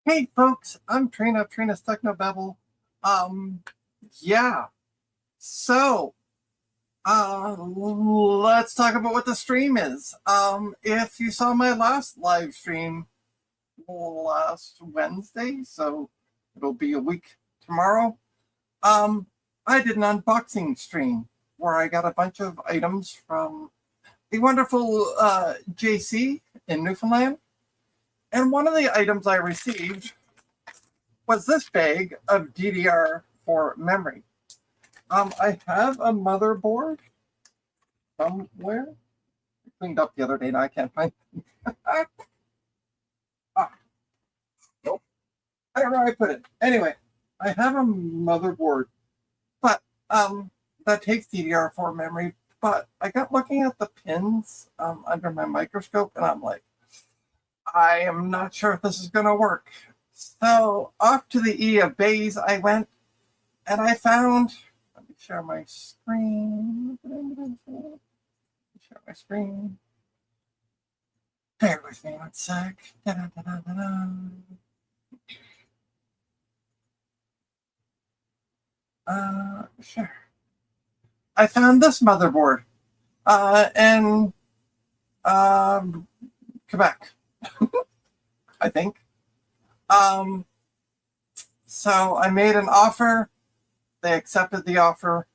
Hey folks, I'm Trina's Technobabble. Um, yeah. So, let's talk about what the stream is. If you saw my last live stream last Wednesday, so it'll be a week tomorrow. Um, I did an unboxing stream where I got a bunch of items from the wonderful JC in Newfoundland, and one of the items I received was this bag of DDR4 memory. I have a motherboard somewhere. I cleaned up the other day, and I can't find it. Nope. I don't know where I put it. Anyway, I have a motherboard, but that takes DDR4 memory. But I got looking at the pins under my microscope, and I'm like, I am not sure if this is going to work. So off to the E of Bays I went, and I found. Let me share my screen. Share my screen. Bear with me one sec. Sure. I found this motherboard in Quebec, I think. So I made an offer. They accepted the offer,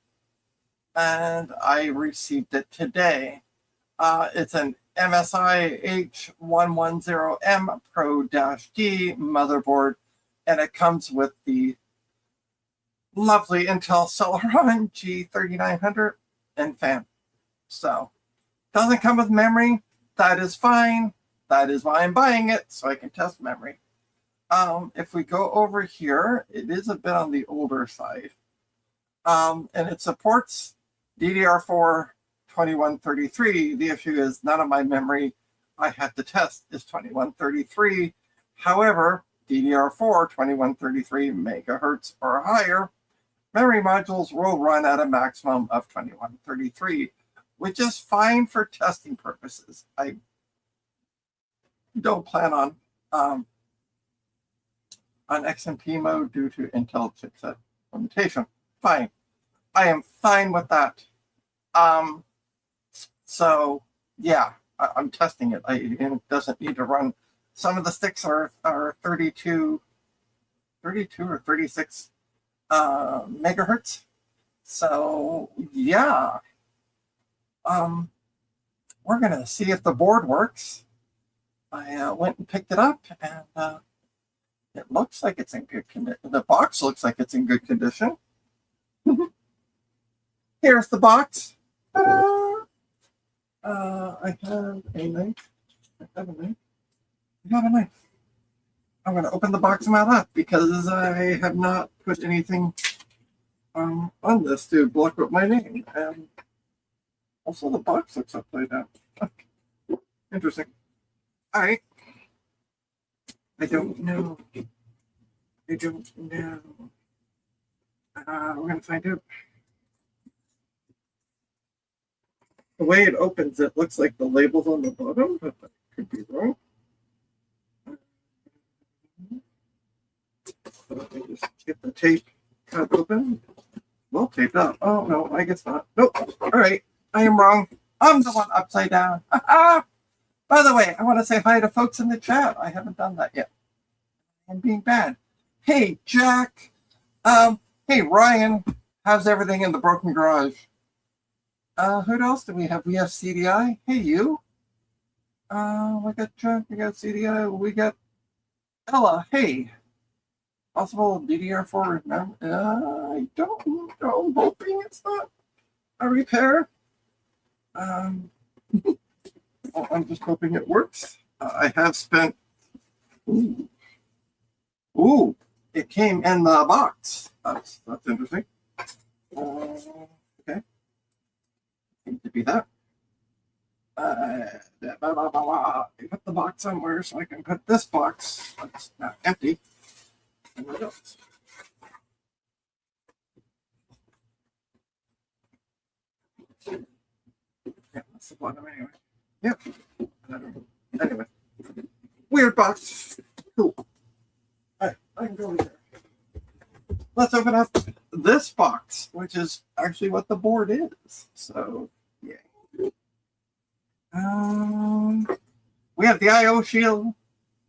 and I received it today. It's an MSI H110M Pro-D motherboard, and it comes with the lovely Intel Celeron G3900 and fan. So, doesn't come with memory. That is fine. That is why I'm buying it, so I can test memory. If we go over here, it is a bit on the older side. And it supports DDR4 2133. The issue is none of my memory I had to test is 2133. However, DDR4 2133 megahertz or higher, memory modules will run at a maximum of 2133, which is fine for testing purposes. I don't plan on XMP mode due to Intel chipset limitation. Fine. I am fine with that. So yeah, I'm testing it. It doesn't need to run. Some of the sticks are 32 or 36 megahertz. So yeah, we're gonna see if the board works. I went and picked it up, and it looks like it's in good condition. The box looks like it's in good condition. Here's the box. I have a knife. I have a knife. I'm going to open the box in my lap because I have not put anything on this to block up my name. And also, the box looks upside down. Interesting. All right. I don't know. We're going to find out. The way it opens, it looks like the label's on the bottom, but that could be wrong. Let me just get the tape cut open. Well, taped up. Oh, no, I guess not. Nope. All right. I am wrong. I'm the one upside down. By the way, I want to say hi to folks in the chat. I haven't done that yet. I'm being bad. Hey, Jack. Hey, Ryan. How's everything in the broken garage? Who else do we have? We have CDI. Hey, you. We got Chuck. We got CDI. We got Ella. Hey. Possible DDR4 remember? I don't know. I'm hoping it's not a repair. I'm just hoping it works. I have spent. Ooh, it came in the box. That's interesting. Okay. Seems to be that. Put the box somewhere so I can put this box. It's not empty. Yeah, that's the bottom anyway. Yep. Anyway. Weird box. Cool. I can go there. Let's open up this box, which is actually what the board is. So, yeah. We have the I/O shield.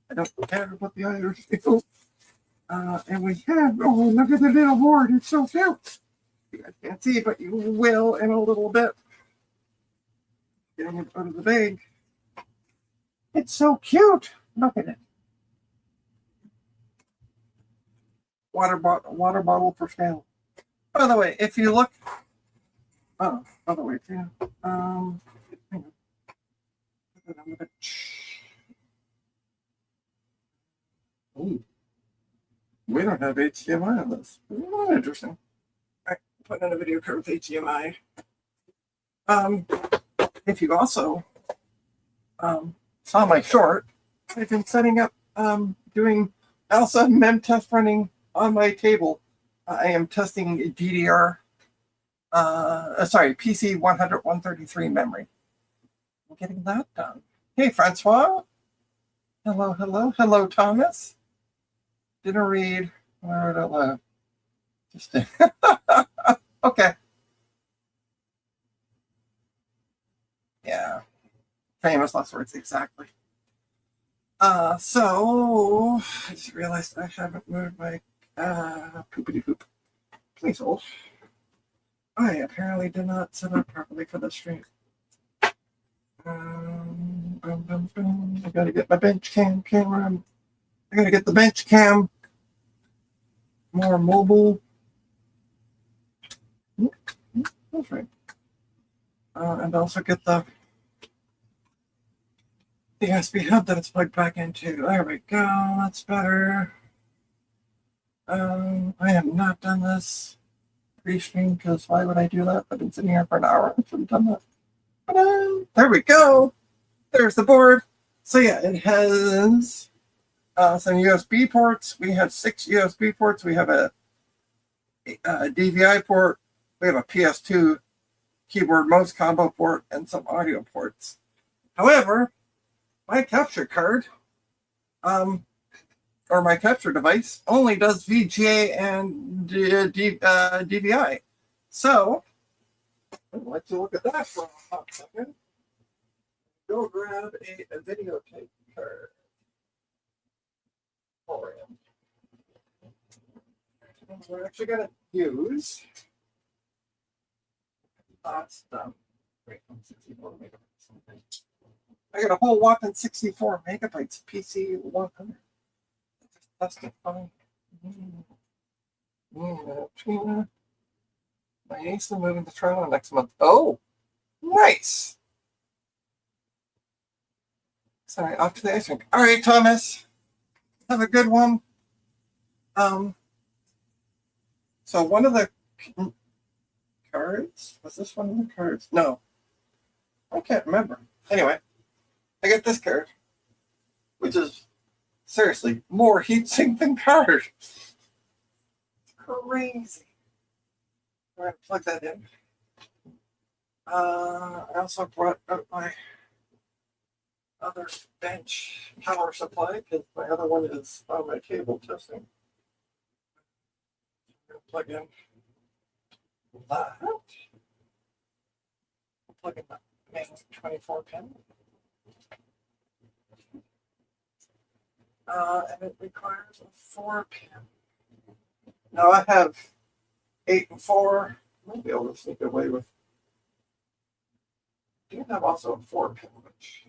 I don't care about the I/O shield. And we have, oh, look at the little board. It's so cute. You guys can't see, but you will in a little bit. Getting it out of the bag. It's so cute. Look at it. Water bottle for scale. By the way, if you look, oh, by the way, too. Hang on. Ooh. We don't have HDMI on this. Oh, interesting. All right, put in a video card with HDMI. If you also saw my short, I've been setting up, doing also mem test running on my table. I am testing DDR, PC 100 133 memory. I'm getting that done. Hey, Francois. Hello, hello, hello, Thomas. Didn't read. I read out loud. Just okay. Yeah. Famous last words, exactly. So I just realized I haven't moved my poopity poop. Please hold. I apparently did not set up properly for the stream. I gotta get my bench cam camera. I gotta get the bench cam more mobile. That's right. And also get the USB hub that it's plugged back into. There we go. That's better. I have not done this pre-stream because why would I do that? I've been sitting here for an hour. I should have done that. There we go. There's the board. So yeah, it has some USB ports. We have 6 USB ports. We have a DVI port. We have a PS2 keyboard mouse combo port and some audio ports. However, my capture card, or my capture device, only does VGA and DVI. So, I'd like to look at that for a hot second. Go grab a videotape card for him. We're actually going to use that stuff. Wait, 64 megabytes. I got a whole whopping 64 megabytes PC 100. That's the fun. My niece is moving to Toronto next month. Oh, nice. Sorry, off to the ice rink. All right, Thomas. Have a good one. So one of the cards, was this one of the cards? No. I can't remember. Anyway, I got this card, which is seriously more heatsink than card. It's crazy. All right, plug that in. I also brought out my other bench power supply because my other one is on my table testing. I'm going to plug in that. Plug in that main 24 pin. And it requires a 4 pin. Now I have 8 and 4. I might be able to sneak away with. I do have also a 4 pin, which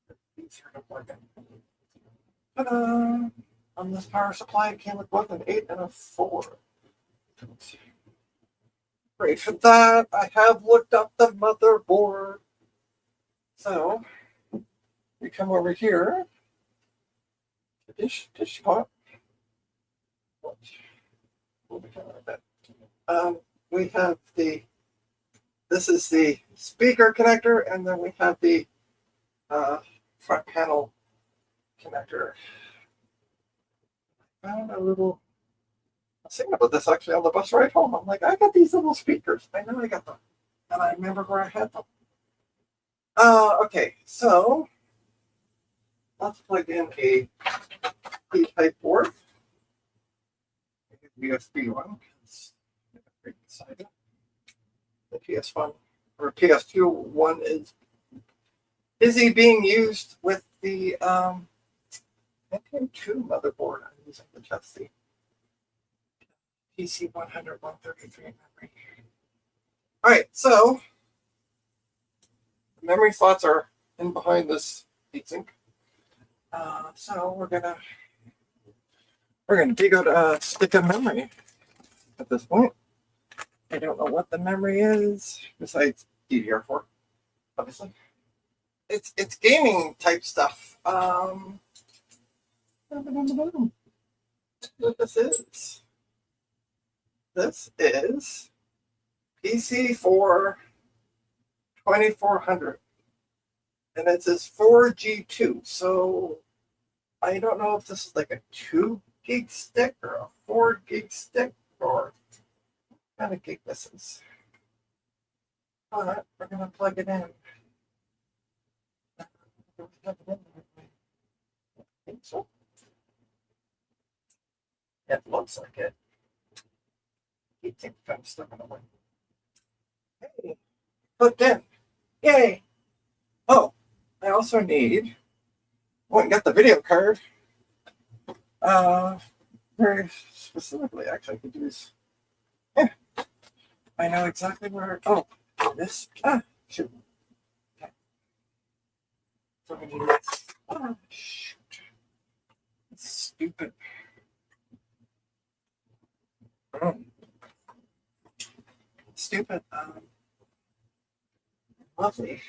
is easier to plug in. Ta-da! On this power supply, it came with both an 8 and a 4. Great for that. I have looked up the motherboard. So we come over here. Dish pot. We have this is the speaker connector, and then we have the front panel connector. I found a little. I was thinking about this actually on the bus ride home. I'm like, I got these little speakers. I know I got them, and I remember where I had them. Okay, so let's plug in a P-type board. USB one. The PS1 or PS2 one is busy being used with the Pentium 2 motherboard. I'm using to test the PC 100 133 memory. All right, so the memory slots are in behind this heatsink. So we're gonna dig out a stick of memory at this point. I don't know what the memory is besides DDR4, obviously. It's gaming type stuff. What this is? This is PC4 2400, and it says 4G2. So I don't know if this is like a 2 gig stick or a 4 gig stick or what kind of gig this is. All right, we're gonna plug it in. I think so. It looks like it. Heatsink kind of stuck in the way. Hey, plugged in. Yay! Oh, I also need. Went and got the video card. Very specifically, actually, I could use. Yeah, I know exactly where. Oh, this. Shoot. Okay. So we need this. Oh, shoot. It's stupid. Stupid. Lovely.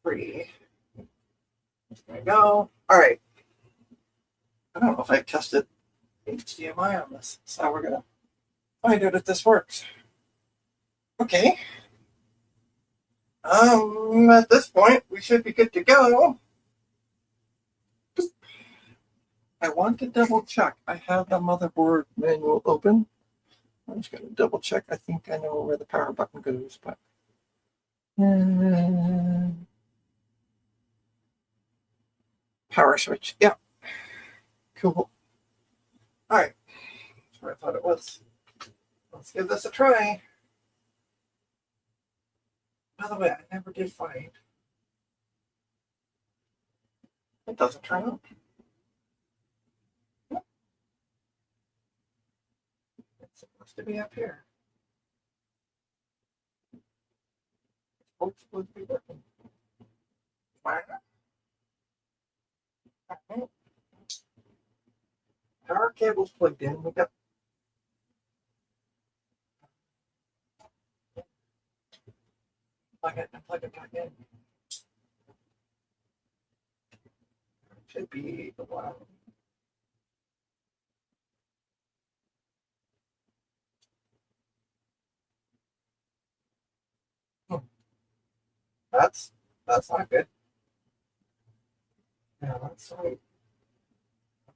Free. There we go. All right. I don't know if I tested HDMI on this, so we're gonna find out if this works. Okay. At this point, we should be good to go. I want to double check. I have the motherboard manual open. I'm just going to double check. I think I know where the power button goes, but power switch. Yeah. Cool. All right. That's what I thought it was. Let's give this a try. By the way, I never did find. It doesn't turn on. It's supposed to be up here. It's supposed to be working. Why not? Okay. Power cable's plugged in. We got plug it and plug it back in. Should be the one. That's not good. Yeah, that's right.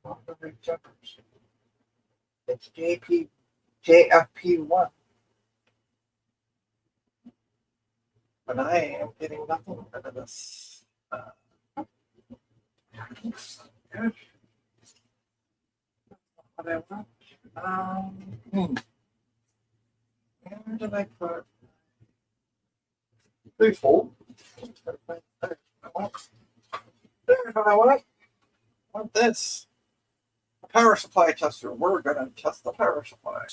About the big jumpers. It's JFP1. But I am getting nothing out of this. Good. What I want. Where did I put? Please hold. There's what I want. I want this. A power supply tester. We're gonna test the power supply.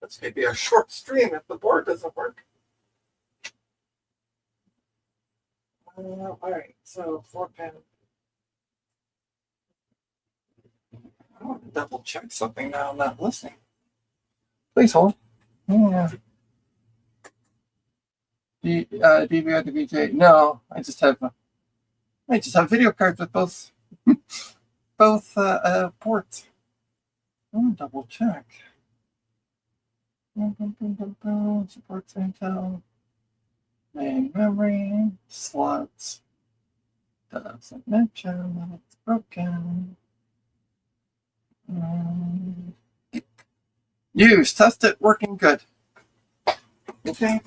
This may be a short stream if the board doesn't work. All right, so 4-pin. I want to double check something now. I'm not listening. Please hold. Yeah. DVR to VJ. No, I just have video cards with both ports. I'm gonna double check. Supports Intel. Main memory slots. Doesn't mention that it's broken. Use, test it, working good. Okay.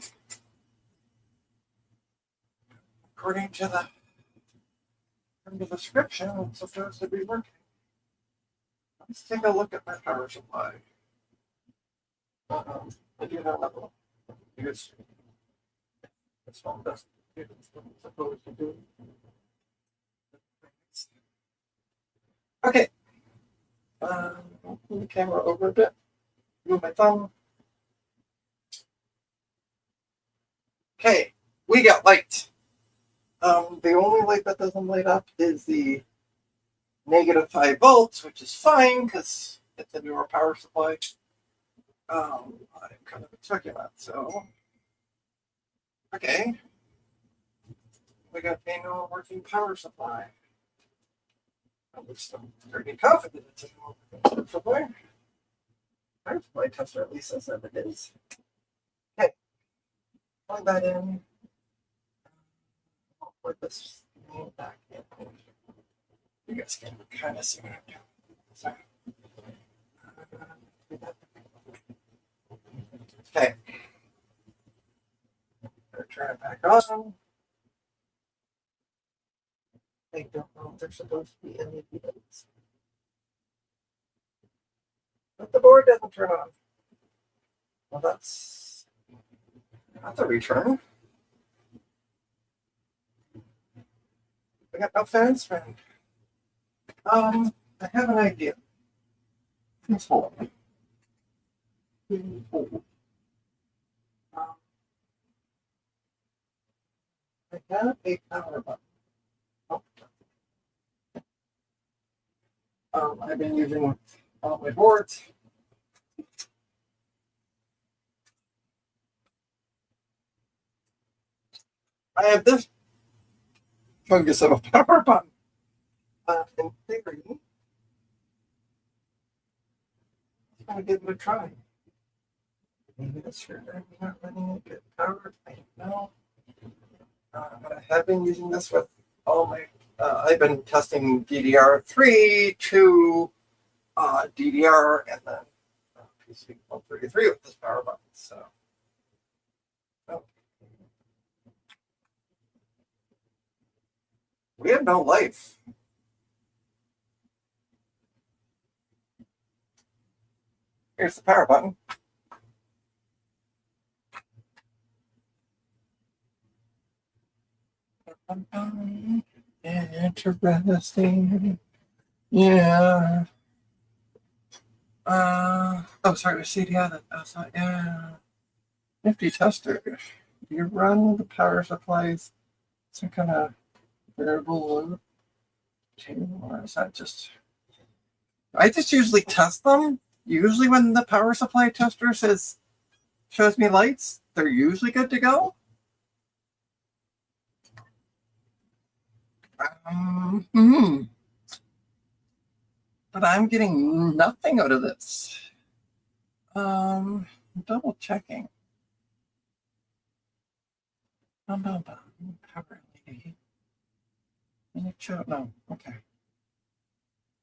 according to the description, it's supposed to be working. Let's take a look at my power supply. I do have another one. Because this one doesn't do what it's supposed to do. Okay. Move the camera over a bit. Move my thumb. Okay, we got light. The only light that doesn't light up is the -5 volts, which is fine because it's a newer power supply. I'm kind of expecting that, so okay. We got a no working power supply. I'm pretty confident it's a no working power supply. Power supply tester at least says that it is. Okay, plug that in. I'll put this back in. You guys can kind of see what I'm doing. So, okay. Turn it back on. I don't know if there's supposed to be any lights. But the board doesn't turn on. Well, that's a return. I got no fans, man. I have an idea. Please hold. Please hold. I have a power button. I've been using all my boards. I have this fungus of a power button. In theory, I'm going to give it a try. Maybe this year I'm not letting it get powered. I don't know. But I have been using this with all my. I've been testing DDR3 to DDR and then PC 133 with this power button. So, we have no life. Here's the power button. Interesting. Yeah. Oh, sorry, CDI. That's not. Yeah. Nifty tester. Do you run the power supplies some kind of variable load too, or is that just? I just usually test them. Usually, when the power supply tester shows me lights, they're usually good to go. But I'm getting nothing out of this. Double checking. Power LED. No, okay.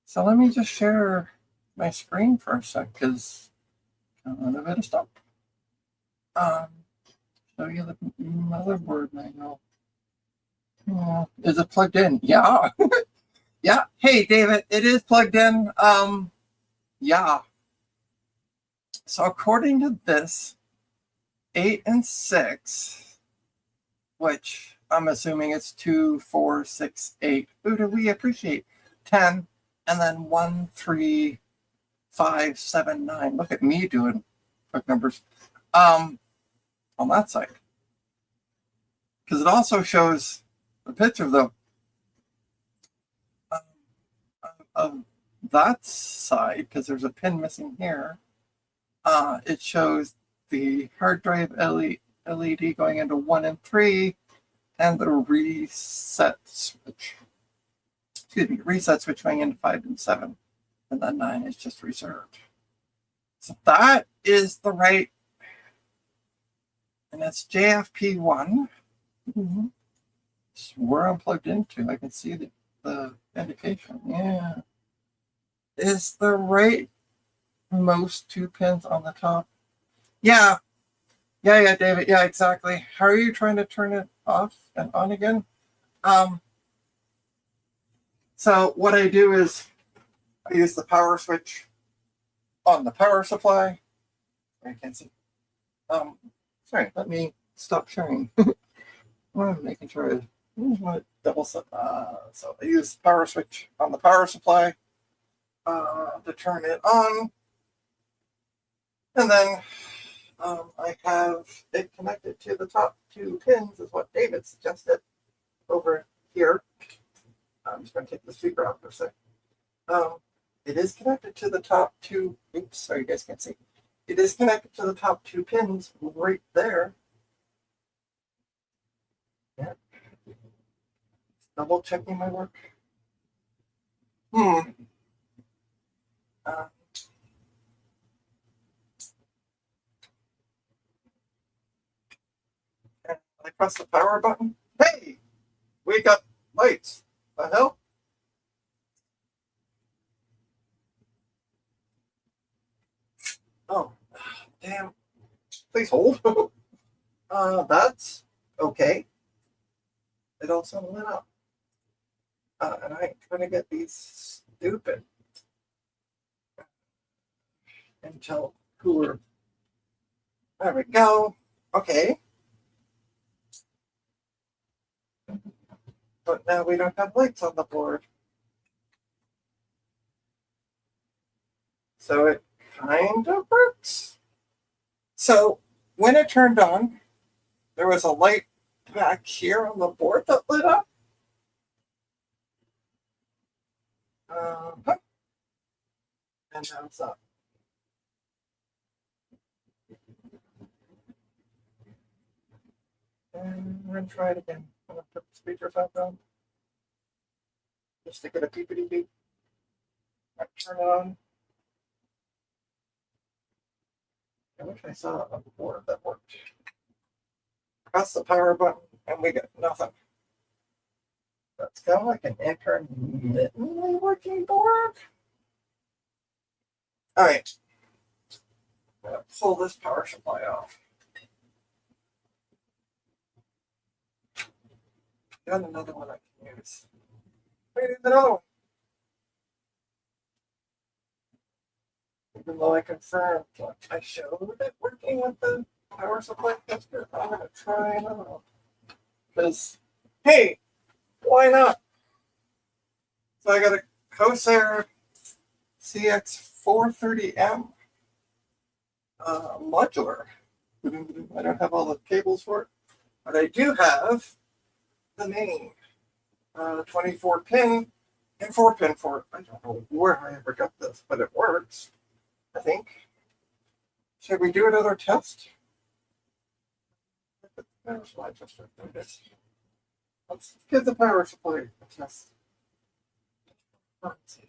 So let me just share my screen for a sec, because I'm a bit of stuff. Show you the motherboard manual. Is it plugged in? Yeah. Yeah. Hey, David, it is plugged in. Yeah. So according to this, 8 and 6, which I'm assuming it's 2, 4, 6, 8. Who do we appreciate? 10, and then 1, 3, 5, 7, 9. Look at me doing quick numbers. On that side. Because it also shows the picture of that side, because there's a pin missing here. It shows the hard drive LED going into 1 and 3, and the reset switch. Excuse me, reset switch going into 5 and 7, and then 9 is just reserved. So that is the right, and it's JFP1. Mm-hmm. Where I'm plugged into, I can see the indication. Yeah, is the right most 2 pins on the top. Yeah, David. Yeah, exactly. How are you trying to turn it off and on again? So what I do is I use the power switch on the power supply. I can't see. Sorry, let me stop sharing. I'm making sure I want to double set. So I use the power switch on the power supply to turn it on, and then I have it connected to the top two pins, is what David suggested over here. I'm just going to take the speaker out for a sec. It is connected to the top two. Oops, sorry, you guys can't see. It is connected to the top two pins right there. Yeah. Double checking my work. Uh, and I press the power button. Hey, we got lights. The hell? Oh, damn. Please hold. That's okay. It also lit up. And I'm trying to get these stupid Intel cooler. There we go. Okay. But now we don't have lights on the board. So it kind of works. So when it turned on, there was a light back here on the board that lit up. And now it's up. And we're going to try it again. I'm going to put the speakers up down. Just to get a peepity beep. Turn it on. I wish I saw a board that worked. Press the power button and we get nothing. That's kind of like an intermittently working board. All right. I'm going to pull this power supply off. Got another one I can use. Maybe another one. Even though I confirmed, I showed it working with the power supply tester, I'm going to try another one. Because, hey, why not? So I got a Corsair CX430M modular. I don't have all the cables for it, but I do have the main 24 pin and 4-pin for it. I don't know where I ever got this, but it works, I think. Should we do another test? Power supply test. Let's give the power supply a test. Let's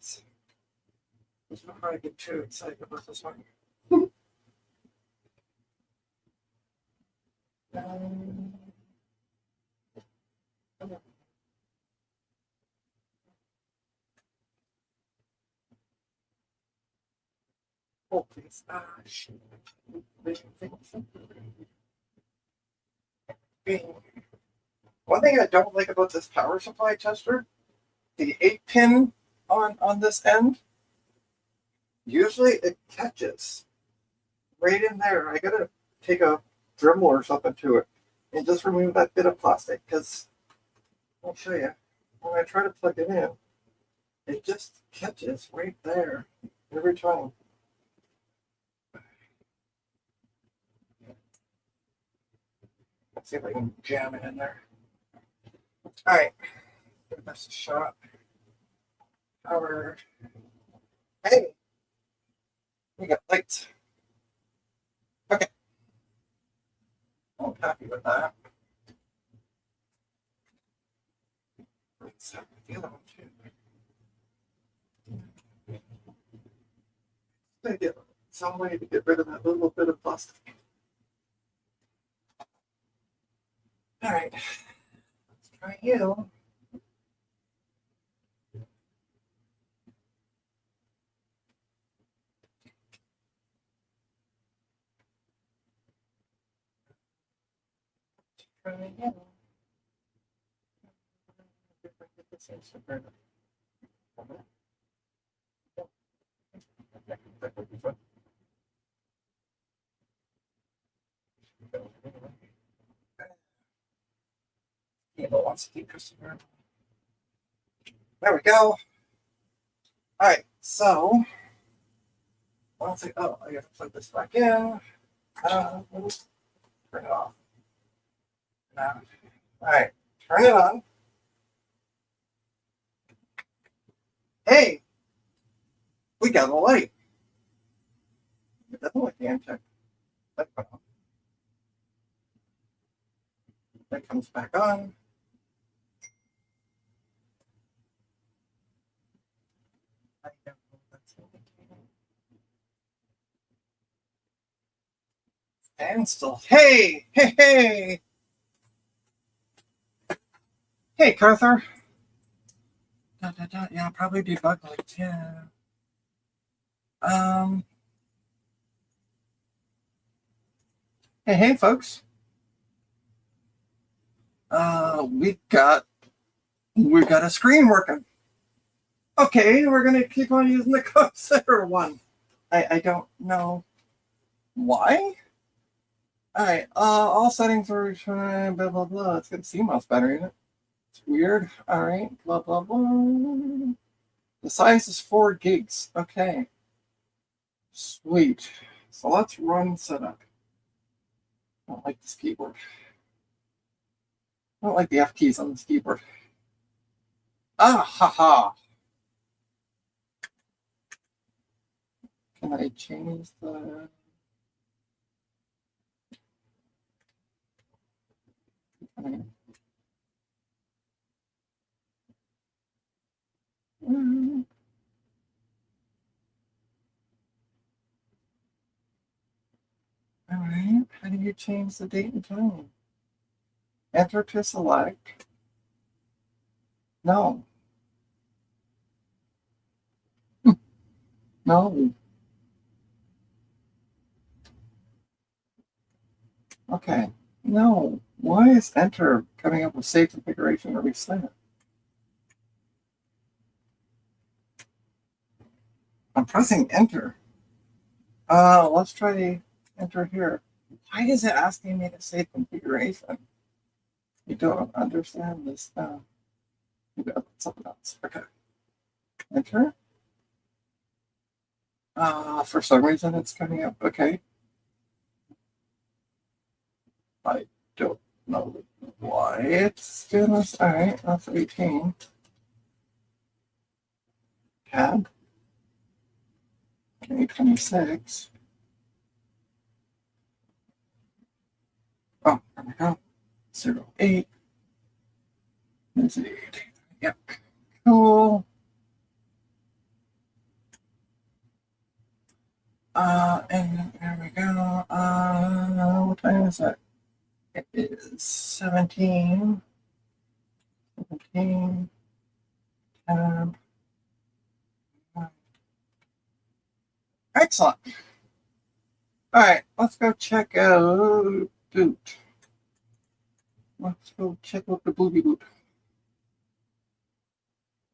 not try to get too excited about this one. Oh, please. One thing I don't like about this power supply tester, the 8-pin on this end, usually it catches right in there. I gotta take a Dremel or something to it and just remove that bit of plastic, because I'll show you. When I try to plug it in, it just catches right there every time. Let's see if I can jam it in there. All right, give this a shot. Power. Hey, we got lights. Okay, I'm happy with that. Let's have the other one too. Gotta get some way to get rid of that little bit of plastic. All right, let's try you. Try you. Cable wants to keep Christopher. There we go. All right, so once I got to plug this back in. Turn it off. Now, all right, turn it on. Hey, we got a light. It doesn't look the check. That comes back on. And still, hey, hey, hey. Hey, Carther. Yeah, probably debug lights, yeah. Hey, folks. We got a screen working. Okay, we're gonna keep on using the Corsair one. I don't know why. All right, all settings are blah blah blah. It's got a CMOS battery in it. It's weird. All right, blah blah blah. The size is 4 gigs. Okay, sweet. So let's run setup. I don't like this keyboard. I don't like the F keys on this keyboard. Ah, haha. Can I change the... All right, how do you change the date and time? Enter to select. No. No. Okay. No. Why is enter coming up with save configuration or reset? I'm pressing enter. Let's try the enter here. Why is it asking me to save configuration? You don't understand this now. Maybe I'll put something else. Okay. Enter. For some reason it's coming up. Okay. I don't know why it's doing this. All right, that's 18. Tab. Okay, 26. Oh, there we go. 08. There's 8. Yep. Cool. And there we go. What time is it? It is 17. 17. Tab. Excellent. All right, let's go check out boot. Let's go check out the booty boot.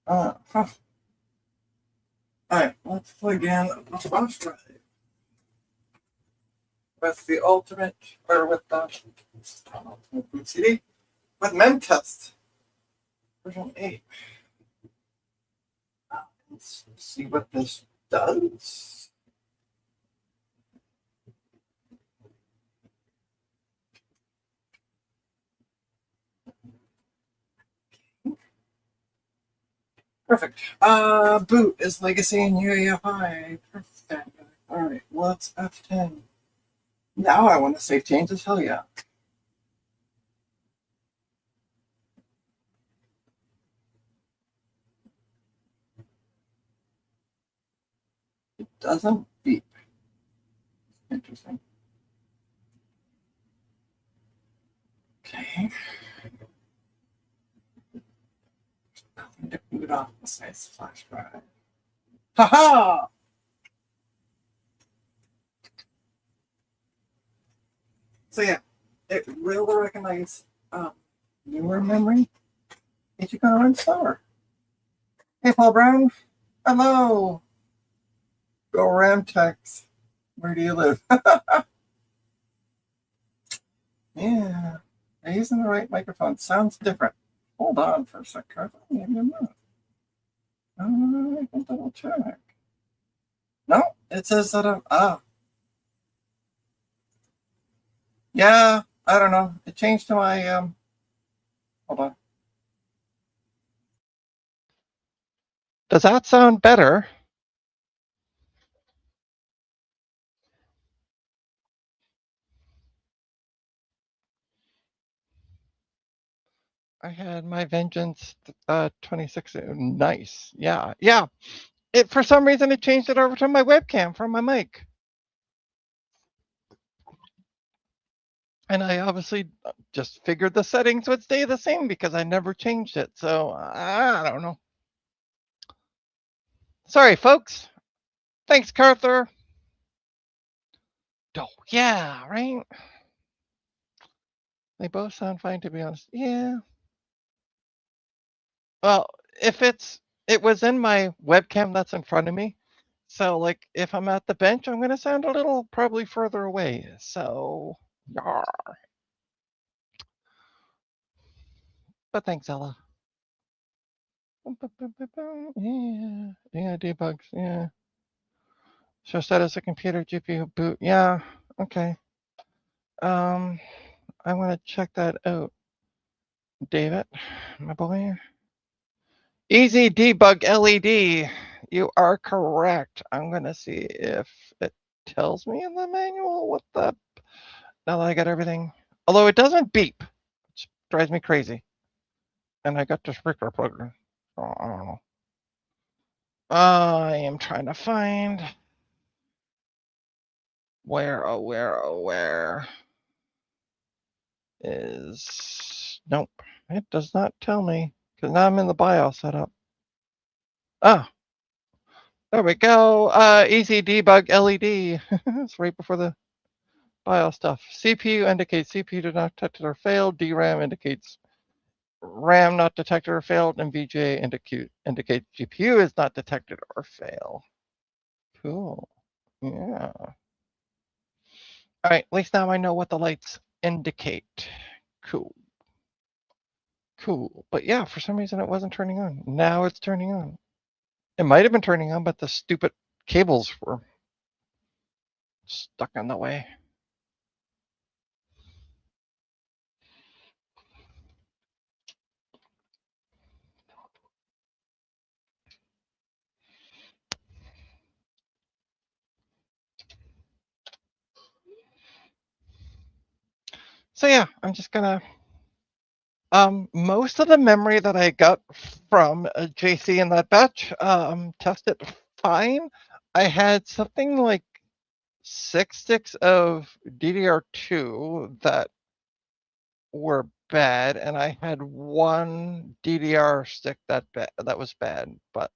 All right, let's plug in a flash drive with the ultimate, or with the boot CD, with memtest version 8. Let's see what this does. Perfect. Boot is legacy and UEFI. Perfect. All right, let's F10. Now I want to save changes. Hell yeah. It doesn't beep. Interesting. Okay. Nothing to boot off besides flash drive. Haha! So yeah, it will recognize newer memory if you're going to run slower. Hey, Paul Brown. Hello. Go Ramtex. Where do you live? Yeah. Are you using the right microphone? Sounds different. Hold on for a sec, Carl. Maybe I'm not. I can double check. No, it says that I'm. Yeah, I don't know. It changed to my. Hold on. Does that sound better? I had my Vengeance 26. Nice. Yeah. Yeah. It for some reason it changed it over to my webcam from my mic. And I obviously just figured the settings would stay the same because I never changed it. So I don't know. Sorry, folks. Thanks, Carther. Oh, yeah, right? They both sound fine, to be honest. Yeah. Well, if it was in my webcam that's in front of me. So, like, if I'm at the bench, I'm going to sound a little probably further away. So, yar. But thanks, Ella. Yeah. Yeah, debugs. Yeah. Show status of computer GPU boot. Yeah. Okay. I want to check that out, David, my boy. Easy debug LED. You are correct. I'm gonna see if it tells me in the manual what the. Now that I got everything, although it doesn't beep, which drives me crazy. And I got the sprinkler program. Oh, I don't know. I am trying to find where is. Nope, it does not tell me because now I'm in the BIOS setup. Ah, there we go. Easy debug LED. It's right before the BIOS stuff. CPU indicates CPU did not detected or failed. DRAM indicates RAM not detected or failed. And VGA indicates GPU is not detected or fail. Cool. Yeah. All right. At least now I know what the lights indicate. Cool. Cool. But yeah, for some reason it wasn't turning on. Now it's turning on. It might have been turning on, but the stupid cables were stuck in the way. So yeah, I'm just gonna. Most of the memory that I got from JC in that batch tested fine. I had something like 6 sticks of DDR2 that were bad, and I had one DDR stick that was bad, but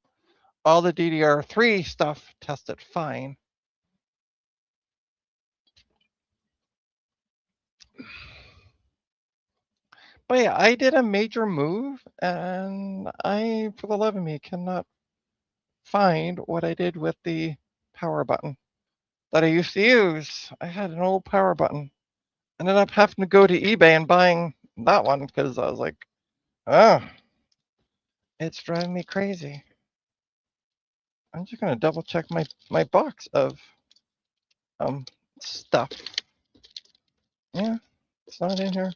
all the DDR3 stuff tested fine. But yeah, I did a major move, and I, for the love of me, cannot find what I did with the power button that I used to use. I had an old power button. Ended up having to go to eBay and buying that one because I was like, oh, it's driving me crazy. I'm just gonna double check my box of stuff. Yeah, it's not in here.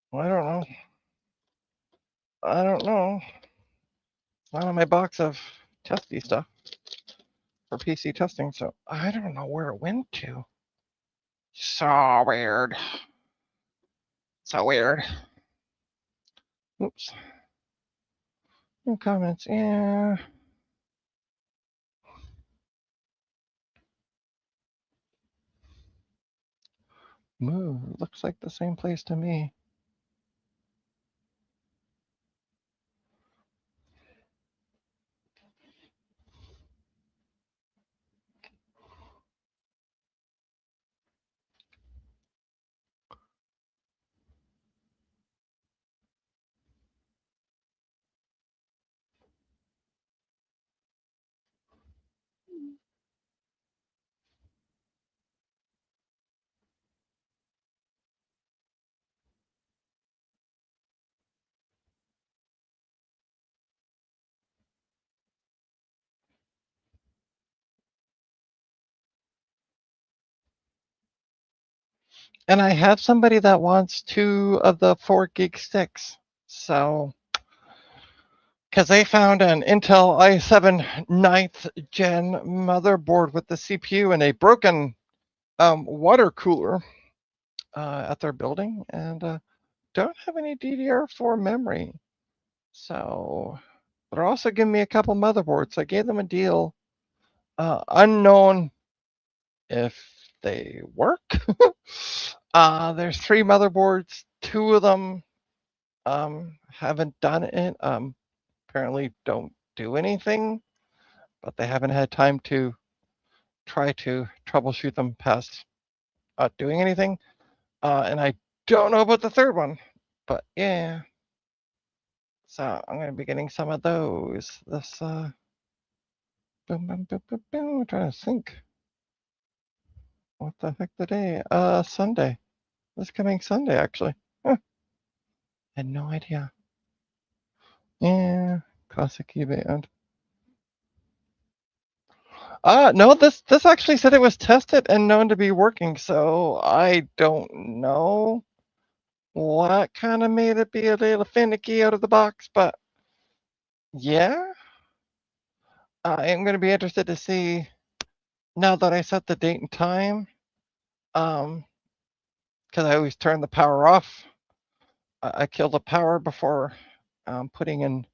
Well, I don't know. I don't know. It's not in my box of testy stuff for PC testing, so I don't know where it went to. So weird. So weird. Oops. No comments. Yeah. Move. Looks like the same place to me. And I have somebody that wants 2 of the 4 gig sticks. So, because they found an Intel i7 9th gen motherboard with the CPU and a broken water cooler at their building, and don't have any DDR4 memory. So, they're also giving me a couple motherboards. I gave them a deal, unknown if they work. There's 3 motherboards. 2 of them haven't done it. Apparently don't do anything, but they haven't had time to try to troubleshoot them past not doing anything. And I don't know about the 3rd one, but yeah. So I'm going to be getting some of those. This boom, boom, boom, boom, boom. I'm trying to think. What the heck today? Sunday. This coming Sunday, actually. Huh. Had no idea. Yeah, classic eBay and. No, this actually said it was tested and known to be working, so I don't know what kind of made it be a little finicky out of the box, but yeah, I am going to be interested to see now that I set the date and time, because I always turn the power off. I kill the power before putting in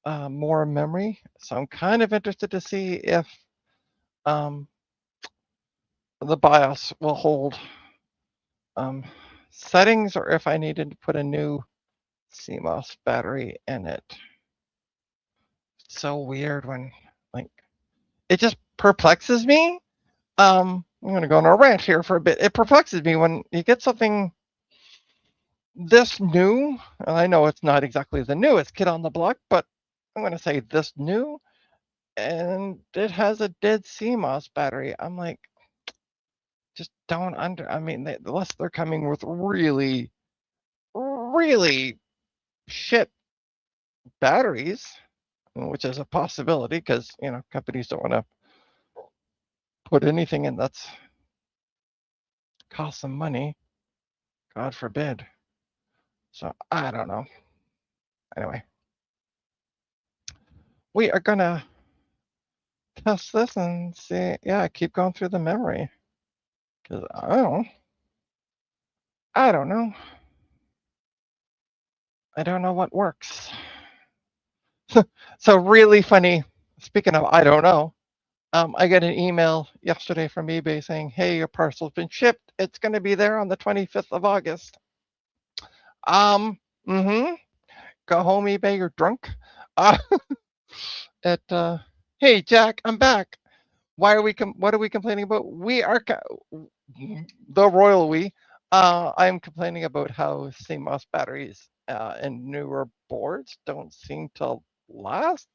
more memory, so I'm kind of interested to see if the BIOS will hold settings or if I needed to put a new CMOS battery in it. It's so weird when, like, it just perplexes me. I'm gonna go on a rant here for a bit. It perplexes me when you get something this new, and I know it's not exactly the newest kid on the block, but I'm gonna say this new, and it has a dead CMOS battery. I'm like, just don't I mean, unless they're coming with really, really shit batteries, which is a possibility because, you know, companies don't want to put anything in that's cost them money. God forbid. So I don't know. Anyway, we are gonna test this and see. Yeah, keep going through the memory because I don't know. I don't know what works. So really funny. Speaking of, I don't know. I got an email yesterday from eBay saying, "Hey, your parcel's been shipped. It's going to be there on the 25th of August." Mm-hmm. Go home, eBay. You're drunk. Uh, hey, Jack, I'm back. Why are we? What are we complaining about? We are the royal we. I'm complaining about how CMOS batteries and newer boards don't seem to last.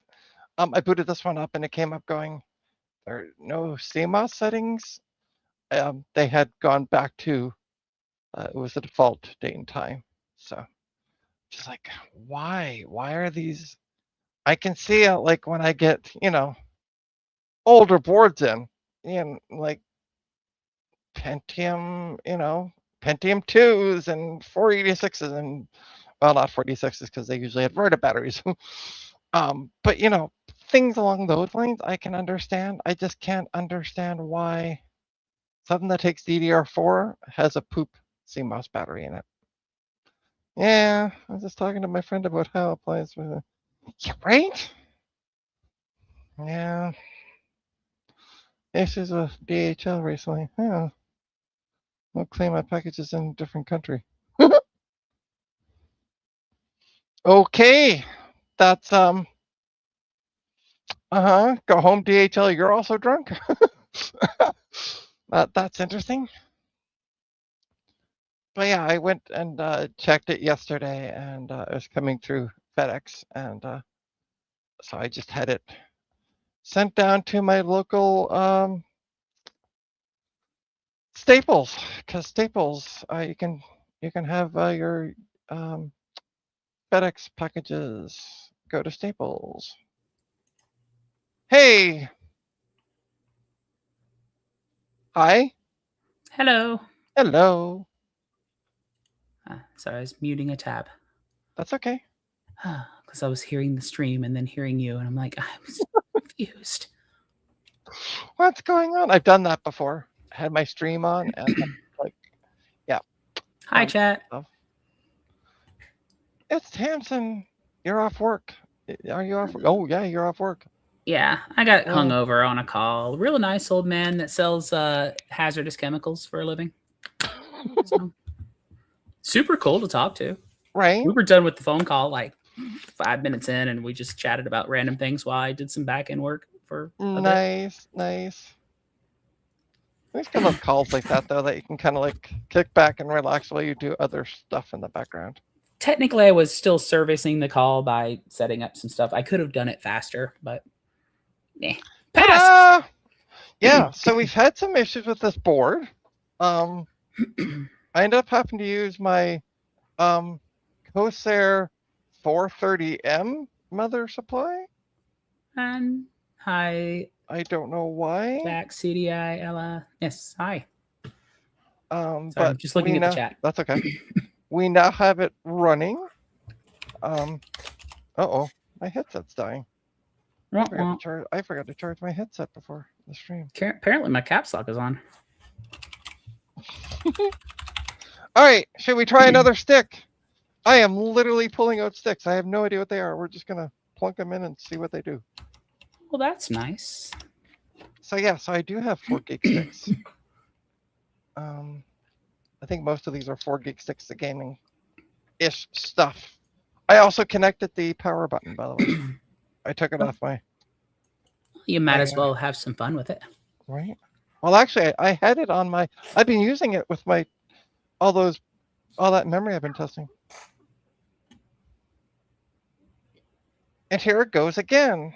I booted this one up and it came up going, there are no CMOS settings. They had gone back to it was the default date and time. So just like, why? Why are these? I can see it like when I get, you know, older boards in, like Pentium, you know, Pentium 2s and 486s and, well, not 486s because they usually had Verta batteries. But, you know, things along those lines I can understand. I just can't understand why something that takes DDR4 has a poop CMOS battery in it. Yeah, I was just talking to my friend about how it plays with it. Yeah, right? Yeah. Issues with DHL recently. Yeah. I'll claim my packages in a different country. Okay. That's go home DHL, you're also drunk. That's interesting. But yeah, I went and checked it yesterday and it was coming through FedEx, and so I just had it sent down to my local Staples, because Staples you can have your FedEx packages go to Staples. Hey, hi. Hello. Hello. Sorry, I was muting a tab. That's okay. Because I was hearing the stream and then hearing you, and I'm like, I was confused. What's going on? I've done that before. I had my stream on and like, yeah. Hi, chat. It's Tamsin. You're off work. Are you off? Oh yeah, you're off work. Yeah, I got hung over on a call. Real nice old man that sells hazardous chemicals for a living. So, super cool to talk to. Right. We were done with the phone call like 5 minutes in, and we just chatted about random things while I did some back end work for a bit. Nice. I just love calls like that though, that you can kind of like kick back and relax while you do other stuff in the background. Technically, I was still servicing the call by setting up some stuff. I could have done it faster, but pass. Yeah, so we've had some issues with this board. I ended up having to use my Corsair 430M mother supply. And hi. I don't know why. Jack, CDI, Ella. Yes, hi. Sorry, but I'm just looking at the chat. That's okay. We now have it running. Uh-oh, my headset's dying. I forgot to charge my headset before the stream. Apparently my caps lock is on. All right, should we try another stick? I am literally pulling out sticks. I have no idea what they are. We're just going to plunk them in and see what they do. Well, that's nice. So yeah, so I do have 4 gig sticks. I think most of these are 4 gig sticks, the gaming-ish stuff. I also connected the power button, by the way. I took it off my... You might as well have some fun with it. Right. Well, actually, I had it on my... I've been using it with my... all that memory I've been testing. And here it goes again.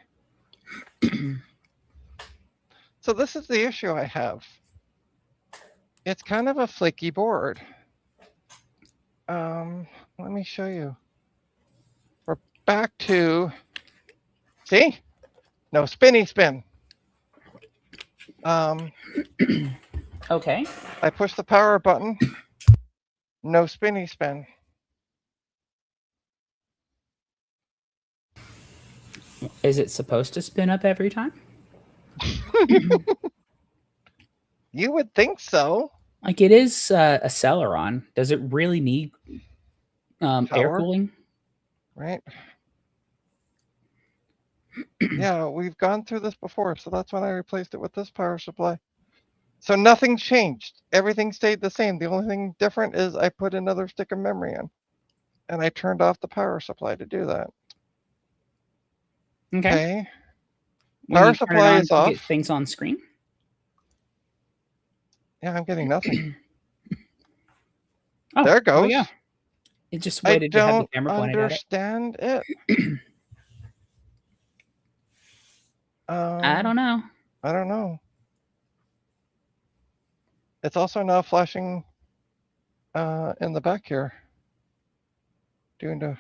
So this is the issue I have. It's kind of a flaky board. Let me show you. We're back to, see? No spinny spin. Okay. I push the power button. No spinny spin. Is it supposed to spin up every time? You would think so. Like it is a Celeron. Does it really need air cooling? Right. Yeah, we've gone through this before, so that's when I replaced it with this power supply. So nothing changed. Everything stayed the same. The only thing different is I put another stick of memory in, and I turned off the power supply to do that. Okay. Power supply is off. Get things on screen. Yeah, I'm getting nothing. There it goes. Yeah. It just waited to have the camera pointed at it. I don't understand it. I don't know. I don't know. It's also now flashing in the back here. You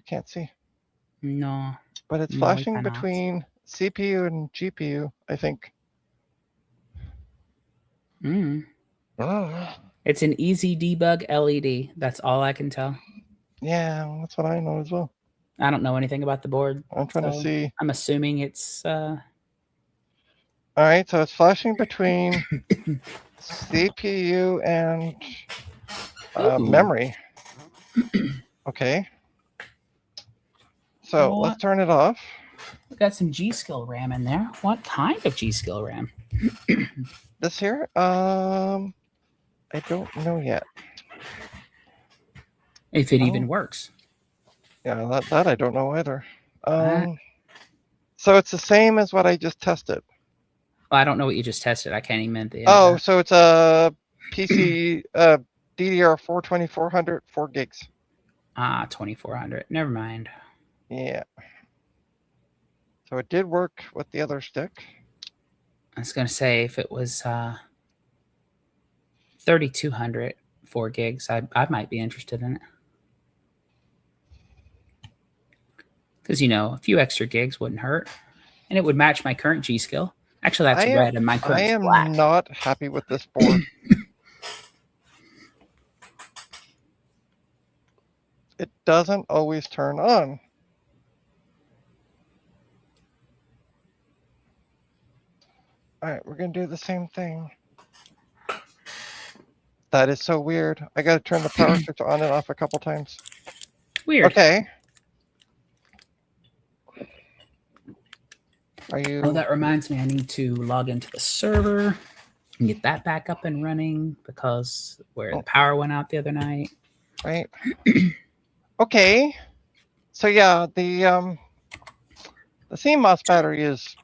can't see. No. But it's flashing between CPU and GPU, I think. It's an easy debug LED. That's all I can tell. Yeah, that's what I know as well. I don't know anything about the board. I'm trying to see. I'm assuming it's... All right, so it's flashing between CPU and memory. Okay. So let's turn it off. We got some G-Skill RAM in there. What kind of G-Skill RAM? This here? I don't know yet. If it even works. Yeah, that I don't know either. So it's the same as what I just tested. Well, I don't know what you just tested. I can't even. So it's a PC DDR4 2400 4 gigs. 2400. Never mind. Yeah. So it did work with the other stick. I was gonna say if it was 3200 4 gigs, I might be interested in it. Because a few extra gigs wouldn't hurt, and it would match my current G-Skill. Actually, that's red, and my current is black. I am not happy with this board. doesn't always turn on. All right, we're gonna do the same thing. That is so weird. I gotta turn the power switch on and off a couple times. Weird. Okay. Are you? Oh, that reminds me. I need to log into the server and get that back up and running because the power went out the other night. Right. Okay. So yeah, the CMOS battery is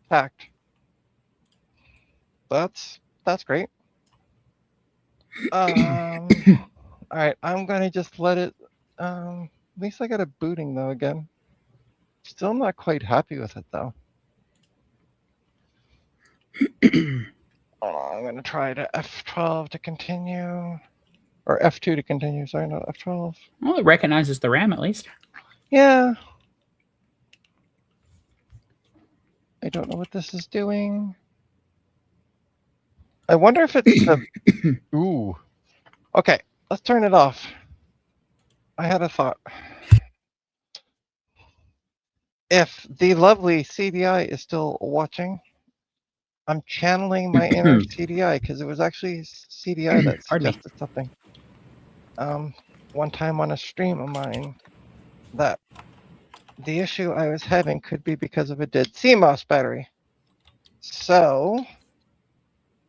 packed. That's great. All right, I'm gonna just let it. At least I got it booting though again. Still not quite happy with it though. I'm gonna try to F12 to continue, or F2 to continue. Sorry, not F12. Well, it recognizes the RAM at least. Yeah. I don't know what this is doing. I wonder if it's the. Ooh. Okay, let's turn it off. I had a thought. If the lovely CDI is still watching, I'm channeling my inner CDI because it was actually CDI that suggested something. One time on a stream of mine, that the issue I was having could be because of a dead CMOS battery. So,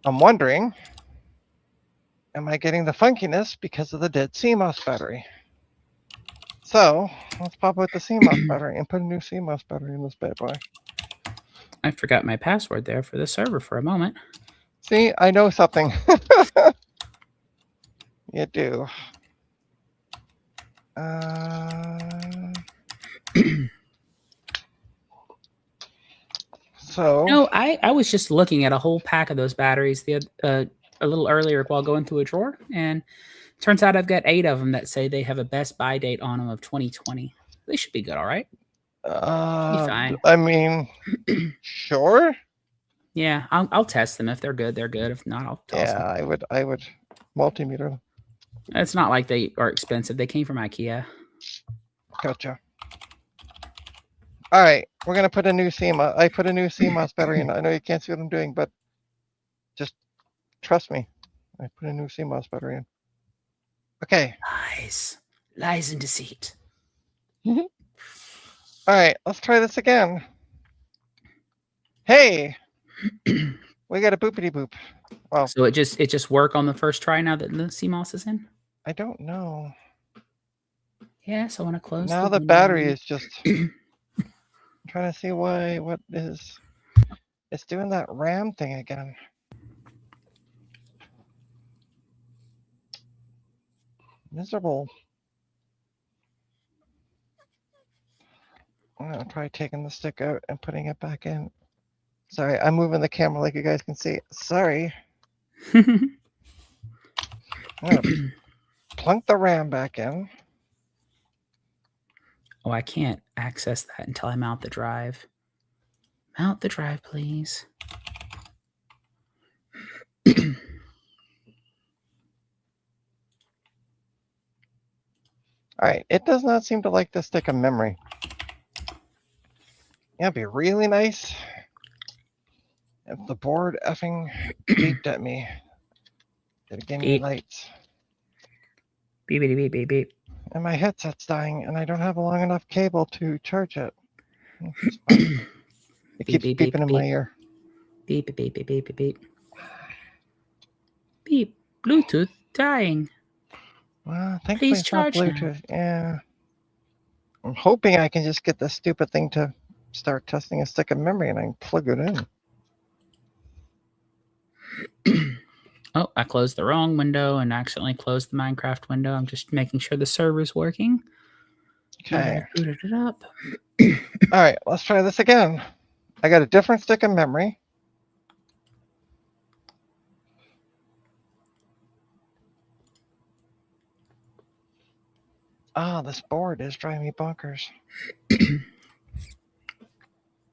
I'm wondering, am I getting the funkiness because of the dead CMOS battery? So, let's pop out the CMOS battery and put a new CMOS battery in this bad boy. I forgot my password there for the server for a moment. See, I know something. You do. So. No, I was just looking at a whole pack of those batteries a little earlier while going through a drawer, and turns out I've got 8 of them that say they have a best buy date on them of 2020. They should be good, all right? Fine. I mean, sure. Yeah, I'll test them. If they're good, they're good. If not, I'll toss them. I would multimeter them. It's not like they are expensive. They came from IKEA. Gotcha. All right, we're gonna put a new CMOS. I put a new CMOS battery in. I know you can't see what I'm doing, but just trust me. I put a new CMOS battery in. Okay. Lies and deceit. All right, let's try this again. Hey, we got a boopity boop. Well, so it just work on the first try now that the CMOS is in? I don't know. Yeah, so I want to close. Now the battery is just. I'm trying to see what is. It's doing that RAM thing again. Miserable. I'm gonna try taking the stick out and putting it back in. Sorry, I'm moving the camera like you guys can see. Sorry. I'm gonna plunk the RAM back in. Oh, I can't access that until I mount the drive. Mount the drive, please. All right, it does not seem to like the stick of memory. Yeah, it'd be really nice if the board effing beeped at me. It gave me lights. Beep, beep, beep, beep, beep. And my headset's dying, and I don't have a long enough cable to charge it. It keeps beep, beeping in my ear. Beep, beep, beep, beep, beep, beep. Beep. Bluetooth dying. Well, thankfully Please it's not charge now. Bluetooth. Yeah. I'm hoping I can just get this stupid thing to start testing a stick of memory and I can plug it in. Oh, I closed the wrong window and accidentally closed the Minecraft window. I'm just making sure the server's working. Okay. Booted it up. All right, let's try this again. I got a different stick of memory. Ah, this board is driving me bonkers.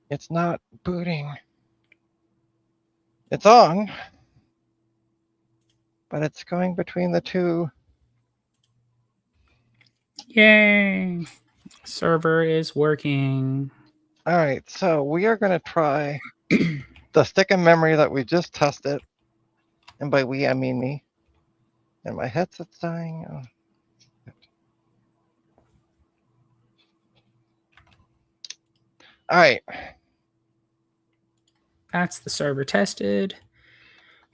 It's not booting. It's on, but it's going between the two Yay! Server is working. All right, so we are going to try the stick of memory that we just tested. And by we, I mean me. And my headset's dying. Oh. All right. That's the server tested.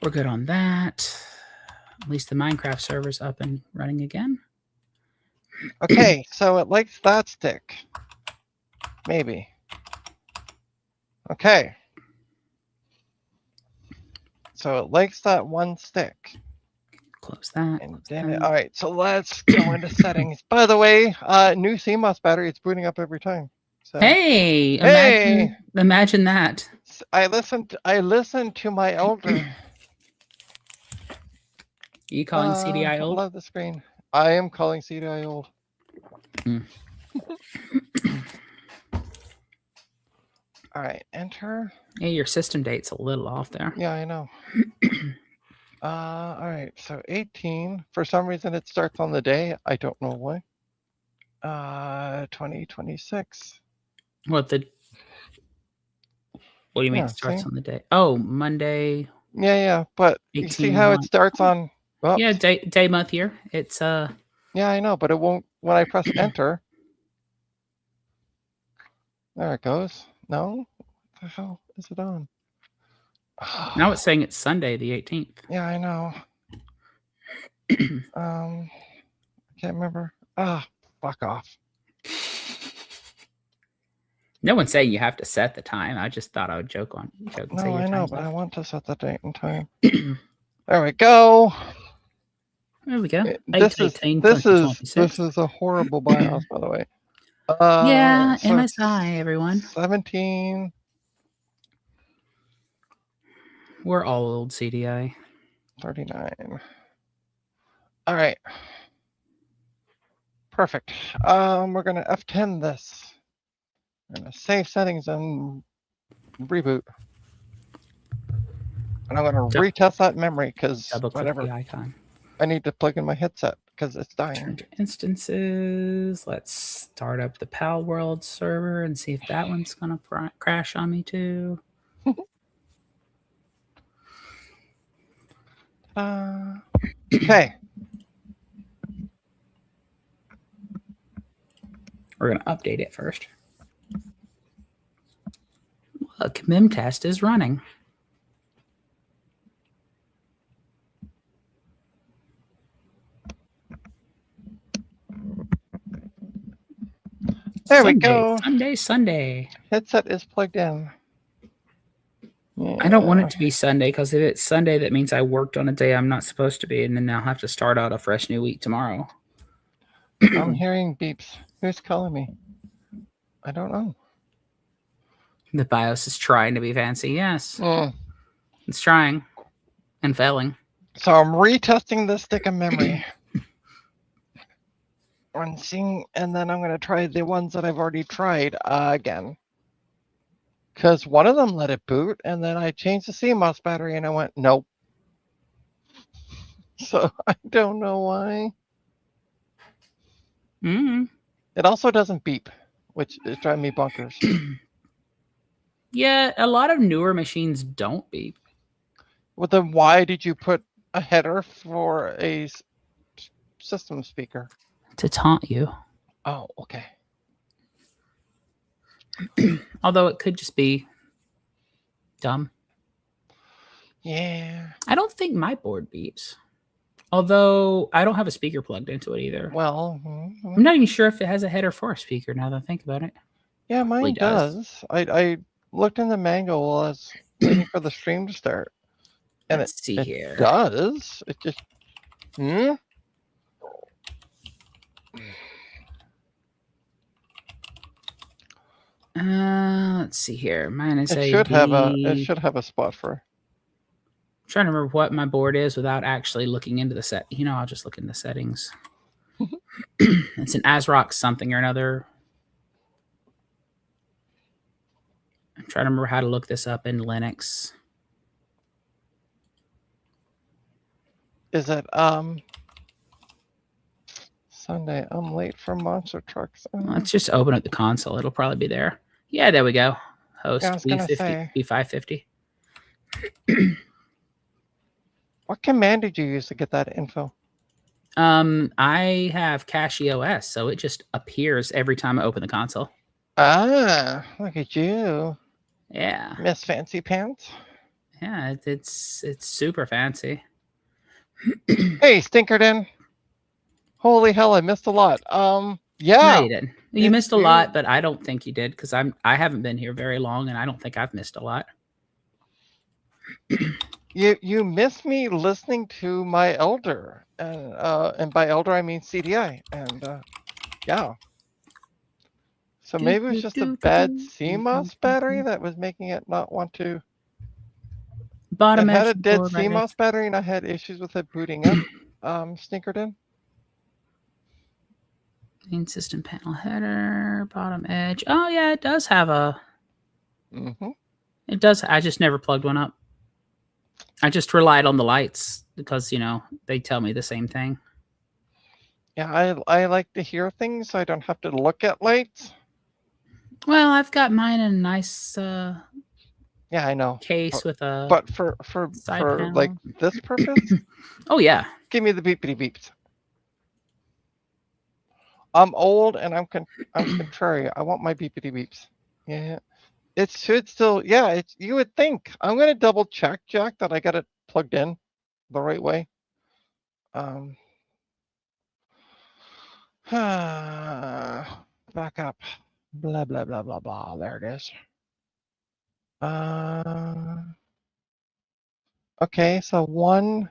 We're good on that. At least the Minecraft server's up and running again. Okay, so it likes that stick. Maybe. Okay. So it likes that one stick. Close that. And Close then that. all right, so let's go into settings. By the way, new CMOS battery, it's booting up every time. So Hey, Hey! imagine that. I listened to my elder. You calling CDI old? Love the screen. I am calling CDI old. Mm. All right, enter. Hey, your system date's a little off there. Yeah, I know. All right, so 18. For some reason, it starts on the day. I don't know why. 2026. What do you mean Yeah, it starts see? on the day? Oh, Monday. Yeah, but you see 18 how it month. starts on. Oops. Yeah, day, month, year. It's Yeah, I know, but it won't when I press enter. There it goes. No, what the hell is it on? now it's saying it's Sunday the 18th. Yeah, I know. I can't remember. Fuck off. No one's saying you have to set the time. I just thought I would joke and say No, your I know, time's but I off. want to set the date and time. There we go. There we go. This 8/18, is 2026. a horrible BIOS, by the way. Yeah, so MSI, everyone. 17. We're all old CDI. 39. All right. Perfect. We're gonna F10 this. We're gonna save settings and reboot. And I'm gonna retest that memory because Double click whatever. the icon. I need to plug in my headset because it's dying. Turn to instances. Let's start up the Pal World server and see if that one's gonna crash on me too. Okay. We're gonna update it first. Look, MIM test is running. There we go. Sunday. Headset is plugged in. Yeah. I don't want it to be Sunday because if it's Sunday, that means I worked on a day I'm not supposed to be, and then I'll have to start out a fresh new week tomorrow. I'm hearing beeps. Who's calling me? I don't know. The BIOS is trying to be fancy. Yes, Mm. it's trying and failing. So I'm retesting the stick of memory. And then I'm gonna try the ones that I've already tried again. Because one of them let it boot, and then I changed the CMOS battery, and I went nope. So I don't know why. It also doesn't beep, which is driving me bonkers. Yeah, a lot of newer machines don't beep. Well, then why did you put a header for a system speaker? To taunt you. Oh, okay. Although it could just be dumb. Yeah. I don't think my board beeps. Although I don't have a speaker plugged into it either. Well, I'm not even sure if it has a header for a speaker now that I think about it. yeah, mine does. I looked in the manual while I was waiting for the stream to start. And Let's see it here. does. It just Let's see here. Mine is it should have a spot for. I'm trying to remember what my board is without actually looking into the set. You know, I'll just look in the settings. It's an ASRock something or another. I'm trying to remember how to look this up in Linux. Is it Sunday. I'm late for monster trucks. Let's just open up the console. It'll probably be there. Yeah, there we go. Host Yeah, I was gonna B50, say. B550. What command did you use to get that info? I have Cache OS, so it just appears every time I open the console. Ah, look at you, Yeah, Miss Fancy Pants. yeah, it's super fancy. Hey, Stinkerton. Holy hell, I missed a lot. No, Yeah. you did. You It's missed a you. lot, but I don't think you did because I haven't been here very long, and I don't think I've missed a lot. You missed me listening to my elder, and by elder I mean CDI, and yeah. So maybe it was just a bad CMOS battery that was making it not want to. Bottom It had edge a dead board right CMOS next- battery, and I had issues with it booting up. Stinkerton. Main system panel header, bottom edge. Oh yeah, it does have a. Mm-hmm. It does. I just never plugged one up. I just relied on the lights because they tell me the same thing. Yeah, I like to hear things, so I don't have to look at lights. Well, I've got mine in a nice Yeah, I know. case with a. But for side like panel. this purpose, Oh yeah. give me the beepity beeps. I'm old and I'm contrary. I want my beepity beeps. Yeah, it should still. Yeah, it's. You would think. I'm gonna double check, Jack, that I got it plugged in the right way. Back up. Blah blah blah blah blah. There it is. Okay, so one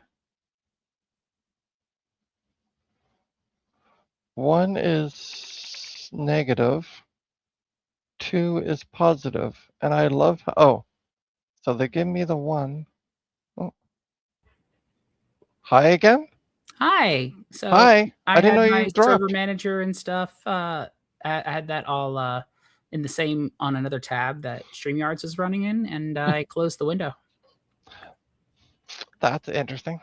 is negative, 2 is positive, and I love. Oh, so they give me the 1. Oh. Hi again. Hi. So Hi. I didn't know had you my server dropped. manager and stuff. I had that all in the same on another tab that StreamYards is running in, and I closed the window. That's interesting.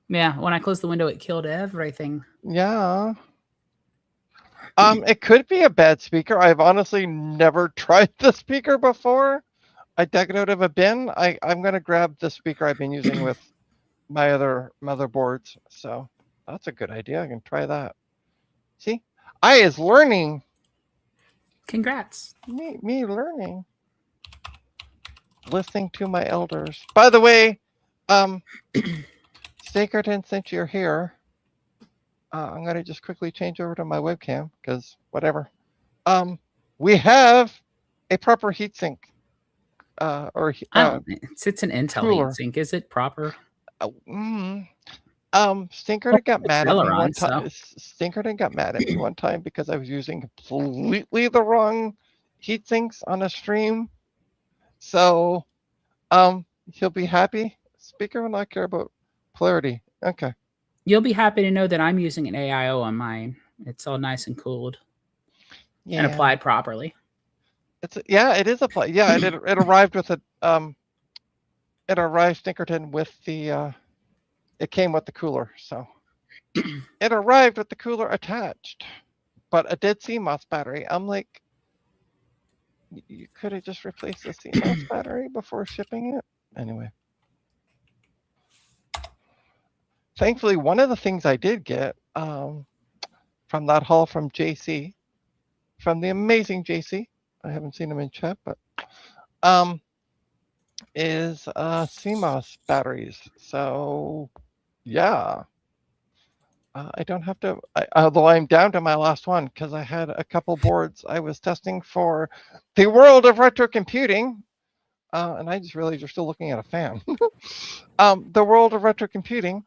Yeah, when I closed the window, it killed everything. Yeah. It could be a bad speaker. I've honestly never tried the speaker before. I dug it out of a bin. I'm gonna grab the speaker I've been using with my other motherboards. So that's a good idea. I can try that. See, I is learning. Congrats. Me learning. Listening to my elders. By the way, Stakerton, since you're here, I'm gonna just quickly change over to my webcam because whatever. We have a proper heatsink. It's an Intel cooler. heatsink. Is it proper? Stinkerton got mad at me one Celeron, time. Stinkerton got mad at me one time because I was using completely the wrong heat sinks on a stream. So, he'll be happy. Speaker will not care about polarity. Okay. You'll be happy to know that I'm using an AIO on mine. It's all nice and cooled and applied properly. It is applied. Yeah, it arrived with a it arrived Stinkerton with the it came with the cooler, so it arrived with the cooler attached, but a dead CMOS battery. I'm like, you could have just replaced the CMOS battery before shipping it. Anyway, thankfully, one of the things I did get from that haul from JC, from the amazing JC, I haven't seen him in chat, but is CMOS batteries. So yeah, I don't have to, although I'm down to my last one because I had a couple boards I was testing for the world of retro computing, and I just realized you're still looking at a fan. The world of retro computing,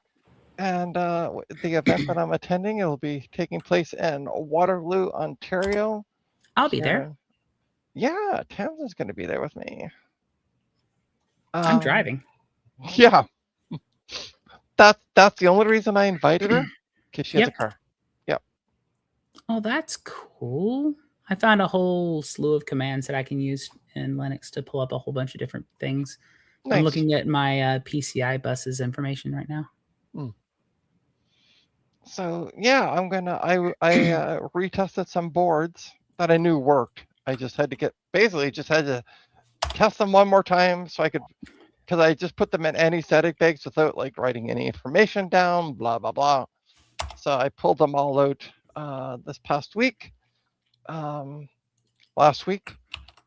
and the event that I'm attending, it'll be taking place in Waterloo, Ontario. I'll be there. Yeah, Tamsin's going to be there with me. I'm driving. Yeah. That's the only reason I invited her, because she has a car. Yep. Oh, that's cool. I found a whole slew of commands that I can use in Linux to pull up a whole bunch of different things. Nice. I'm looking at my PCI buses information right now. So yeah, I retested some boards that I knew worked. I just had to test them one more time so I could, because I just put them in anesthetic bags without like writing any information down, blah blah blah. So I pulled them all out this past week, last week,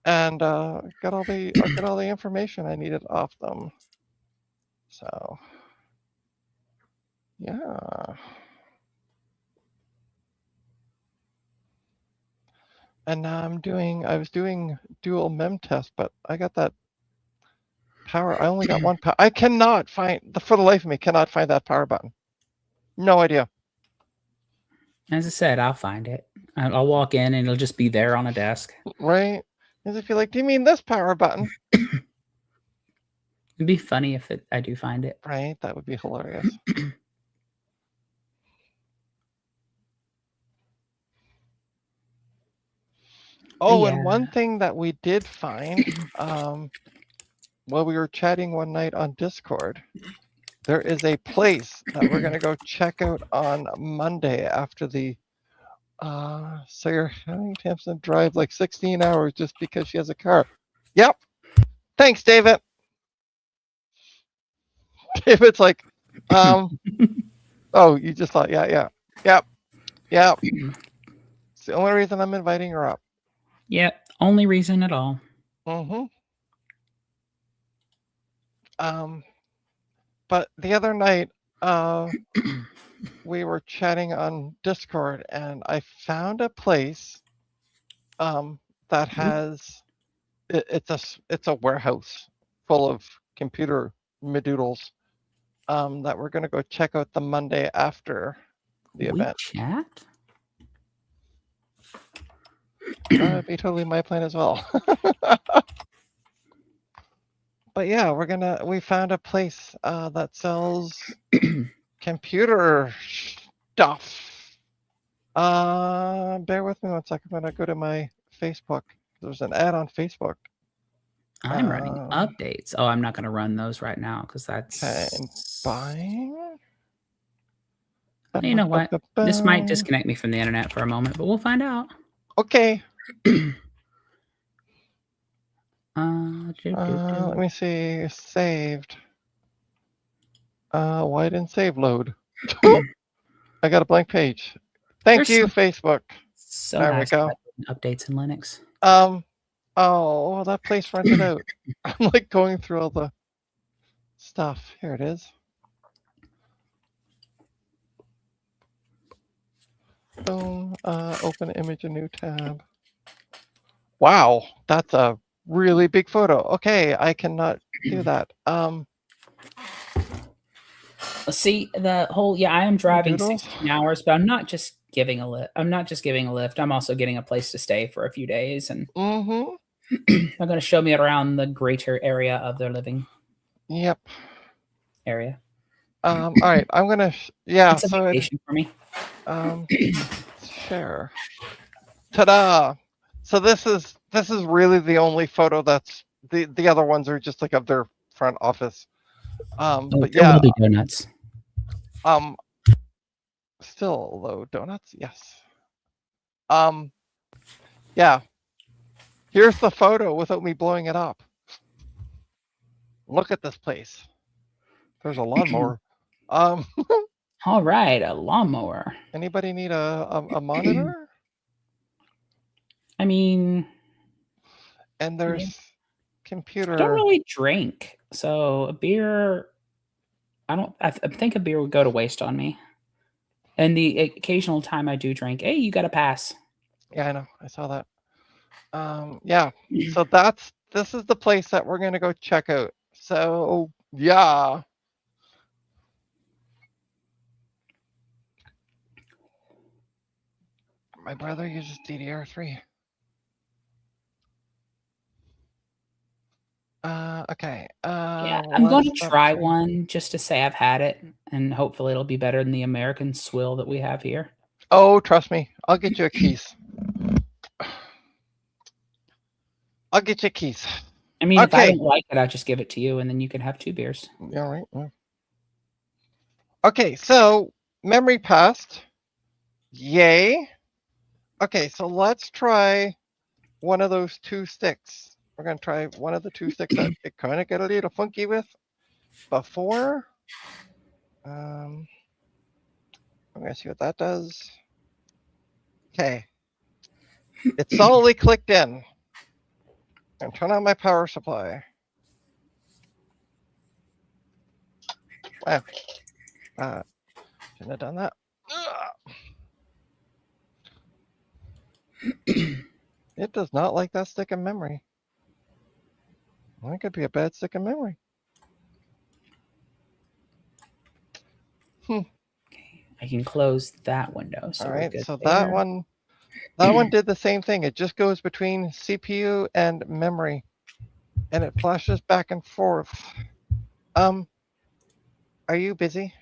and got all the information I needed off them. So yeah. And now I was doing dual mem test, but I got that power. I only got one power. I cannot find, for the life of me, cannot find that power button. No idea. As I said, I'll find it. I'll walk in and it'll just be there on a desk. Right? As if you're like, do you mean this power button? It'd be funny if I do find it. Right? That would be hilarious. Oh, and one thing that we did find, while we were chatting one night on Discord, there is a place that we're going to go check out on Monday after the so you're having Tamsin drive like 16 hours just because she has a car. Yep. Thanks, David. David's like, oh, you just thought, yeah. Yep. It's the only reason I'm inviting her up. Yep. Only reason at all. Mm-hmm. But the other night, we were chatting on Discord, and I found a place that has it's a warehouse full of computer madoodles that we're going to go check out the Monday after the event. Chat? That would be totally my plan as well. But yeah, we found a place that sells computer stuff. Bear with me 1 second. I'm gonna go to my Facebook. There's an ad on Facebook. I'm running updates. Oh, I'm not gonna run those right now because that's okay. Buying. You know what? This might disconnect me from the internet for a moment, but we'll find out. Okay. Let me see. Saved. Why didn't save load? I got a blank page. Thank you, Facebook. So there nice we go. Updates in Linux. Oh, that place rented out. I'm like going through all the stuff. Here it is. Boom. Open image, a new tab. Wow, that's a really big photo. Okay, I cannot do that. See, the whole I am driving 16 hours, but I'm not just giving a lift. I'm also getting a place to stay for a few days, and they're going to show me around the greater area of their living. Yep. Area. All right, I'm gonna. Yeah. It's a vacation for me. Share. Ta-da! So this is really the only photo that's the other ones are just like of their front office. But yeah, will be donuts. Still low donuts. Yes. Yeah. Here's the photo without me blowing it up. Look at this place. There's a lawnmower. All right, a lawnmower. Anybody need a monitor? I mean, and there's computer. I don't really drink, so a beer. I think a beer would go to waste on me. And the occasional time I do drink, hey, you got to pass. Yeah, I know. I saw that. Yeah. So this is the place that we're gonna go check out. So yeah. My brother uses DDR4. Okay. Yeah, I'm going to try one just to say I've had it, and hopefully it'll be better than the American swill that we have here. Oh, trust me. I'll get you a keys. I'll get you keys. I mean, if I don't like it, I'll just give it to you, and then you can have 2 beers. Yeah, right. Yeah. Okay, so memory passed. Yay. Okay, so let's try one of those two sticks. We're going to try one of the two sticks that it kind of got a little funky with before. I'm going to see what that does. Okay. It's solidly clicked in. I'm turn on my power supply. Wow. Shouldn't have done that. It does not like that stick of memory. Well, it could be a bad stick of memory. I can close that window. So All we're right, good so there. that one did the same thing. It just goes between CPU and memory, and it flashes back and forth. Are you busy?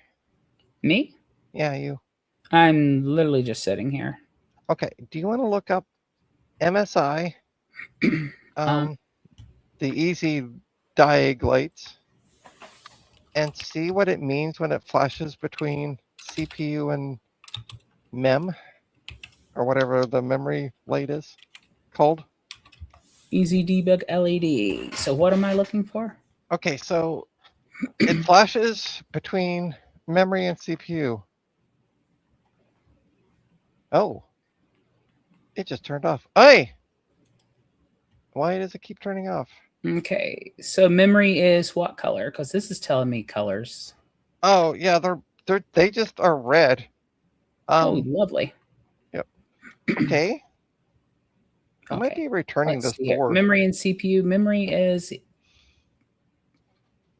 Me? Yeah, you. I'm literally just sitting here. Okay. Do you want to look up MSI? The easy diag lights, and see what it means when it flashes between CPU and mem, or whatever the memory light is called. Easy debug LED. So what am I looking for? Okay, so it flashes between memory and CPU. Oh, it just turned off. Hey, why does it keep turning off? Okay, so memory is what color? Because this is telling me colors. Oh yeah, they just are red. Oh, lovely. Yep. Okay. I might be returning Let's this see here. board. Memory and CPU. Memory is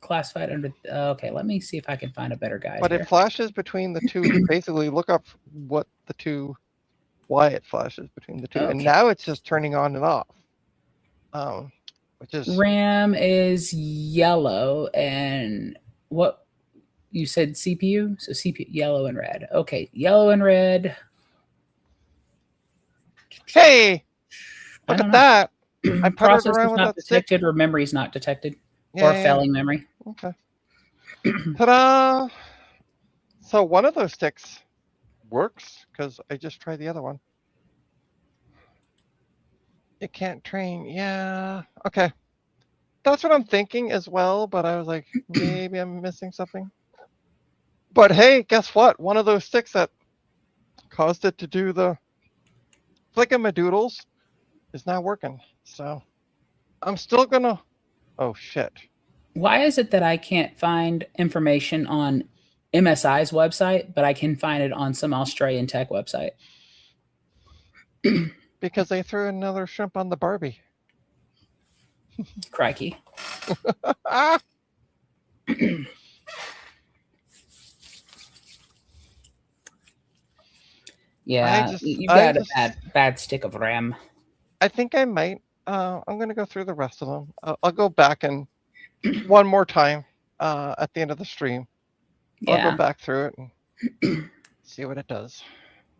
classified under. Okay, let me see if I can find a better guide. But here. it flashes between the two. Basically, look up what the two, why it flashes between the two, and Okay. now it's just turning on and off. Which is RAM is yellow, and what you said CPU? So CPU yellow and red. Okay, yellow and red. hey, look at that! I puttered Process around is with not that stick. detected, or memory is not detected, Yeah, or failing memory. Okay. Ta-da! So one of those sticks works because I just tried the other one. It can't train. Yeah. Okay. That's what I'm thinking as well, but I was like, maybe I'm missing something. But hey, guess what? One of those sticks that caused it to do the flickamadoodles is not working. So I'm still gonna. Oh shit. Why is it that I can't find information on MSI's website, but I can find it on some Australian tech website? Because they threw another shrimp on the Barbie. Crikey. Yeah, you've got a bad stick of RAM. I think I might. I'm gonna go through the rest of them. I'll go back and one more time at the end of the stream. Yeah. I'll go back through it and see what it does.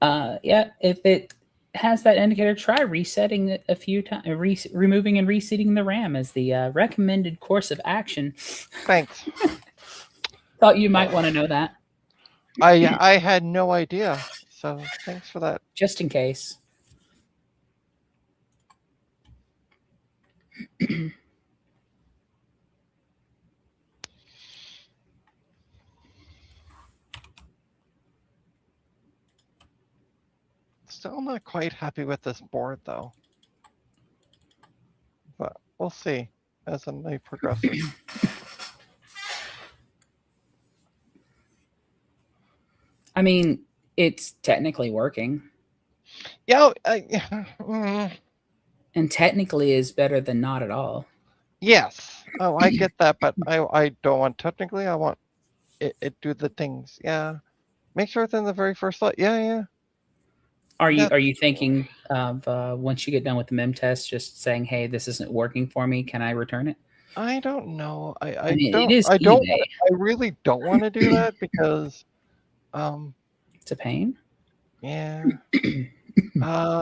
Yeah, if it has that indicator, try resetting it a few times, removing and reseating the RAM as the recommended course of action. Thanks. Thought you might want to know that. I had no idea, so thanks for that. Just in case. Still not quite happy with this board though, but we'll see as the night progresses. I mean, it's technically working. Yeah. And technically is better than not at all. Yes. Oh, I get that, but I don't want technically. I want it do the things. Yeah. Make sure it's in the very first slot. Yeah. Are you thinking of once you get done with the mem test, just saying, "Hey, this isn't working for me. Can I return it?" I don't know. I mean, don't. it is I don't. eBay. I really don't want to do that because, it's a pain. Yeah.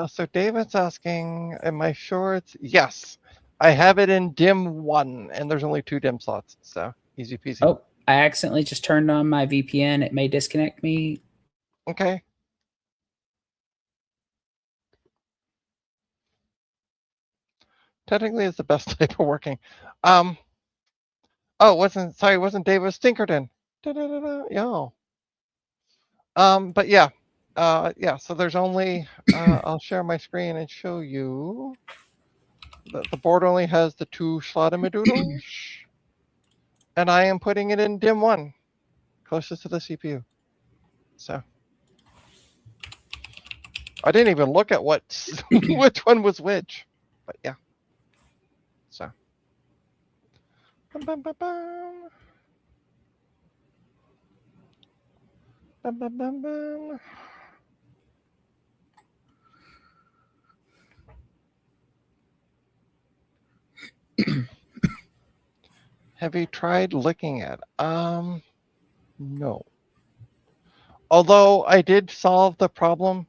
So David's asking, am I sure it's yes? I have it in DIM 1, and there's only 2 DIM slots, so easy peasy. Oh, I accidentally just turned on my VPN. It may disconnect me. Okay. Technically, it's the best type of working. Oh, wasn't Dave, it was Stinkerton. Yeah. But yeah. Yeah, so there's only, I'll share my screen and show you. The board only has the 2 slot-a-madoodles. And I am putting it in DIMM 1, closest to the CPU. So. I didn't even look at which one was which. But yeah. So. Bum, bum, bum, bum. Bum, bum, bum, bum. Have you tried licking it? No. Although I did solve the problem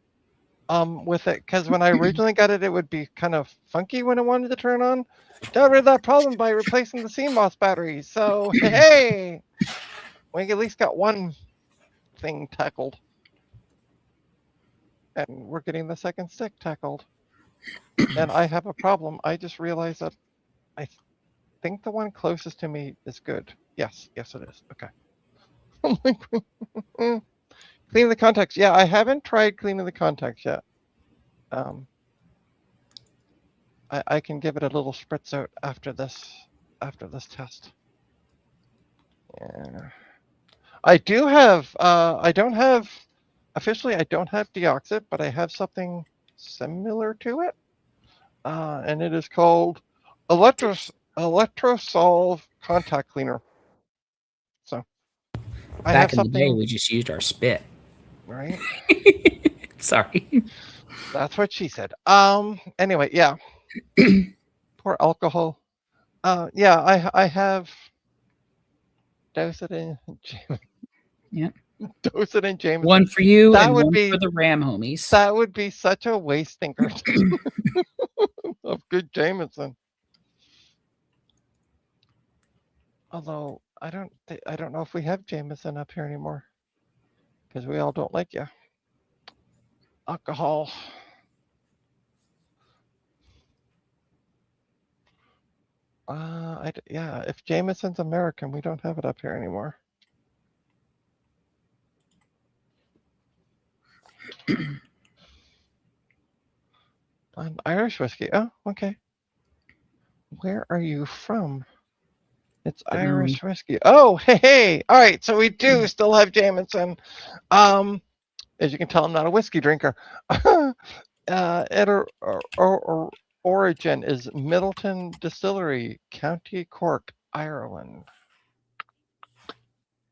with it, because when I originally got it, it would be kind of funky when it wanted to turn on. Got rid of that problem by replacing the CMOS battery. So hey, we at least got one thing tackled. And we're getting the second stick tackled. And I have a problem. I just realized that I think the one closest to me is good. Yes, it is. Okay. Clean the contacts. Yeah, I haven't tried cleaning the contacts yet. I can give it a little spritz out after this test. Yeah. I do have, I don't have, officially I don't have deoxit, but I have something similar to it. And it is called Electrosolve Contact Cleaner. So I have Back in the day, something, we just used our spit. right? Sorry. That's what she said. Anyway, yeah. Poor alcohol. Yeah, I have Dosed in Jameson. Yep. Dosed in Jameson. One for you That and would one be- for the Ram homies. That would be such a waste thinker of good Jameson. Although I don't know if we have Jameson up here anymore, because we all don't like you. Alcohol. Yeah, if Jameson's American, we don't have it up here anymore. An Irish whiskey. Oh, okay. Where are you from? It's Irish whiskey. Oh, hey. All right, so we do still have Jameson. As you can tell, I'm not a whiskey drinker. Origin is Middleton Distillery, County Cork, Ireland.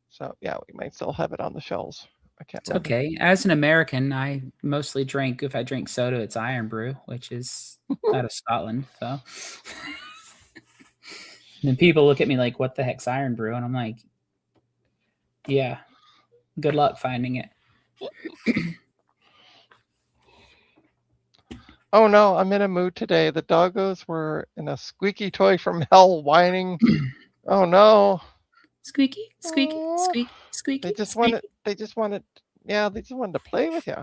So yeah, we might still have it on the shelves. I can't It's remember. okay. As an American, I mostly drink, if I drink soda, it's Iron Brew, which is out of Scotland. So and then people look at me like, what the heck's Iron Brew? And I'm like, yeah, good luck finding it. Oh no, I'm in a mood today. The doggos were in a squeaky toy from hell whining. Oh no. Squeaky, squeaky, squeaky, squeaky. They just squeaky. wanted to play with you.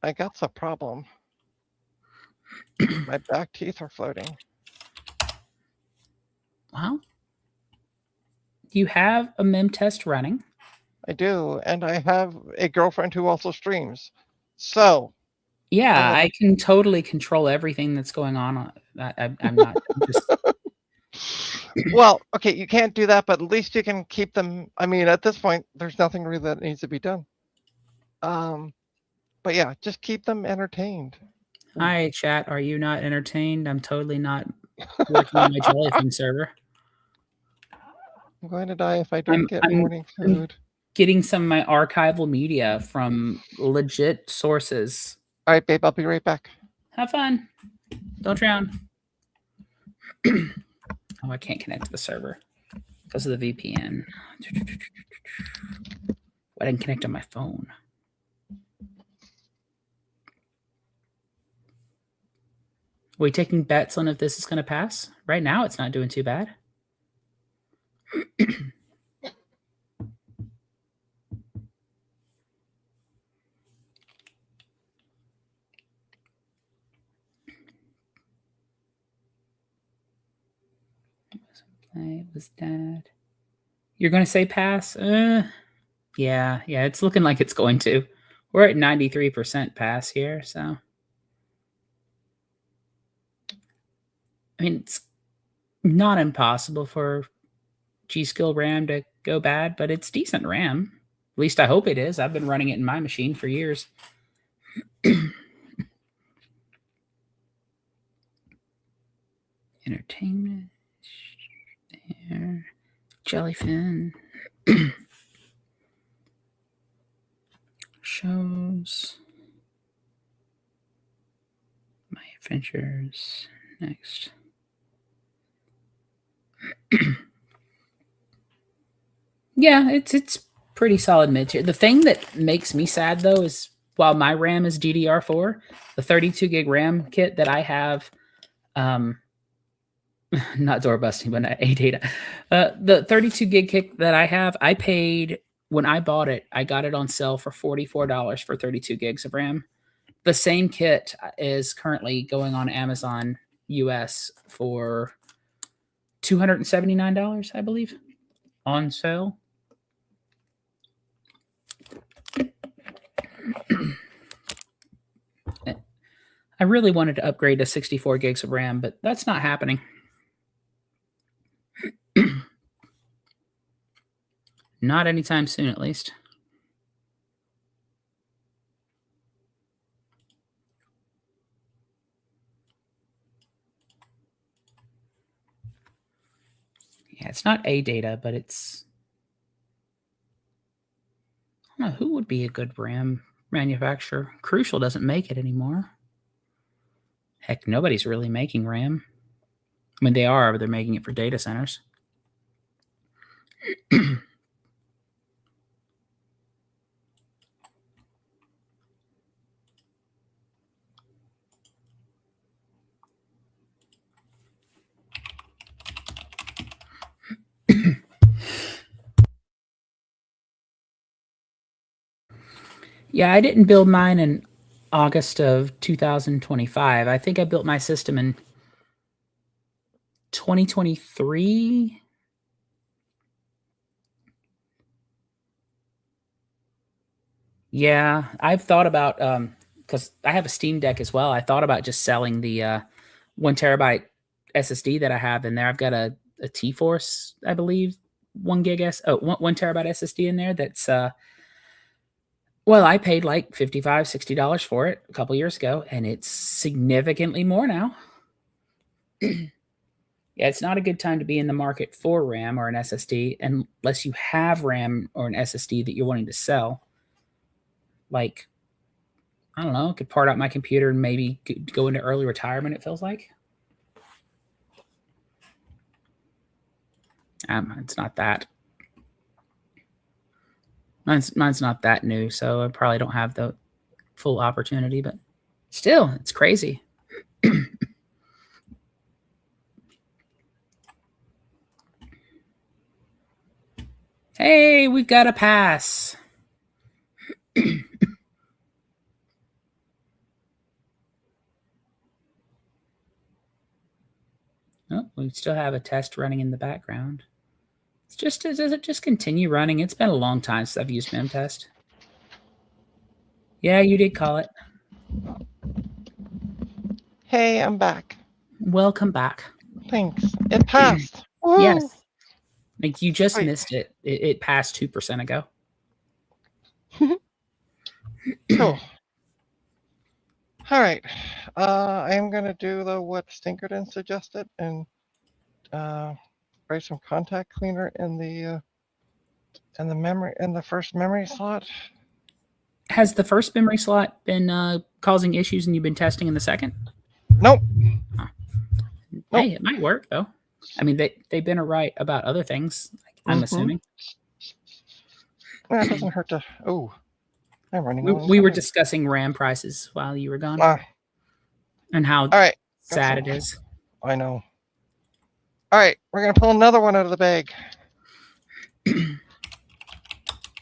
I got the problem. My back teeth are floating. Well, you have a MIM test running. I do, and I have a girlfriend who also streams. So yeah, I can totally control everything that's going on. I'm not I'm just. Well, okay, you can't do that, but at least you can keep them. I mean, at this point, there's nothing really that needs to be done. But yeah, just keep them entertained. Hi, chat. Are you not entertained? I'm totally not working on my Jellyfin server. I'm going to die if I don't get morning food. Getting some of my archival media from legit sources. All right, babe, I'll be right back. Have fun. Don't drown. Oh, I can't connect to the server because of the VPN. I didn't connect on my phone. we taking bets on if this is going to pass? Right now, it's not doing too bad. It was Dad. You're going to say pass? Yeah, it's looking like it's going to. We're at 93% pass here, so. I mean, it's not impossible for G-Skill RAM to go bad, but it's decent RAM. At least I hope it is. I've been running it in my machine for years. Entertainment. There. Jellyfin. Shows. My adventures. Next. Yeah, it's pretty solid mid tier. The thing that makes me sad though is while my RAM is DDR4, the 32 gig RAM kit that I have, not door busting, but not A data. The 32 gig kit that I have, I paid when I bought it. I got it on sale for $44 for 32 gigs of RAM. The same kit is currently going on Amazon US for $279, I believe, on sale. I really wanted to upgrade to 64 gigs of RAM, but that's not happening. Not anytime soon, at least. Yeah, it's not A data, but it's... I don't know, who would be a good RAM manufacturer? Crucial doesn't make it anymore. Heck, nobody's really making RAM. I mean, they are, but they're making it for data centers. Yeah, I didn't build mine in August of 2025. I think I built my system in 2023. Yeah, I've thought about, because I have a Steam Deck as well. I thought about just selling the 1 terabyte SSD that I have in there. I've got a T-Force, I believe, 1 terabyte SSD in there. That's well, I paid like $55, $60 for it a couple years ago, and it's significantly more now. Yeah, it's not a good time to be in the market for RAM or an SSD unless you have RAM or an SSD that you're wanting to sell. Like, I don't know, could part out my computer and maybe go into early retirement, it feels like. It's not that. Mine's not that new, so I probably don't have the full opportunity, but still, it's crazy. Hey, we've got a pass. Oh, we still have a test running in the background. Does it just continue running? It's been a long time since I've used MemTest. Yeah, you did call it. Hey, I'm back. Welcome back. Thanks. It passed. Woo! Yes. Like you just Wait. missed it. It passed 2% ago. Cool. All right. I'm gonna do what Stinkerton suggested and write some contact cleaner in the first memory slot. Has the first memory slot been causing issues and you've been testing in the second? Nope. Huh. Hey, it might work though. I mean, they've been right about other things, I'm assuming. Well, it doesn't hurt to. Oh, I'm running. We were discussing RAM prices while you were gone, and how Sad it is. I know. All right, we're gonna pull another one out of the bag.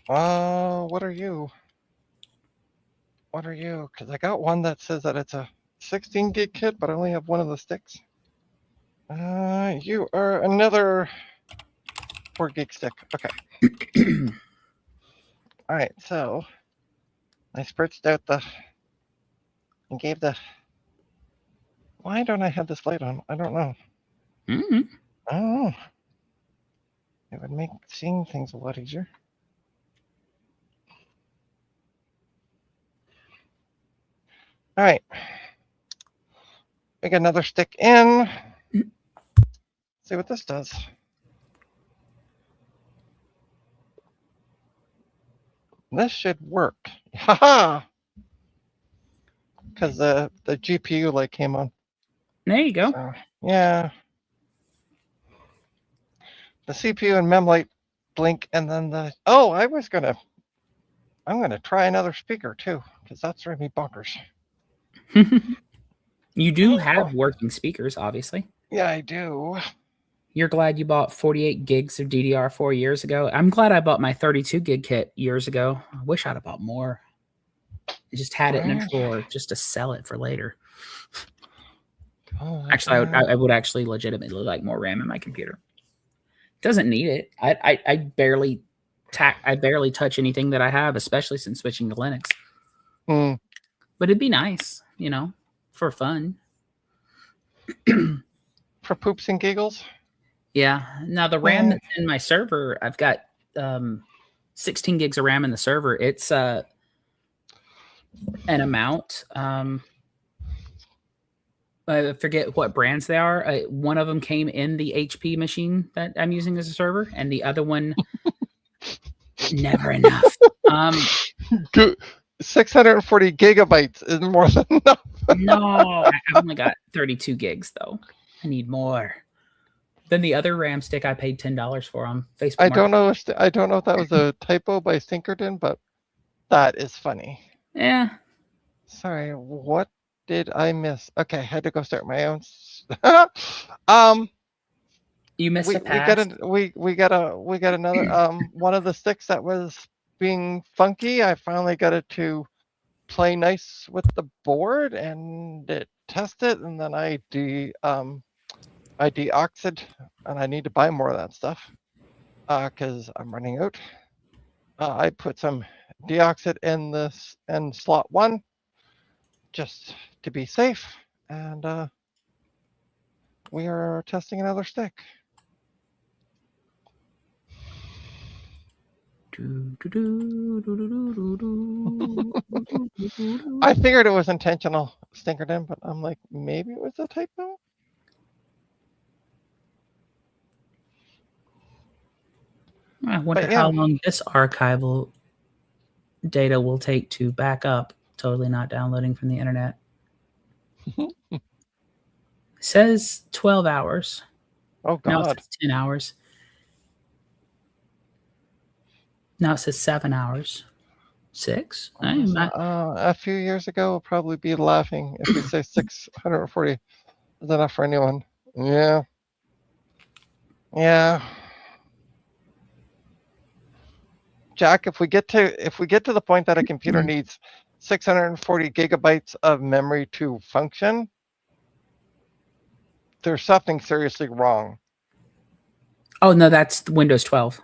What are you? What are you? Because I got one that says that it's a 16 gig kit, but I only have one of the sticks. You are another 4 gig stick. Okay. All right, so I spritzed out and gave the. Why don't I have this light on? I don't know. Mm-hmm. I don't know. It would make seeing things a lot easier. All right. We got another stick in. See what this does. This should work. Haha! Because the GPU light came on. There you go. So, yeah. The CPU and mem light blink, and then the. Oh, I'm gonna try another speaker too, because that's really bonkers. You do have working speakers, obviously. Yeah, I do. You're glad you bought 48 gigs of DDR4 years ago. I'm glad I bought my 32 gig kit years ago. I wish I'd have bought more. I just had it in a drawer just to sell it for later. Oh, actually, I would actually legitimately like more RAM in my computer. Doesn't need it. I barely touch anything that I have, especially since switching to Linux. But it'd be nice, for fun. For poops and giggles. Yeah. Now the RAM that's in my server, I've got 16 gigs of RAM in the server. It's an amount. I forget what brands they are. One of them came in the HP machine that I'm using as a server, and the other one never enough. 640 gigabytes is more than enough. No, I've only got 32 gigs though. I need more. Then the other RAM stick I paid $10 for on Facebook. I don't know if that was a typo by Sinkerton, but that is funny. Yeah. Sorry, what did I miss? Okay, I had to go start my own. You missed a pass. We got another one of the sticks that was being funky. I finally got it to play nice with the board, and it tested, and then I deoxid, and I need to buy more of that stuff because I'm running out. I put some deoxid in slot 1 just to be safe, and we are testing another stick. I figured it was intentional, Stinkerton, but I'm like, maybe it was a typo. I wonder how long this archival data will take to back up. Totally not downloading from the internet. It says 12 hours. Oh, God. Now it says 10 hours. Now it says 7 hours. 6? A few years ago, we'll probably be laughing if we say 640 is enough for anyone. Yeah. Yeah. Jack, if we get to the point that a computer needs 640 gigabytes of memory to function, there's something seriously wrong. Oh no, that's Windows 12.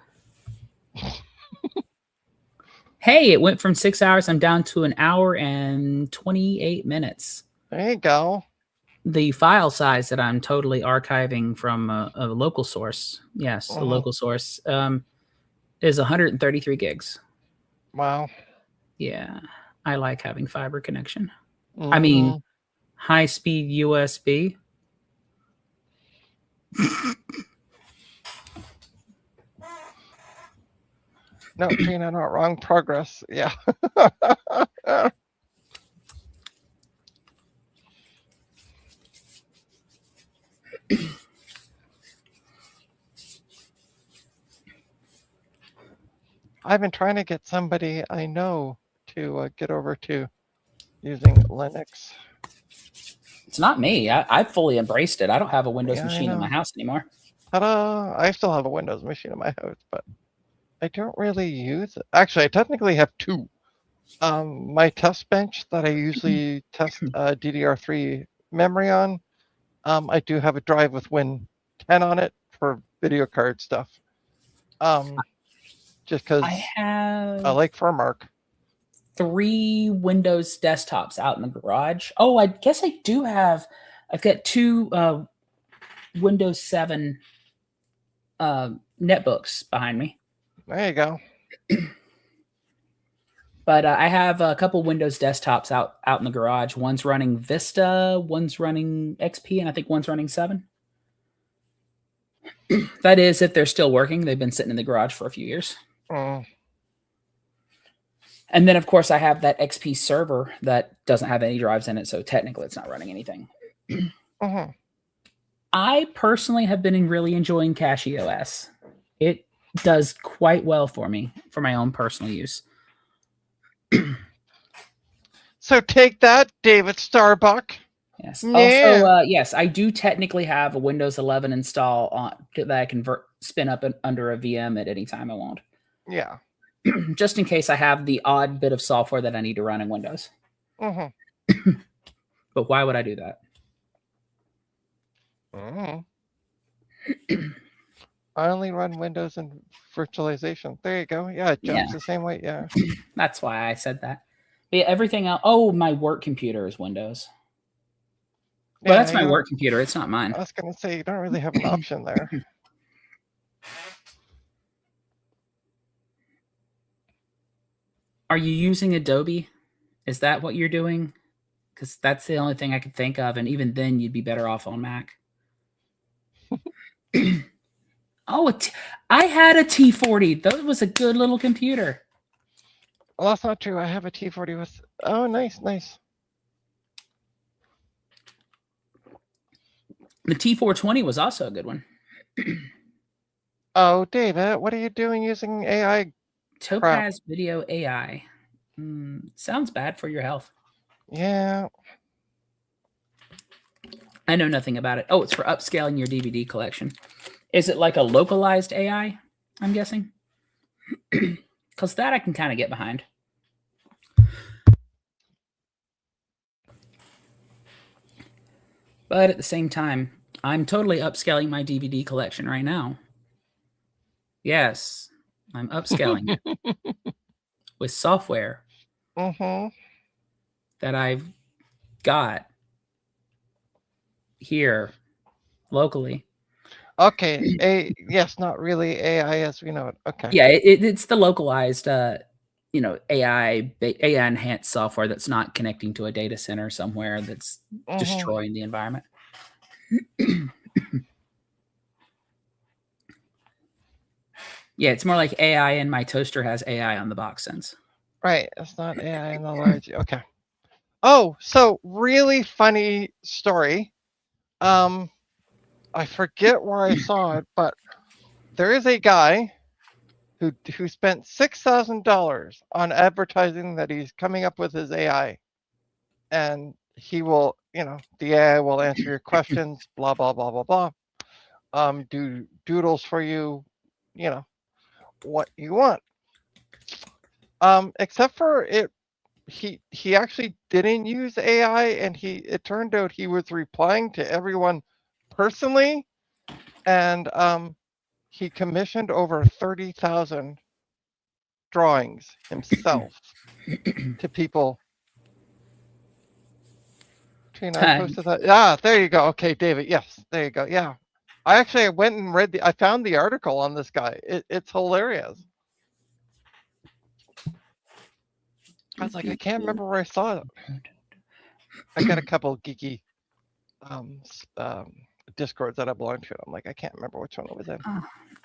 Hey, it went from 6 hours. I'm down to 1 hour and 28 minutes. There you go. The file size that I'm totally archiving from a local source, yes, a local source, is 133 gigs. Wow. Yeah, I like having fiber connection. I mean, high-speed USB. No, Gina, not wrong. Progress. Yeah. I've been trying to get somebody I know to get over to using Linux. It's not me. I've fully embraced it. I don't have a Windows Yeah, I machine in my know. house anymore. Ta-da! I still have a Windows machine in my house, but I don't really use it. Actually, I technically have two. My test bench that I usually test DDR3 memory on, I do have a drive with Win 10 on it for video card stuff. Just because I have I like FurMark. 3 Windows desktops out in the garage. Oh, I guess I do have. I've got 2 Windows 7 netbooks behind me. There you go. But I have a couple Windows desktops out in the garage. One's running Vista, one's running XP, and I think one's running 7. That is, if they're still working. They've been sitting in the garage for a few years. Mm. And then, of course, I have that XP server that doesn't have any drives in it, so technically it's not running anything. Mm-hmm. I personally have been really enjoying CachyOS. It does quite well for me for my own personal use. So take that, David Starbuck. Yes. Yeah. Also, yes, I do technically have a Windows 11 install on that I can spin up under a VM at any time I want. Yeah. Just in case I have the odd bit of software that I need to run in Windows. Mm-hmm. But why would I do that? Mm-hmm. I only run Windows and virtualization. There you go. Yeah, it jumps the same way. Yeah. That's why I said that. But yeah, everything else. Oh, my work computer is Windows. Well, that's my work computer. It's not mine. I was going to say, you don't really have an option there. Are you using Adobe? Is that what you're doing? Because that's the only thing I could think of. And even then, you'd be better off on Mac. Oh, I had a T40. That was a good little computer. Well, that's not true. I have a T40 with... Oh, nice, nice. The T420 was also a good one. Oh, David, what are you doing using AI? Topaz Video AI. Sounds bad for your health. Yeah. I know nothing about it. Oh, it's for upscaling your DVD collection. Is it like a localized AI, I'm guessing? Because that I can kind of get behind. But at the same time, I'm totally upscaling my DVD collection right now. Yes, I'm upscaling with software that I've got here locally. Okay, yes, not really AI as we know it. Okay. Yeah, it's the localized, AI enhanced software that's not connecting to a data center somewhere that's destroying the environment. Yeah, it's more like AI, and my toaster has AI on the box sense. Right, it's not AI in the large. Okay. Oh, so really funny story. I forget where I saw it, but there is a guy who spent $6,000 on advertising that he's coming up with his AI, and he will, the AI will answer your questions, blah blah blah blah blah. Do doodles for you, what you want. Except for it, he actually didn't use AI, and it turned out he was replying to everyone personally, and he commissioned over 30,000 drawings himself to people. Trina, I posted that. Yeah, there you go. Okay, David. Yes, there you go. Yeah, I went and I found the article on this guy. It's hilarious. I was like, I can't remember where I saw it. I got a couple geeky Discords that I belong to. I'm like, I can't remember which one it was in.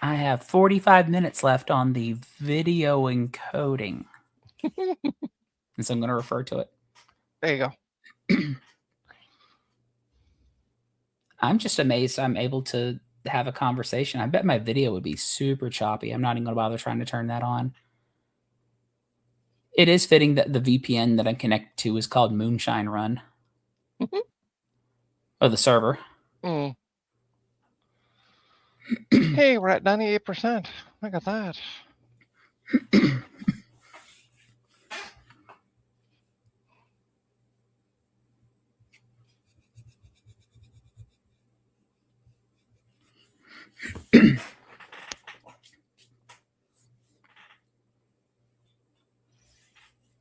I have 45 minutes left on the video encoding. And so I'm going to refer to it. There you go. I'm just amazed I'm able to have a conversation. I bet my video would be super choppy. I'm not even going to bother trying to turn that on. It is fitting that the VPN that I'm connected to is called Moonshine Run. Oh, the server. Mm. Hey, we're at 98%. Look at that.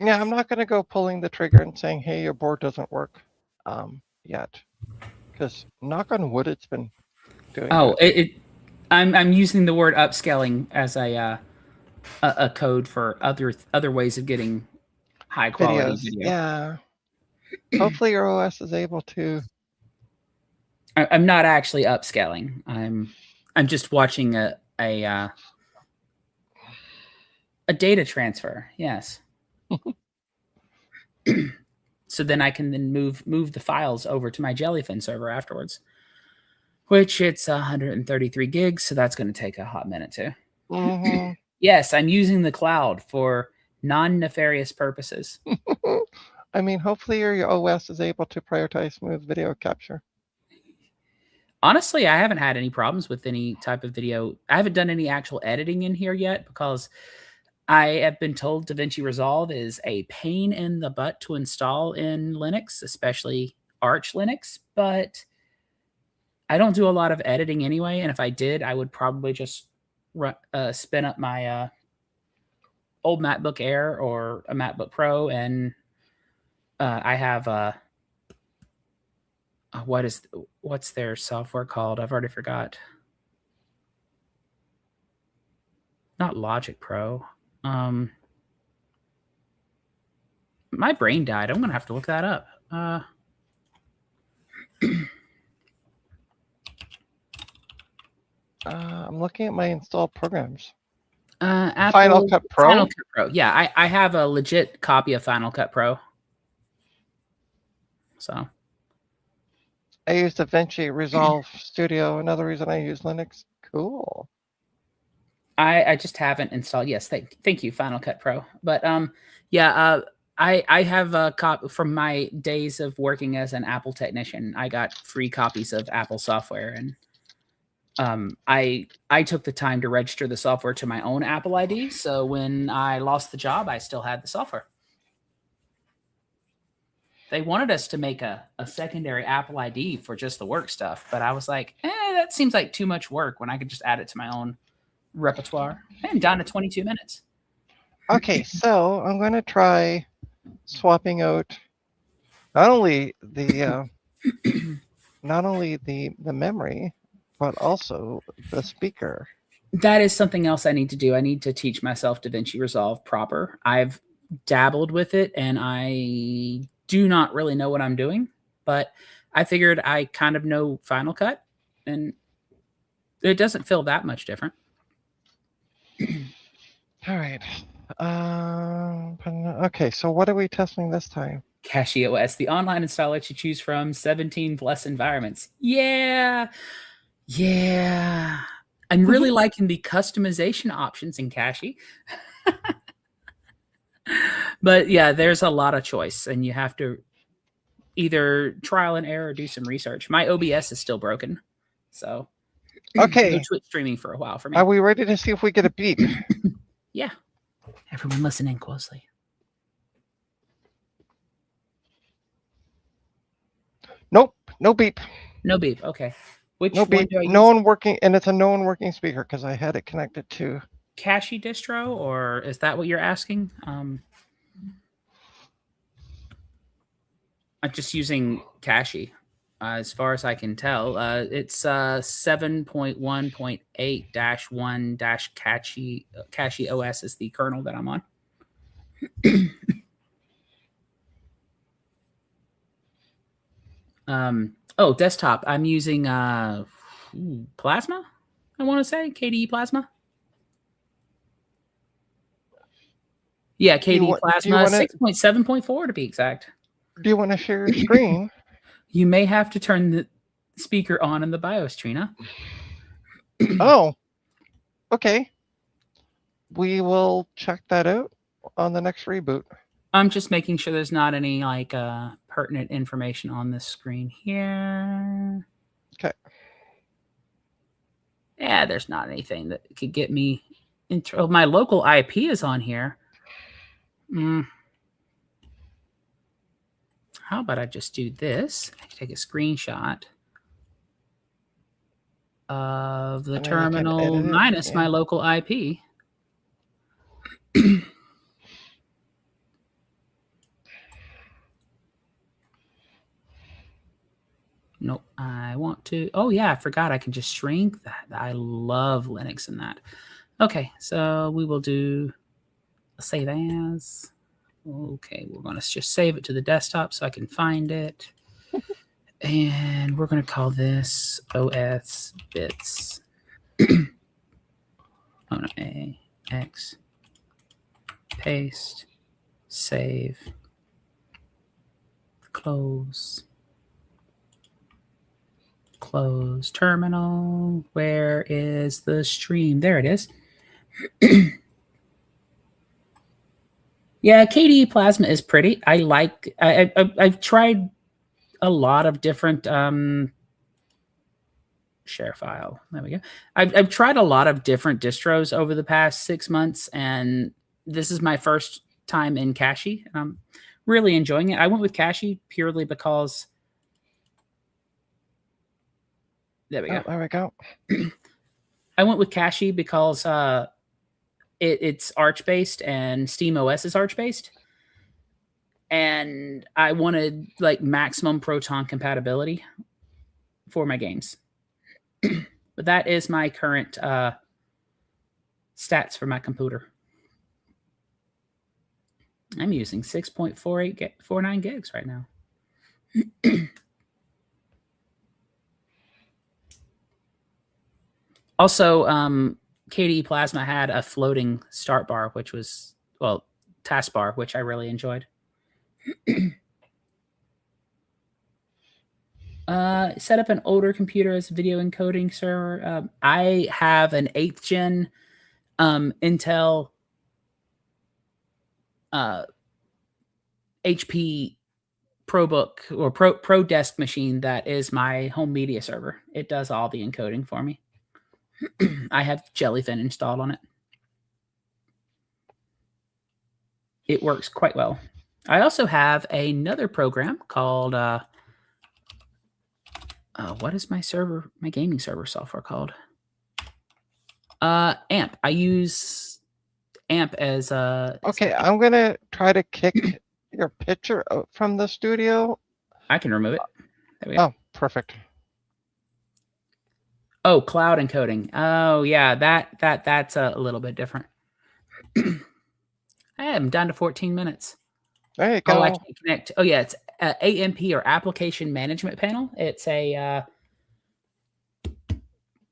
Yeah, I'm not going to go pulling the trigger and saying, hey, your board doesn't work yet. Because knock on wood, it's been doing Oh, good. I'm using the word upscaling as a code for other ways of getting high quality Videos. video. Yeah. Hopefully your OS is able to. I'm not actually upscaling. I'm just watching a data transfer. Yes. So then I can then move the files over to my Jellyfin server afterwards, which it's 133 gigs. So that's going to take a hot minute too. Mm-hmm. Yes, I'm using the cloud for non-nefarious purposes. I mean, hopefully your OS is able to prioritize smooth video capture. Honestly, I haven't had any problems with any type of video. I haven't done any actual editing in here yet because I have been told DaVinci Resolve is a pain in the butt to install in Linux, especially Arch Linux, but I don't do a lot of editing anyway. And if I did, I would probably just spin up my old MacBook Air or a MacBook Pro. And I have what's their software called? I've already forgot. Not Logic Pro. My brain died. I'm gonna have to look that up. I'm looking at my installed programs. Apple, Final Cut Pro? Final Cut Pro. Yeah, I have a legit copy of Final Cut Pro. So I use DaVinci Resolve Studio. Another reason I use Linux. Cool. I just haven't installed. Yes, thank you, Final Cut Pro. But yeah, I have a copy from my days of working as an Apple technician. I got free copies of Apple software, and I took the time to register the software to my own Apple ID. So when I lost the job, I still had the software. They wanted us to make a secondary Apple ID for just the work stuff, but I was like, that seems like too much work when I could just add it to my own repertoire. And down to 22 minutes. Okay, so I'm going to try swapping out not only the memory, but also the speaker. That is something else I need to do. I need to teach myself DaVinci Resolve proper. I've dabbled with it, and I do not really know what I'm doing, but I figured I kind of know Final Cut, and it doesn't feel that much different. All right. Okay, so what are we testing this time? Cashy OS, the online installer lets you choose from 17 plus environments. Yeah. I'm really liking the customization options in Cashy. But yeah, there's a lot of choice, and you have to either trial and error or do some research. My OBS is still broken, so okay, no Twitch streaming for a while for me. Are we ready to see if we get a beep? Yeah, everyone listening closely. Nope, no beep. No beep. Okay. Which no beep. No one working, and it's a no one working speaker because I had it connected to Cashy distro, or is that what you're asking? I'm just using Cashy. As far as I can tell, it's 7.1.8-1-Cashy OS is the kernel that I'm on. Oh, desktop. I'm using Plasma. I want to say KDE Plasma. Yeah, KDE Plasma 6.7.4 to be exact. Do you want to share your screen? You may have to turn the speaker on in the BIOS, Trina. Oh, okay. We will check that out on the next reboot. I'm just making sure there's not any like pertinent information on this screen here. Okay. Yeah, there's not anything that could get me in trouble. My local IP is on here. How about I just do this? I can take a screenshot of the And then you can terminal edit it, minus my yeah. local IP. Nope, I want to. Oh, yeah, I forgot I can just shrink that. I love Linux in that. Okay, so we will do a save as. Okay, we're going to just save it to the desktop so I can find it. And we're going to call this OS bits. Oh, no, A, X, paste, save, close. Close terminal. Where is the stream? There it is. Yeah, KDE Plasma is pretty. I like. I've tried a lot of different share file. There we go. I've tried a lot of different distros over the past 6 months, and this is my first time in Cashy, and I'm really enjoying it. I went with Cashy purely because. There we go. Oh, there we go. I went with Cashy because it's Arch based and SteamOS is Arch based, and I wanted like maximum Proton compatibility for my games. But that is my current stats for my computer. I'm using 6.49 gigs right now. Also, KDE Plasma had a floating start bar, which was, well, taskbar, which I really enjoyed. Set up an older computer as a video encoding server. I have an 8th gen Intel HP ProBook or Pro Desk machine that is my home media server. It does all the encoding for me. I have Jellyfin installed on it. It works quite well. I also have another program called what is my gaming server software called? AMP. I use AMP as a. Okay, I'm gonna try to kick your picture out from the studio. I can remove it. There we go. Oh, perfect. Oh, cloud encoding. Oh, yeah, that's a little bit different. I'm down to 14 minutes. There you go. Oh, I can connect. Oh, yeah, it's AMP or Application Management Panel. It's a.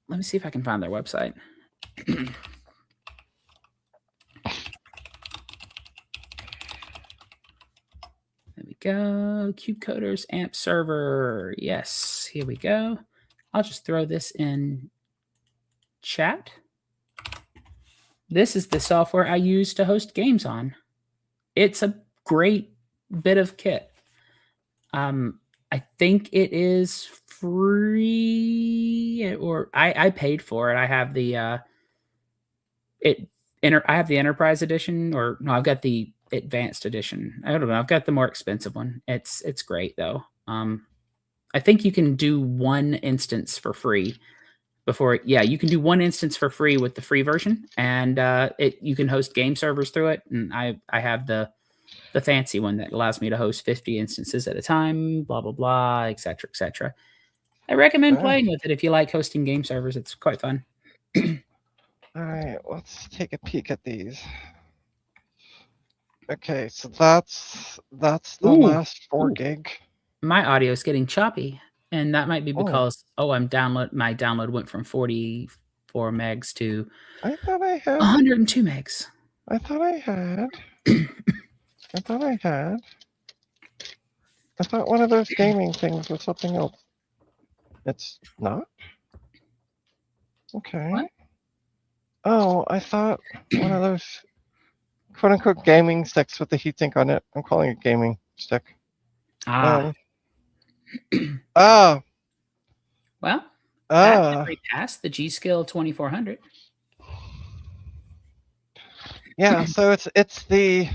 Let me see if I can find their website. There we go. Coders AMP server. Yes, here we go. I'll just throw this in chat. This is the software I use to host games on. It's a great bit of kit. I think it is free, or I paid for it. I have the I have the Enterprise edition, or no, I've got the Advanced edition. I don't know. I've got the more expensive one. It's great though. I think you can do one instance for free before. Yeah, you can do one instance for free with the free version, and you can host game servers through it. And I have the fancy one that allows me to host 50 instances at a time, blah, blah, blah, et cetera, et cetera. I recommend playing with it if you like hosting game servers. It's quite fun. All right, let's take a peek at these. Okay, so that's the last 4 gig. My audio is getting choppy, and that might be because my download went from 44 megs to I thought I had 102 megs. I thought I had one of those gaming things was something else. It's not? Okay. What? Oh, I thought one of those quote unquote gaming sticks with the heatsink on it. I'm calling it gaming stick. Ah, Ah, well, that ah. memory passed the G Skill 2400. Yeah, so it's the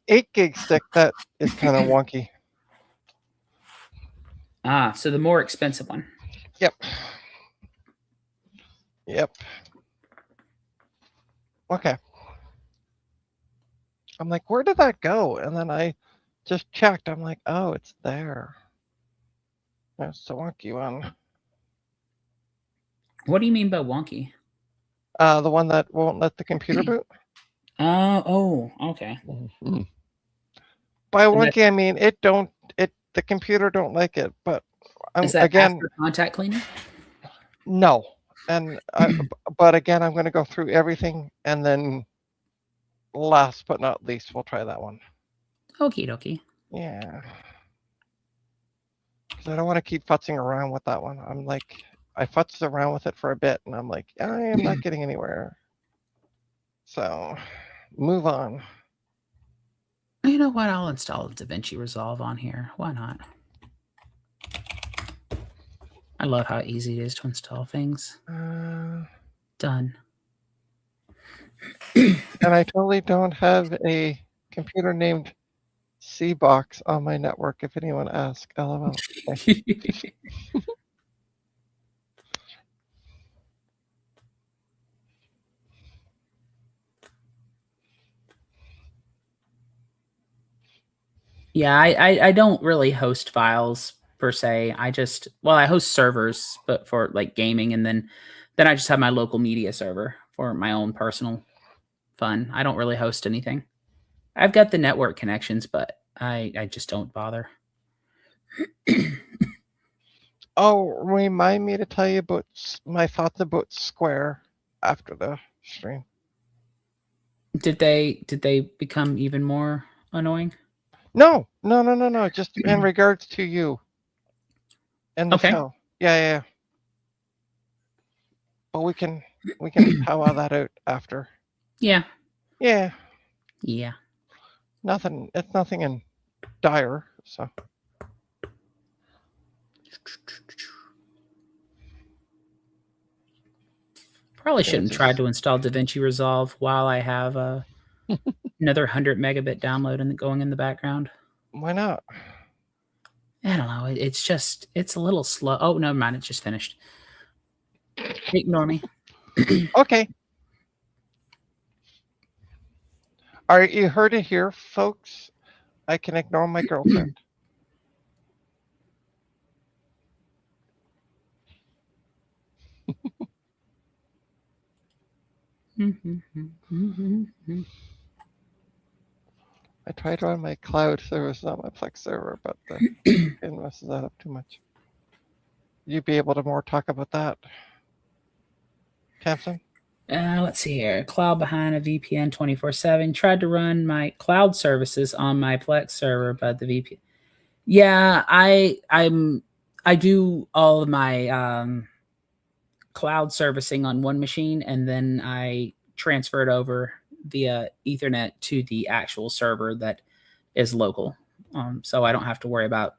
8 gig stick that is kind of wonky. Ah, so the more expensive one. Yep. Okay. I'm like, where did that go? And then I just checked. I'm like, oh, it's there. That's the wonky one. What do you mean by wonky? The one that won't let the computer boot. Oh, okay. By And wonky, I mean the computer don't like it. But is that again, after contact cleaning? no. And but again, I'm going to go through everything, and then last but not least, we'll try that one. Okie dokie. Yeah. Because I don't want to keep futzing around with that one. I'm like, I futzed around with it for a bit, and I'm like, I am not getting anywhere. So, move on. You know what? I'll install DaVinci Resolve on here. Why not? I love how easy it is to install things. Done. And I totally don't have a computer named C-Box on my network, if anyone asks. LOL. Okay. Yeah, I don't really host files per se. I host servers, but for like gaming, and then I just have my local media server for my own personal fun. I don't really host anything. I've got the network connections, but I just don't bother. Oh, remind me to tell you about my thoughts about Square after the stream. Did they become even more annoying? No. Just in regards to you and the Okay. show. Yeah. But we can powwow that out after. Yeah. Nothing. It's nothing in dire. So. Probably shouldn't try to install DaVinci Resolve while I have another 100 megabit download going in the background. Why not? I don't know. It's a little slow. Oh, never mind. It just finished. Ignore me. Okay. All right, you heard it here, folks. I can ignore my girlfriend. I tried on my cloud service on my Plex server, but it messes that up too much. You'd be able to more talk about that, Tamsin? Let's see here. Cloud behind a VPN 24/7. Tried to run my cloud services on my Plex server, but the VPN. Yeah, I do all of my cloud servicing on one machine, and then I transfer it over via Ethernet to the actual server that is local. So I don't have to worry about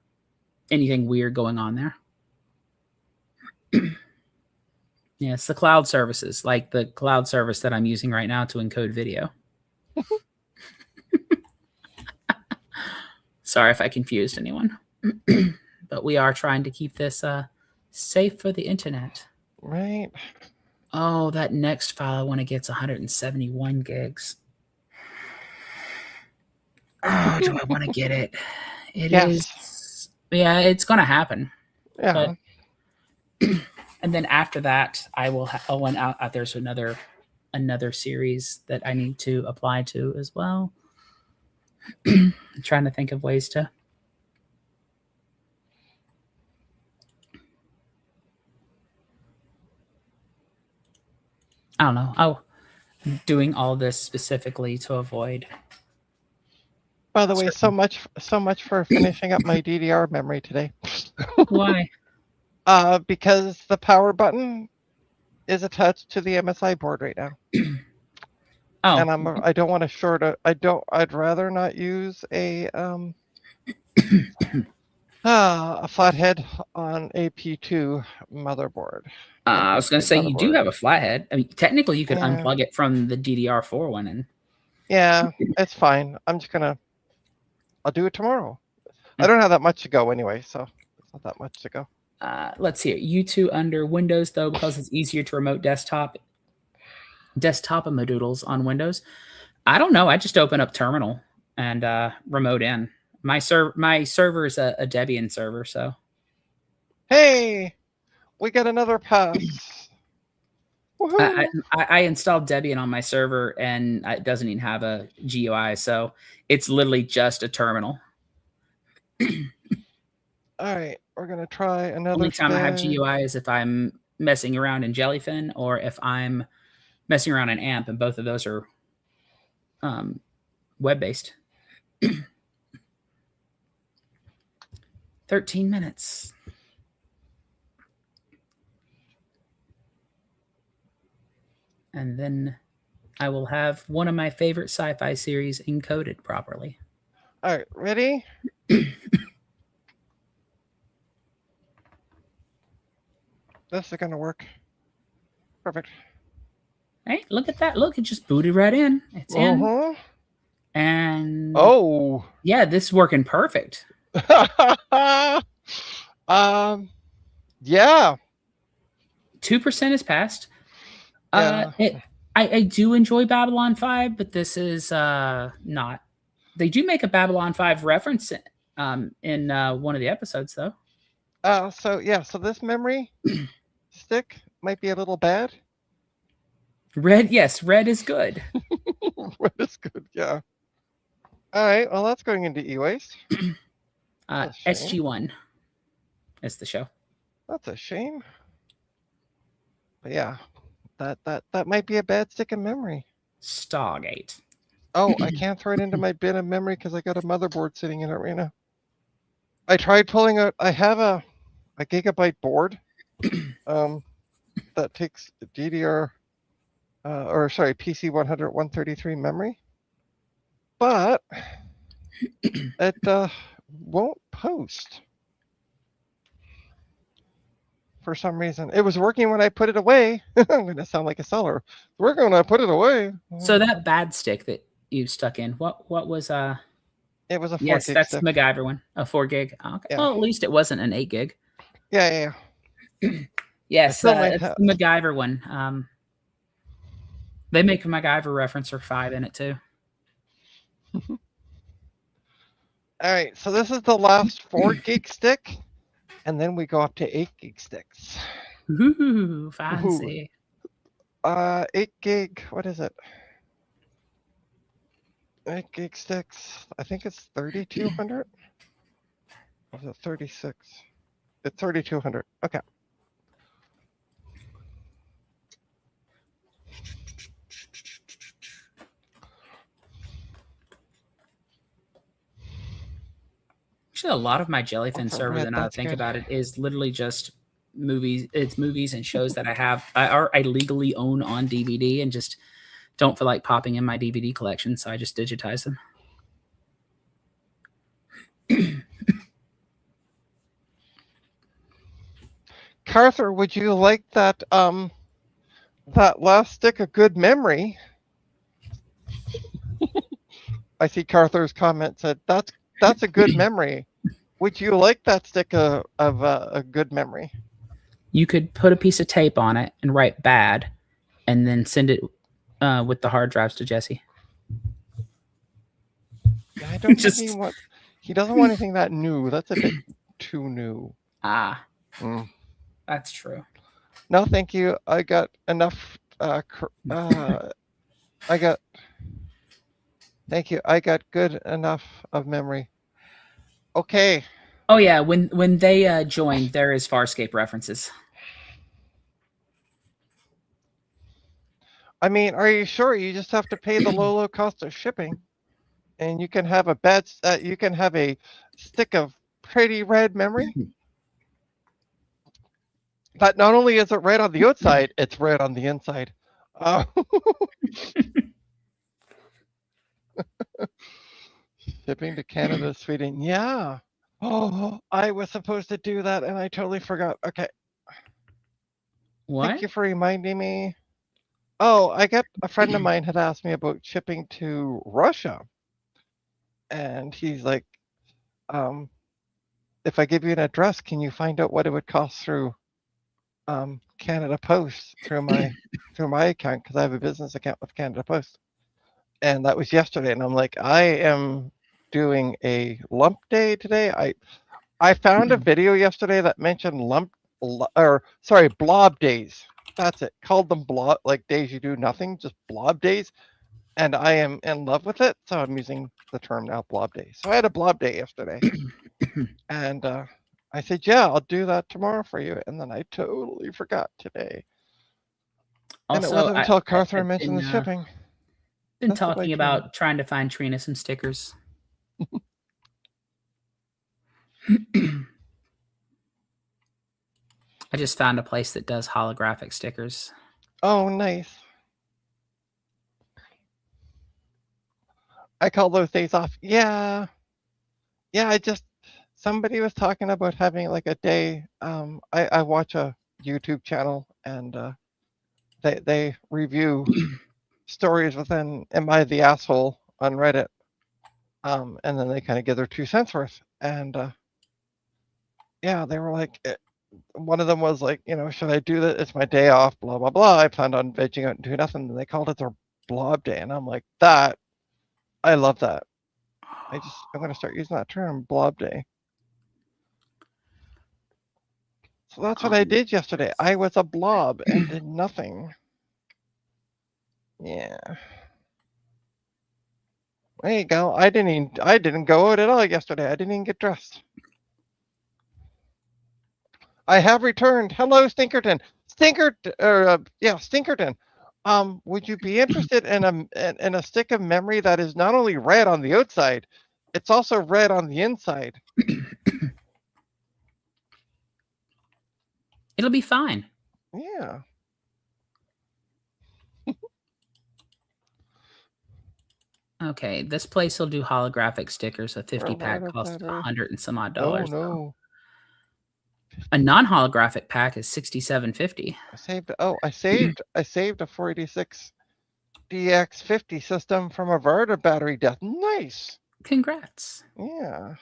anything weird going on there. Yeah, it's the cloud services, like the cloud service that I'm using right now to encode video. Sorry if I confused anyone. But we are trying to keep this safe for the internet. Right. Oh, that next file I want to get's 171 gigs. Oh, do I want to get it? It is. Yeah, it's going to happen. Yeah. But, and then after that, I will. There's another series that I need to apply to as well. I'm trying to think of ways to. I don't know. I'm doing all this specifically to avoid. By the way, so much for finishing up my DDR memory today. Why? Because the power button is attached to the MSI board right now. Oh, and I don't want to short a. I'd rather not use a flathead on a P2 motherboard. I was going to say you do Motherboard. have a flathead. I mean, technically, you could Yeah. unplug it from the DDR4 one, and Yeah, it's fine. I'll do it tomorrow. I don't have that much to go anyway, so it's not that much to go. let's see. U2 under Windows though, because it's easier to remote desktop a Madoodles on Windows. I don't know. I just open up Terminal and remote in. My server is a Debian server, so Hey, we got another pass. Woohoo! I installed Debian on my server, and it doesn't even have a GUI, so it's literally just a terminal. All right, we're gonna try another. Only time I have GUI is if I'm messing around in Jellyfin or if I'm messing around in AMP, and both of those are web-based. 13 minutes. And then I will have one of my favorite sci-fi series encoded properly. All right, ready? This is gonna work. Perfect. Hey, look at that. Look, it just booted right in. It's in. And oh. Yeah, this is working perfect. Yeah. 2% is passed. Yeah. I do enjoy Babylon 5, but this is not. They do make a Babylon 5 reference in one of the episodes, though. So this memory stick might be a little bad. Red is good. Red is good, yeah. All right, well, that's going into e-waste. SG1 is the show. That's a shame. But yeah, that might be a bad stick of memory. Stargate. Oh, I can't throw it into my bin of memory because I got a motherboard sitting in it right now. I tried pulling out. I have a gigabyte board that takes DDR PC 100 133 memory, but it won't post for some reason. It was working when I put it away. I'm going to sound like a seller. It's working when I put it away. So that bad stick that you stuck in, what was It was a 4 yes, gig that's stick. the MacGyver one, a 4 gig. Okay. Yeah. Well, at least it wasn't an 8 gig. Yeah. Yes, it's the MacGyver one. They make a MacGyver reference or 5 in it too. All right, so this is the last 4 gig stick, and then we go up to 8 gig sticks. Ooh, fancy. 8 gig, what is it? 8 gig sticks, I think it's 3200. Or is it 36? It's 3200. Okay. Actually, a lot of my Jellyfin server, red, now that I think about it, is literally just movies. It's movies and shows that I legally own on DVD and just don't feel like popping in my DVD collection, so I just digitize them. Carther, would you like that that last stick of good memory? I see Carther's comment said that's a good memory. Would you like that stick of a good memory? You could put a piece of tape on it and write bad, and then send it with the hard drives to Jesse. I don't think he doesn't want anything that new. That's a bit too new. That's true. No, thank you. I got enough. Thank you. I got good enough of memory. Okay. Oh yeah, when they joined, there is Farscape references. I mean, are you sure? You just have to pay the low cost of shipping, and you can have a stick of pretty red memory. But not only is it red on the outside, it's red on the inside. Shipping to Canada, Sweden. Yeah. Oh, I was supposed to do that and I totally forgot. Okay. What? Thank you for reminding me. Oh, I got a friend of mine had asked me about shipping to Russia. And he's like, if I give you an address, can you find out what it would cost through Canada Post through my account? Because I have a business account with Canada Post. And that was yesterday. And I'm like, I am doing a lump day today. I found a video yesterday that mentioned blob days. That's it. Called them blob, like days you do nothing, just blob days. And I am in love with it. So I'm using the term now, blob day. So I had a blob day yesterday. And I said, yeah, I'll do that tomorrow for you. And then I totally forgot today. And it wasn't until Carther mentioned the shipping. Been talking about trying to find Trina some stickers. I just found a place that does holographic stickers. Oh, nice. I call those days off. Yeah. Yeah, somebody was talking about having like a day. I watch a YouTube channel and they review stories within Am I the Asshole on Reddit. And then they kind of give their 2 cents worth. And yeah, they were like, one of them was like, should I do that? It's my day off, blah, blah, blah. I planned on vegging out and doing nothing. And they called it their blob day. And I'm like, I love that. I'm going to start using that term, blob day. So that's what I did yesterday. I was a blob and did nothing. Yeah. There you go. I didn't go out at all yesterday. I didn't even get dressed. I have returned. Hello, Stinkerton. Stinkerton. Would you be interested in a stick of memory that is not only red on the outside, it's also red on the inside? It'll be fine. Yeah. Okay, this place will do holographic stickers. A 50-pack costs $100 and some odd dollars. Oh no. A non-holographic pack is $67.50. I saved a 486 DX50 system from a Verta battery death. Nice. Congrats. Yeah.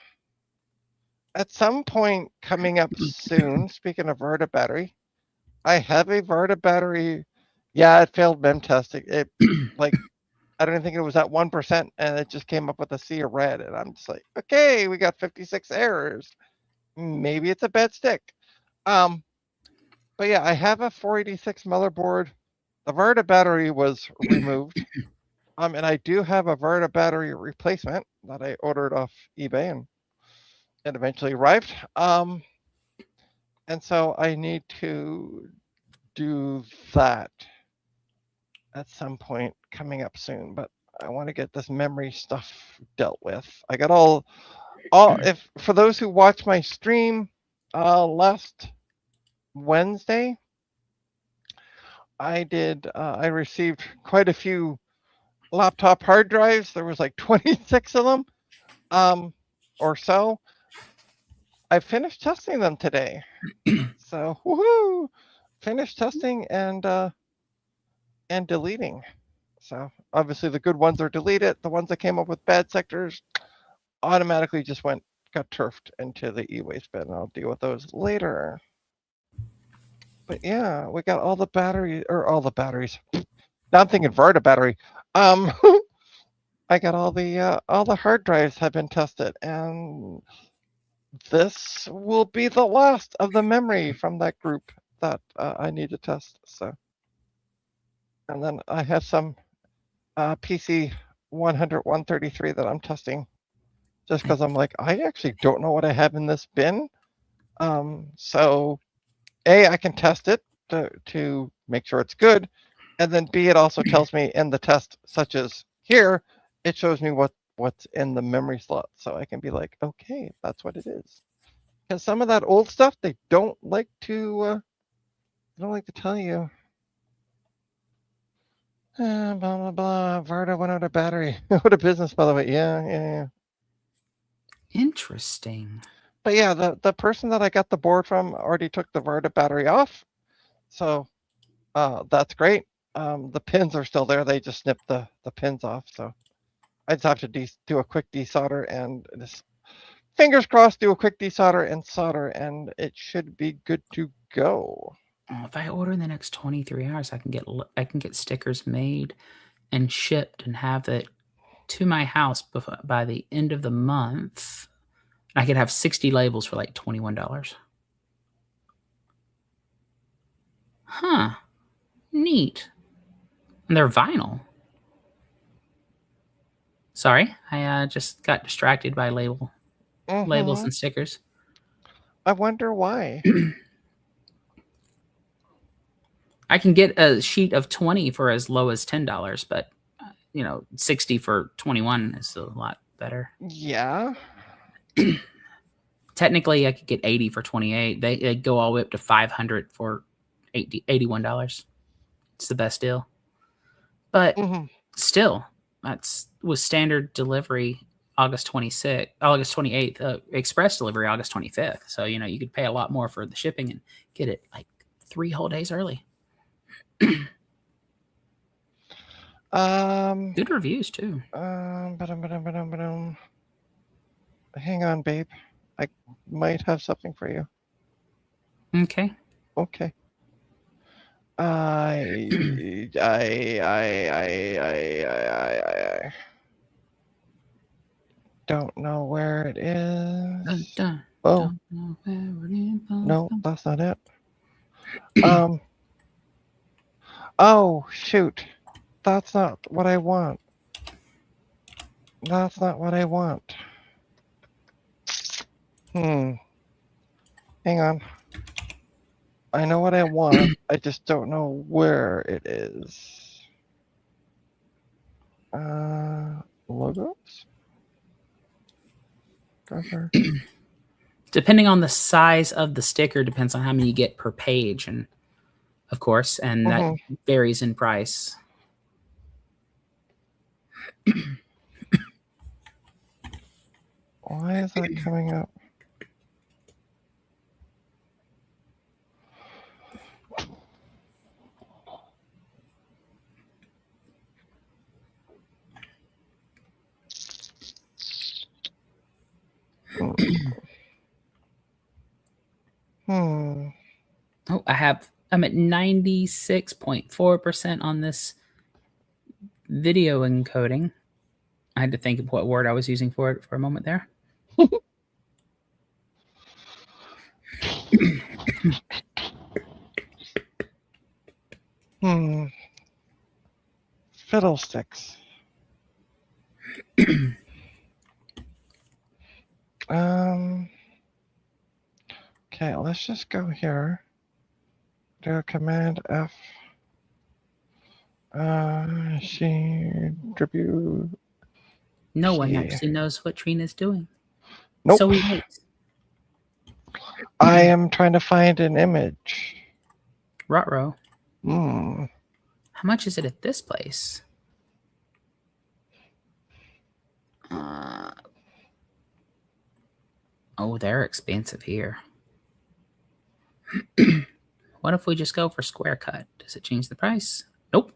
At some point coming up soon, speaking of Verta battery, I have a Verta battery. Yeah, it failed mem testing. It I don't even think it was at 1%, and it just came up with a sea of red. And I'm just like, okay, we got 56 errors. Maybe it's a bad stick. But yeah, I have a 486 motherboard. The Verta battery was removed. And I do have a Verta battery replacement that I ordered off eBay, and it eventually arrived. And so I need to do that at some point coming up soon, but I want to get this memory stuff dealt with. I got for those who watch my stream last Wednesday, I received quite a few laptop hard drives. There was like 26 of them or so. I finished testing them today. So woohoo! Finished testing and deleting. So obviously the good ones are deleted. The ones that came up with bad sectors automatically just got turfed into the e-waste bin. I'll deal with those later. But yeah, we got all the batteries. Now I'm thinking Verta battery. I got all the hard drives have been tested, and this will be the last of the memory from that group that I need to test. So, and then I have some PC 133 that I'm testing, just because I'm like, I actually don't know what I have in this bin. So I can test it to make sure it's good, and then B, it also tells me in the test, such as here, it shows me what's in the memory slot, so I can be like, okay, that's what it is. Because some of that old stuff, they don't like to tell you. Blah blah blah. Verta went out of battery. What a business, by the way. Yeah. Interesting. But yeah, the person that I got the board from already took the Varda battery off, so that's great. The pins are still there. They just snipped the pins off, so I just have to do a quick desolder and just fingers crossed do a quick desolder and solder, and it should be good to go. If I order in the next 23 hours, I can get stickers made and shipped and have it to my house by the end of the month. I could have 60 labels for like $21. Huh. Neat. And they're vinyl. Sorry, I just got distracted by labels and stickers. I wonder why. I can get a sheet of 20 for as low as $10, but 60 for 21 is a lot better. Yeah. Technically, I could get 80 for 28. They go all the way up to 500 for $81. It's the best deal. But still, that's with standard delivery August 28th, express delivery August 25th. So, you could pay a lot more for the shipping and get it like 3 whole days early. Good reviews too. Hang on, babe. I might have something for you. Okay. Okay. I don't know where it is. Oh, no, that's not it. Oh, shoot. That's not what I want. That's not what I want. Hang on. I know what I want. I just don't know where it is. Logos? Cover. Depending on the size of the sticker, depends on how many you get per page, and of course, and that varies in price. Why is that coming up? Oh, I'm at 96.4% on this video encoding. I had to think of what word I was using for it for a moment there. Fiddlesticks. Okay, let's just go here. Do a Command F. Tribute. No one actually knows what Trina's doing. Nope. So we wait. I am trying to find an image. Ruh-roh. How much is it at this place? Oh, they're expensive here. What if we just go for square cut? Does it change the price? Nope.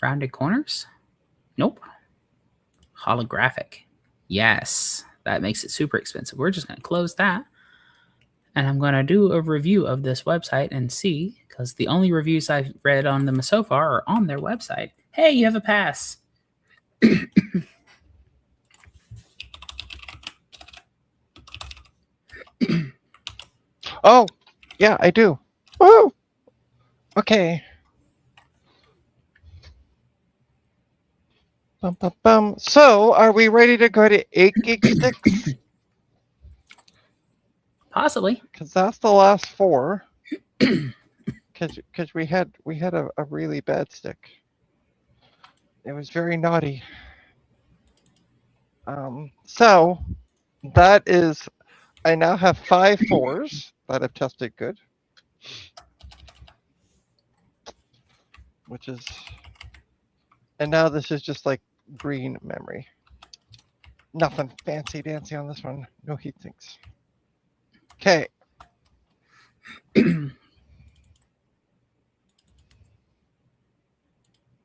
Rounded corners? Nope. Holographic. Yes. That makes it super expensive. We're just going to close that. And I'm going to do a review of this website and see, because the only reviews I've read on them so far are on their website. Hey, you have a pass. Oh, yeah, I do. Woo! Okay. So, are we ready to go to 8 gig sticks? Possibly. Because that's the last 4. Because we had a really bad stick. It was very naughty. So that is, I now have 5 4s that have tested good, and now this is just like green memory. Nothing fancy dancy on this one. No heat sinks. Okay.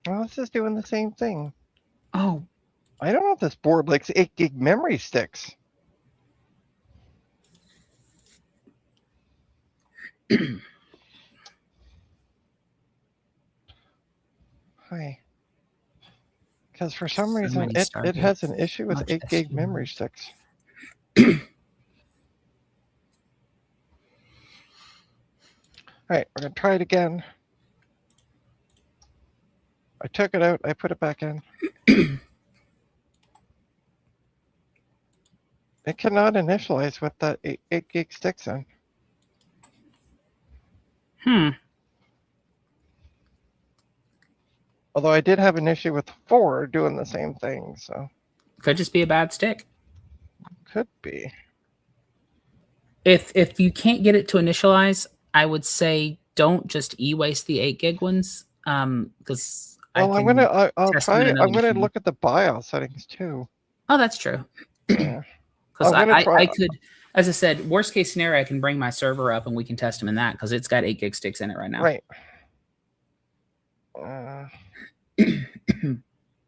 Well, this is doing the same thing. Oh, I don't know if this board likes 8 gig memory sticks. Hi. Because for some reason it has an issue with 8 gig memory sticks. All right, we're going to try it again. I took it out. I put it back in. It cannot initialize with that 8 gig sticks in. Although I did have an issue with 4 doing the same thing, so. Could just be a bad stick. Could be. If you can't get it to initialize, I would say don't just e-waste the 8 gig ones. Because well, I'm gonna look at the BIOS settings too. Oh, that's true. Yeah. Because I could, as I said, worst case scenario, I can bring my server up and we can test them in that because it's got 8 gig sticks in it right now. Right.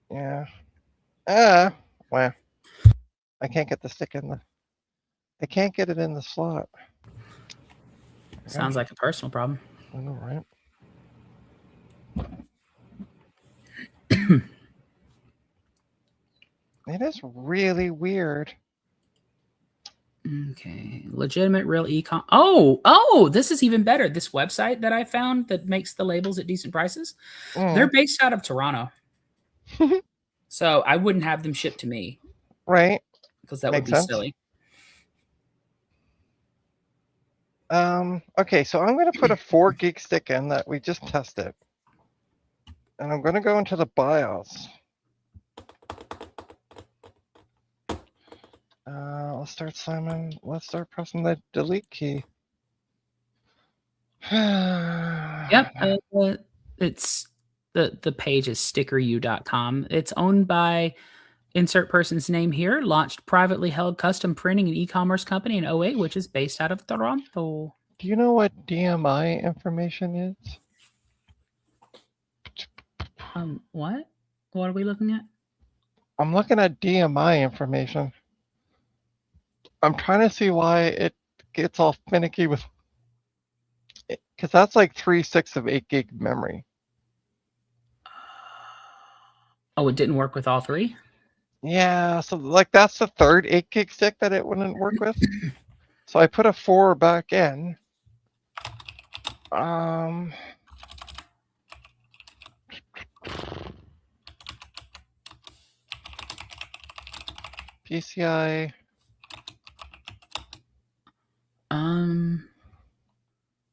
Yeah. Well, I can't get the stick in the. I can't get it in the slot. Sounds like a personal problem. I know, right? It is really weird. Okay, legitimate real econ. Oh, this is even better. This website that I found that makes the labels at decent prices. They're based out of Toronto. So I wouldn't have them shipped to me. Right. Because that would be silly. Okay, so I'm going to put a 4 gig stick in that we just tested. And I'm going to go into the BIOS. Let's start Simon. Let's start pressing the delete key. Yep. It's the page is stickeru.com. It's owned by insert person's name here, launched privately held custom printing and e-commerce company in 08, which is based out of Toronto. Do you know what DMI information is? What? What are we looking at? I'm looking at DMI information. I'm trying to see why it gets all finicky with, because that's like 3/6 of 8 gig memory. Oh, it didn't work with all 3? Yeah, so like that's the third 8 gig stick that it wouldn't work with. So I put a 4 back in. PCI.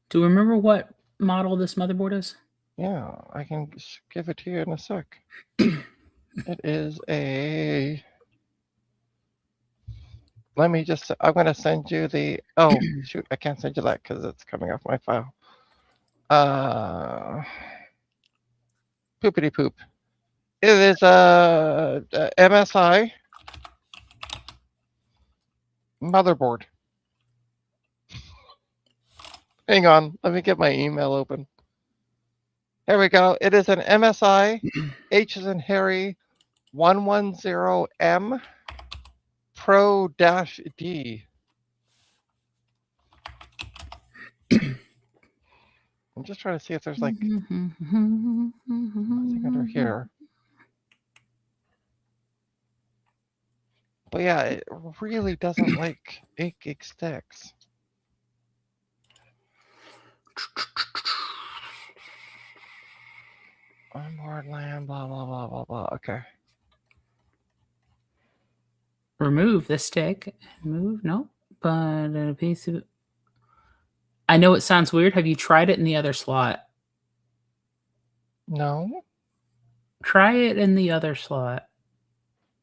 Do you remember what model this motherboard is? Yeah, I can give it to you in a sec. It is a. Let me just. I'm going to send you the. Oh, shoot. I can't send you that because it's coming off my file. Poopity poop. It is a MSI motherboard. Hang on. Let me get my email open. There we go. It is an MSI H as in Harry 110M Pro-D. I'm just trying to see if there's like nothing under here. But yeah, it really doesn't like 8 gig sticks. Onboard LAN, blah, blah, blah, blah, blah. Okay. Remove the stick. Move? No. But a piece of. I know it sounds weird. Have you tried it in the other slot? No. Try it in the other slot.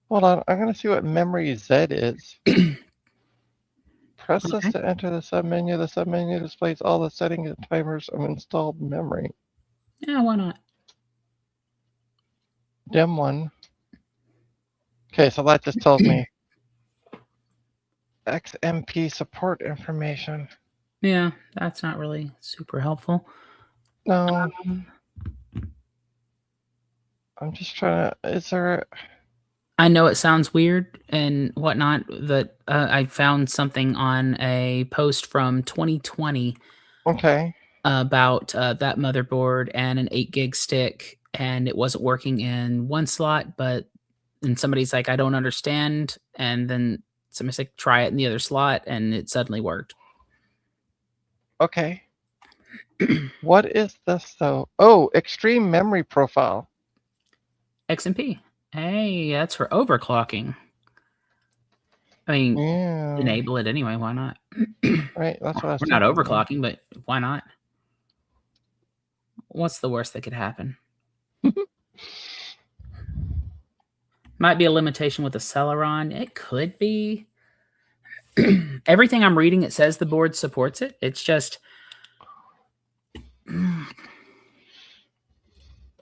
Hold on. I'm going to see what memory Z is. Press this to enter the submenu. The submenu displays all the settings and timers of installed memory. Yeah, why not? Dim one. Okay, so that just tells me XMP support information. Yeah, that's not really super helpful. No, Um, I'm just trying to. Is there? I know it sounds weird and whatnot, that I found something on a post from 2020 Okay. about that motherboard and an 8 gig stick, and it wasn't working in one slot, but then somebody's like, I don't understand. And then somebody's like, try it in the other slot, and it suddenly worked. Okay. What is this though? Oh, extreme memory profile. XMP. Hey, that's for overclocking. I mean, Yeah. enable it anyway. Why not? Right. That's what I was We're not thinking. overclocking, but why not? What's the worst that could happen? Might be a limitation with the Celeron. It could be. Everything I'm reading, it says the board supports it. It's just.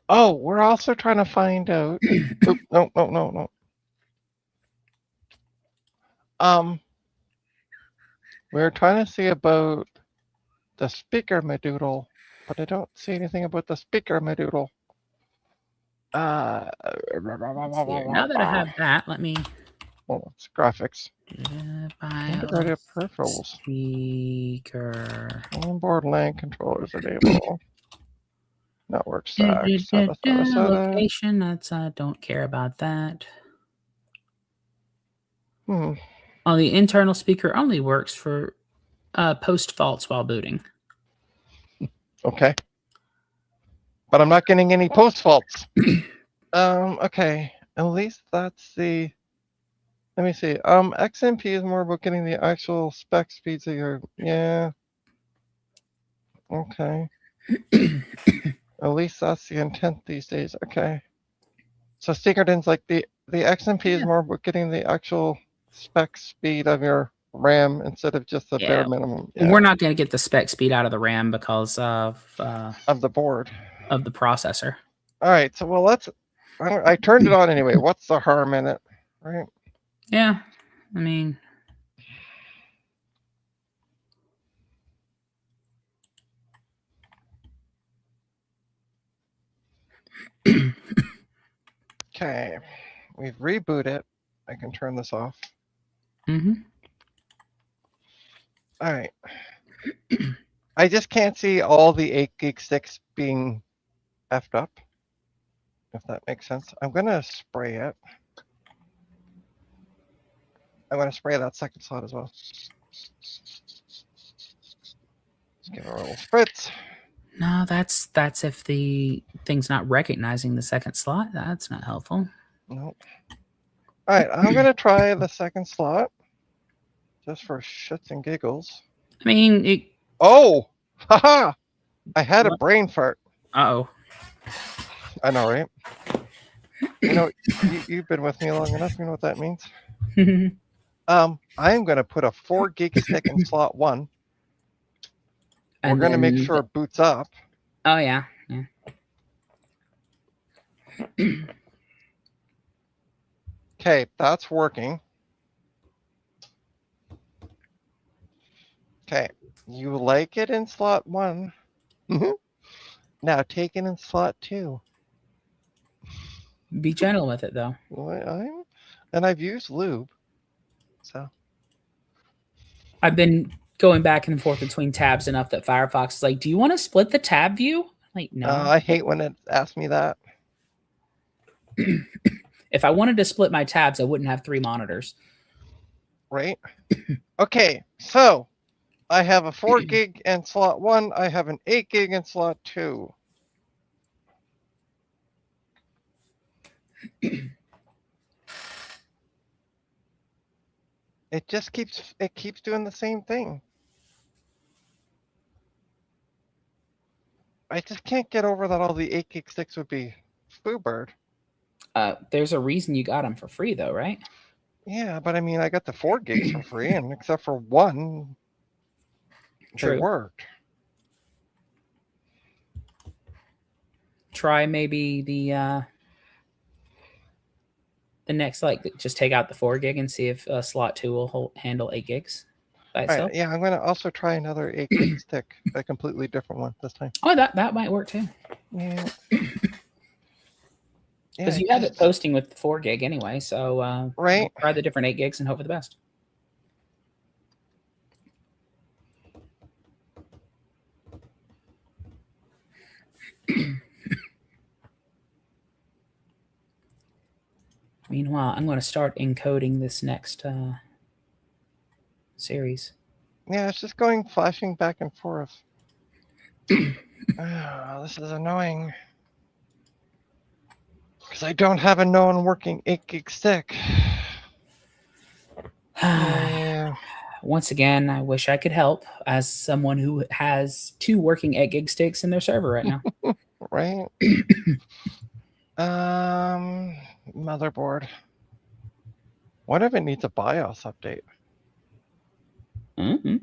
Oh, we're also trying to find out. Oop, no. We're trying to see about the speaker modoodle, but I don't see anything about the speaker modoodle. Now that I have that, let me. Oh, it's graphics. Integrated BIOS peripherals. speaker. Onboard LAN controllers enable. Network stack. Location. That's don't care about that. Hmm. Oh, the internal speaker only works for post faults while booting. Okay. But I'm not getting any post faults. Okay. At least that's the. Let me see. XMP is more about getting the actual spec speeds of your. Yeah. Okay. At least that's the intent these days. Okay. So Secretin's like the XMP is more about getting the actual spec speed of your RAM instead of just the bare minimum. Yeah. We're not going to get the spec speed out of the RAM because of the board of the processor. All right. So well, let's. I turned it on anyway. What's the harm in it, right? Yeah, I mean. Okay, we've rebooted. I can turn this off. Mm-hmm. All right. I just can't see all the 8 gig sticks being effed up, if that makes sense. I'm going to spray it. I'm going to spray that second slot as well. Let's give it a little spritz. No, that's if the thing's not recognizing the second slot. That's not helpful. Nope. All right, I'm going to try the second slot just for shits and giggles. I mean, it. Oh, haha! I had a brain fart. Uh-oh. I know, right? You know, you've been with me long enough. You know what that means. I'm going to put a 4 gig stick in slot 1. We're going to make sure it boots up. Oh yeah. Okay, that's working. Okay, you like it in slot 1. Now take it in slot 2. Be gentle with it, though. And I've used lube, so. I've been going back and forth between tabs enough that Firefox is like, do you want to split the tab view? Like, no. I hate when it asks me that. If I wanted to split my tabs, I wouldn't have 3 monitors. Right? Okay, so I have a 4 gig in slot 1. I have an 8 gig in slot 2. It just keeps doing the same thing. I just can't get over that all the 8 gig sticks would be Foobird. There's a reason you got them for free, though, right? Yeah, but I mean, I got the 4 gigs for free, and except for one, they worked. Try maybe the the next, like, just take out the 4 gig and see if slot 2 will handle 8 gigs by All itself. right, yeah, I'm gonna also try another 8 gig stick, a completely different one this time. Oh, that might work too. Yeah. Because you have it posting with 4 gig anyway, so right. we'll try the different 8 gigs and hope for the best. Meanwhile, I'm going to start encoding this next series. Yeah, it's just going flashing back and forth. Oh, this is annoying. Because I don't have a known working 8 gig stick. Yeah. Once again, I wish I could help as someone who has 2 working 8 gig sticks in their server right now. Right. Motherboard. What if it needs a BIOS update? Mm-hmm.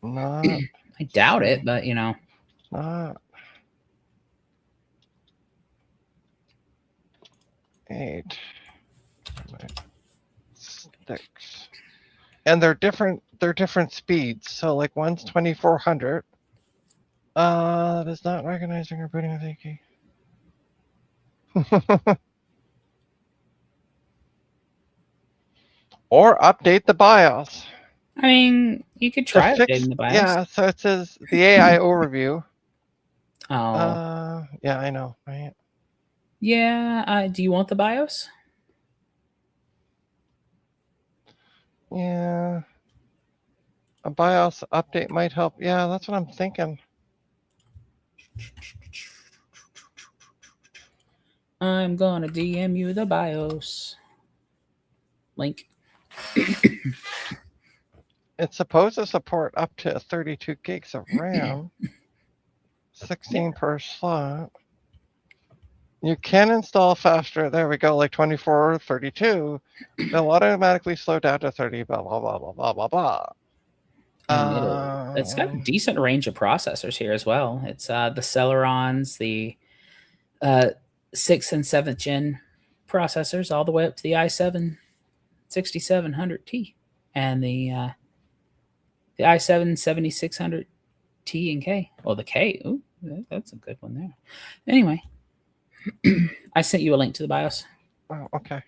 Not. I doubt it, but you know. Not. 8 sticks. And they're different speeds. So like one's 2400. That is not recognizing or booting with a key. Or update the BIOS. I mean, you could try updating the BIOS. Yeah, so it says the AI overview. Oh. Yeah, I know, right? Yeah, do you want the BIOS? Yeah. A BIOS update might help. Yeah, that's what I'm thinking. I'm gonna DM you the BIOS link. It's supposed to support up to 32 gigs of RAM, 16 per slot. You can install faster. There we go, like 24 or 32. They'll automatically slow down to 30, blah, blah, blah, blah, blah, blah, blah. It's got a decent range of processors here as well. It's the Celerons, the 6th and 7th gen processors, all the way up to the i7 6700T and the i7 7600T and K. Oh, the K. Ooh, that's a good one there. Anyway, I sent you a link to the BIOS. Oh, okay.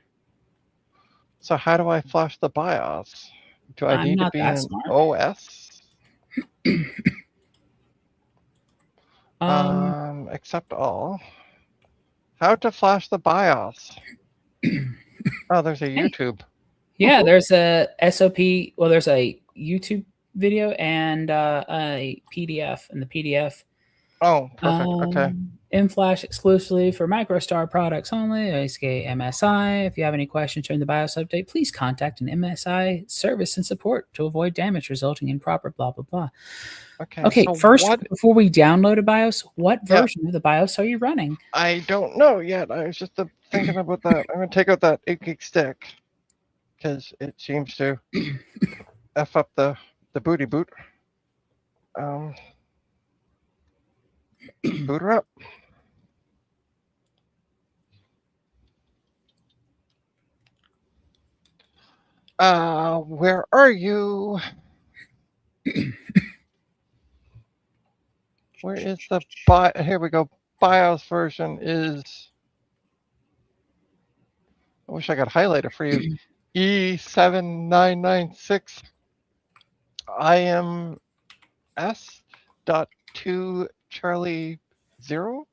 So how do I flash the BIOS? Do I need to be in OS? Accept all. How to flash the BIOS? Oh, there's a YouTube. Yeah, there's a SOP. Well, there's a YouTube video and a PDF. And the PDF. Oh, perfect. Okay. In Flash exclusively for MicroStar products only, aka MSI. If you have any questions during the BIOS update, please contact an MSI service and support to avoid damage resulting in proper blah, blah, blah. Okay, so first, before we download a BIOS, what version of the BIOS are you running? I don't know yet. I was just thinking about that. I'm going to take out that 8 gig stick because it seems to F up the booty boot. Boot her up. Where are you? Where is the here we go. BIOS version is, I wish I could highlight it for you. E7996 IMS.2 Charlie 0.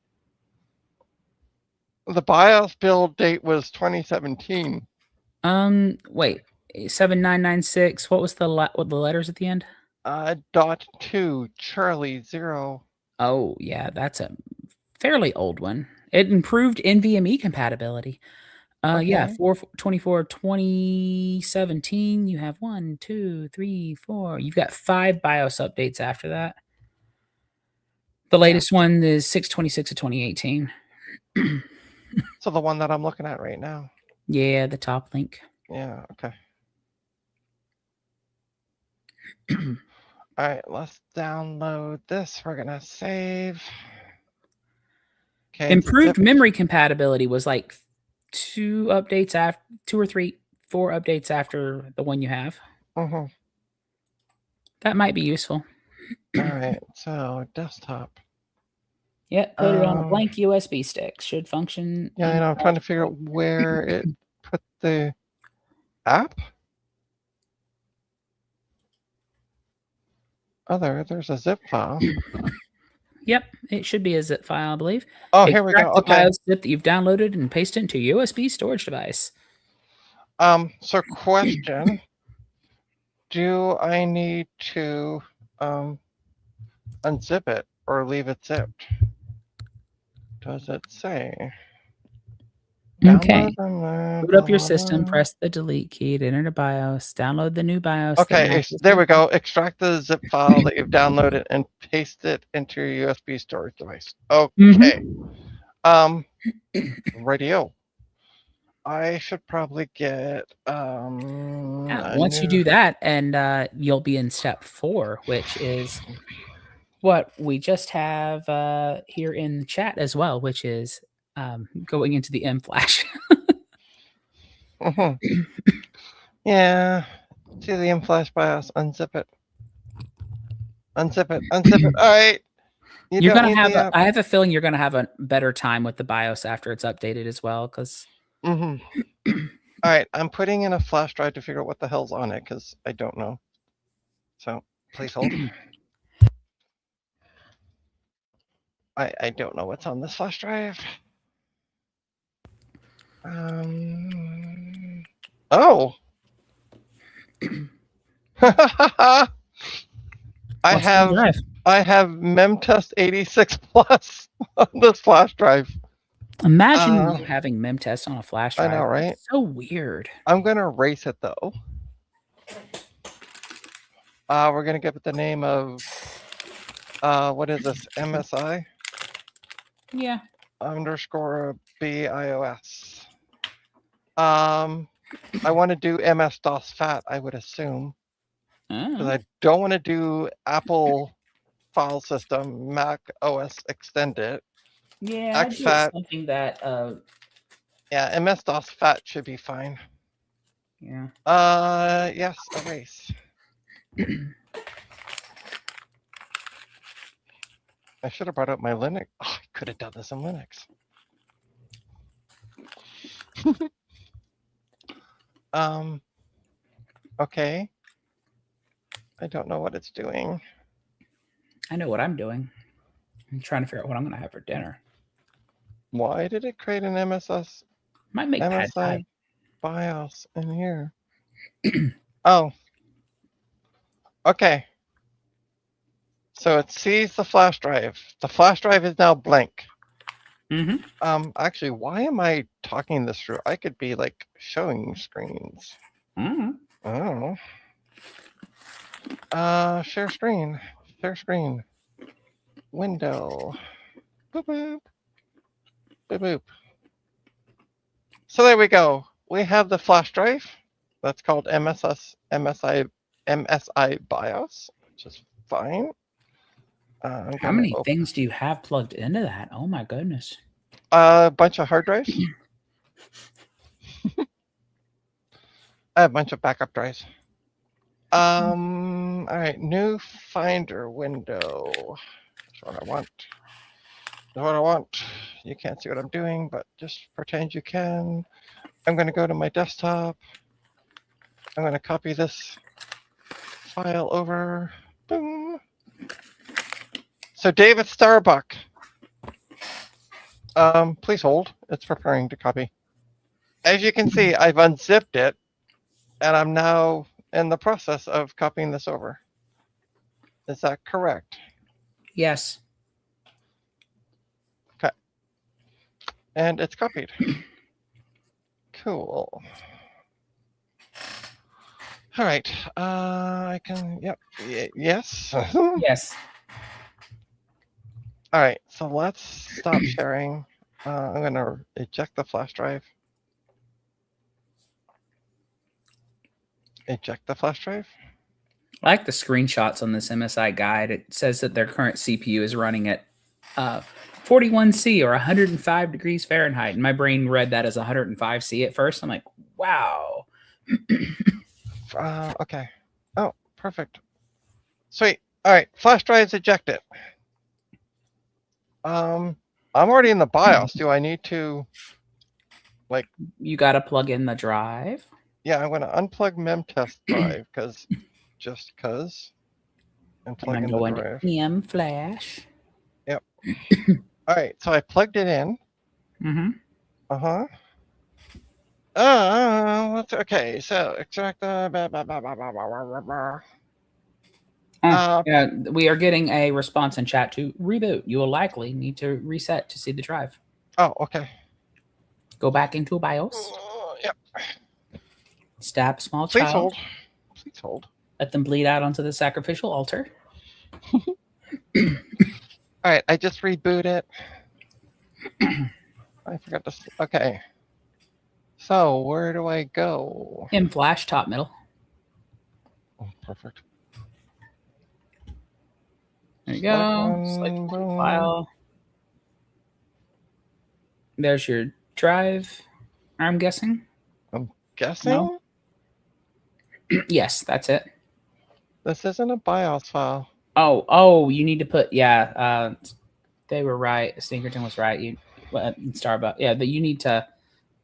The BIOS build date was 2017. Wait, 7996. What was the letters at the end? .2 Charlie 0. Oh yeah, that's a fairly old one. It improved NVMe compatibility. Yeah, 4/24 2017. You have 1, 2, 3, 4. You've got 5 BIOS updates after that. The latest one is 6/26 of 2018. So the one that I'm looking at right now. Yeah, the top link. Yeah, okay. All right, let's download this. We're gonna save. Okay. Improved memory compatibility was like 2 updates after 2 or 3, 4 updates after the one you have. Mm-hmm. That might be useful. All right, so desktop. Yep, put it on a blank USB stick. Should function. Yeah, I know. I'm trying to figure out where it put the app. Oh, there's a zip file. Yep, it should be a zip file, I believe. Oh, here we go. Extract the Okay. BIOS zip that you've downloaded and paste it into your USB storage device. So question. Do I need to unzip it or leave it zipped? Does it say? Okay. Download Boot up your system, press the delete key to enter the BIOS, download the new BIOS. that Okay, matches there the- we go. Extract the zip file that you've downloaded and paste it into your USB storage device. Okay. Radio. I should probably get Yeah, once you do that, and you'll be in step 4, which is what we just have here in the chat as well, which is going into the M flash. Yeah. See the M-Flash BIOS. Unzip it. Unzip it. Unzip it. All right. You're gonna have. I have a feeling you're gonna have a better time with the BIOS after it's updated as well, because. All right. I'm putting in a flash drive to figure out what the hell's on it because I don't know. So please hold. I don't know what's on this flash drive. Oh. I have memtest 86 plus on this flash drive. Imagine you having memtest on a flash drive. I know, right? It's so weird. I'm gonna erase it though. We're gonna give it the name of what is this? MSI? Yeah. _ BIOS. I want to do MS-DOS FAT, I would assume. Because I don't want to do Apple file system, Mac OS extended. Yeah, exFAT. Something that Yeah, MS-DOS FAT should be fine. Yeah. Yes, erase. I should have brought up my Linux. Oh, I could have done this in Linux. Okay. I don't know what it's doing. I know what I'm doing. I'm trying to figure out what I'm going to have for dinner. Why did it create an MSI BIOS in here? Oh. Okay. So it sees the flash drive. The flash drive is now blank. Actually, why am I talking this through? I could be like showing screens. I don't know. Share screen. Share screen. Window. Boop boop. Boop boop. So there we go. We have the flash drive. That's called MSI BIOS, which is fine. How many things do you have plugged into that? Oh my goodness. A bunch of hard drives. A bunch of backup drives. All right, new Finder window. That's what I want. That's what I want. You can't see what I'm doing, but just pretend you can. I'm going to go to my desktop. I'm going to copy this file over. Boom. So David Starbuck. Please hold. It's preparing to copy. As you can see, I've unzipped it, and I'm now in the process of copying this over. Is that correct? Yes. Okay. And it's copied. Cool. All right. I can. Yep. Yes. Yes. All right. So let's stop sharing. I'm going to eject the flash drive. Eject the flash drive. I like the screenshots on this MSI guide. It says that their current CPU is running at 41C or 105 degrees Fahrenheit. And my brain read that as 105C at first. I'm like, wow. Okay. Oh, perfect. Sweet. All right. Flash drives ejected. I'm already in the BIOS. Do I need to, like? You got to plug in the drive. Yeah, I'm going to unplug memtest drive just because, and plug in the drive. EM flash. Yep. All right. So I plugged it in. Mm-hmm. Okay. So extract the. Yeah, we are getting a response in chat to reboot. You will likely need to reset to see the drive. Oh, okay. Go back into a BIOS. Yep. Stab a small Please child. hold. Please hold. Let them bleed out onto the sacrificial altar. All right, I just reboot it. I forgot to. Okay. So where do I go? In flash, top middle. Oh, perfect. There you go. Select file. There's your drive. I'm guessing. I'm guessing. No? Yes, that's it. This isn't a BIOS file. Oh, you need to put they were right. Stinkerton was right. Starbucks. Yeah, but you need to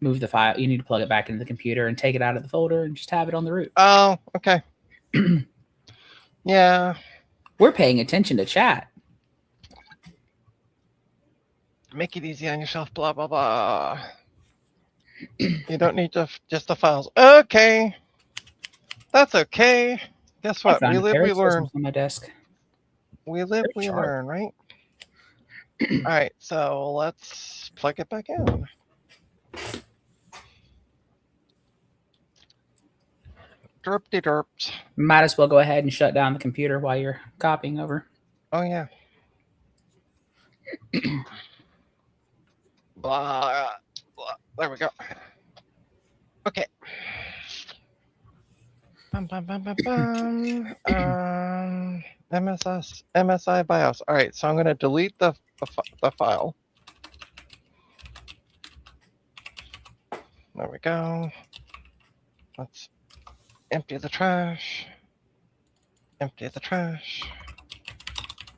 move the file. You need to plug it back into the computer and take it out of the folder and just have it on the root. Oh, okay. Yeah. We're paying attention to chat. Make it easy on yourself. Blah blah blah. You don't need just the files. Okay. That's okay. Guess what? We live, we learn. On my desk. We live, we learn, right? All right, so let's plug it back in. Derp-de-derps. Might as well go ahead and shut down the computer while you're copying over. Oh, yeah. Blah, blah. There we go. Okay. MSI BIOS. All right, so I'm going to delete the file. There we go. Let's empty the trash. Empty the trash.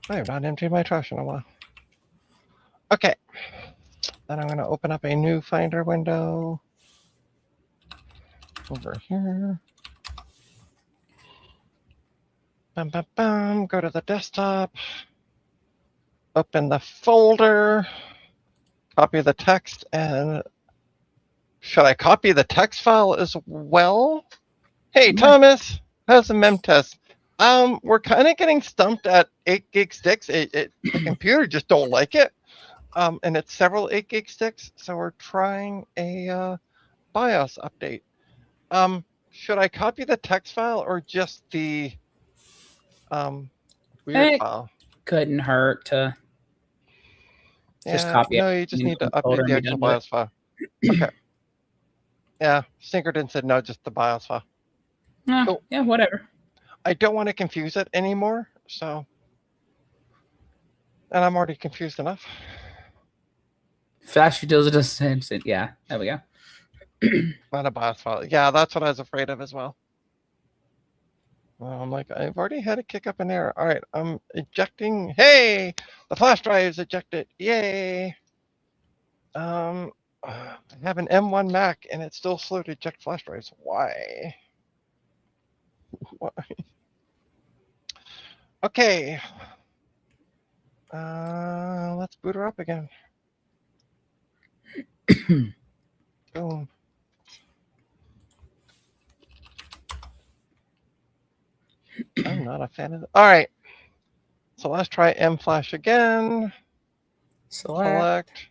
I have not emptied my trash in a while. Okay. Then I'm going to open up a new Finder window. Over here. Bum, bum, bum. Go to the desktop. Open the folder. Copy the text. And should I copy the text file as well? Hey, Thomas, how's the mem test? We're kind of getting stumped at 8 gig sticks. The computer just don't like it. And it's several 8 gig sticks. So we're trying a BIOS update. Should I copy the text file or just the weird file? Couldn't hurt to just copy it. No, you just need to update the actual BIOS file. Okay. Yeah, Stinkerton said no, just the BIOS file. Cool. Yeah, whatever. I don't want to confuse it anymore, so. And I'm already confused enough. Flash utilities instant. Yeah, there we go. Not a BIOS file. Yeah, that's what I was afraid of as well. Well, I'm like, I've already had a kick up an error. All right, I'm ejecting. Hey, the flash drive is ejected. Yay. I have an M1 Mac and it's still slow to eject flash drives. Why? Why? Okay. Let's boot her up again. Boom. I'm not a fan of it. All right. So let's try M flash again. Select.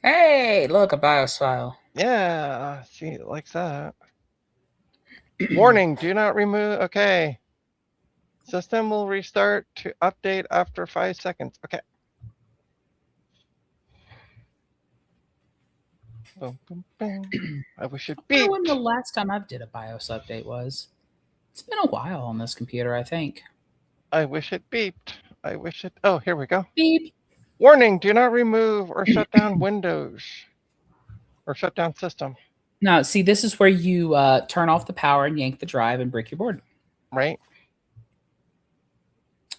Hey, look, a BIOS file. Yeah, see, it likes that. Warning, do not remove. Okay. System will restart to update after 5 seconds. Okay. Boom, boom, boom. I wish it beeped. I wonder when the last time I did a BIOS update was. It's been a while on this computer, I think. I wish it beeped. I wish it. Oh, here we go. Beep. Warning, do not remove or shut down Windows or shut down system, Now, see, this is where you turn off the power and yank the drive and break your board. right?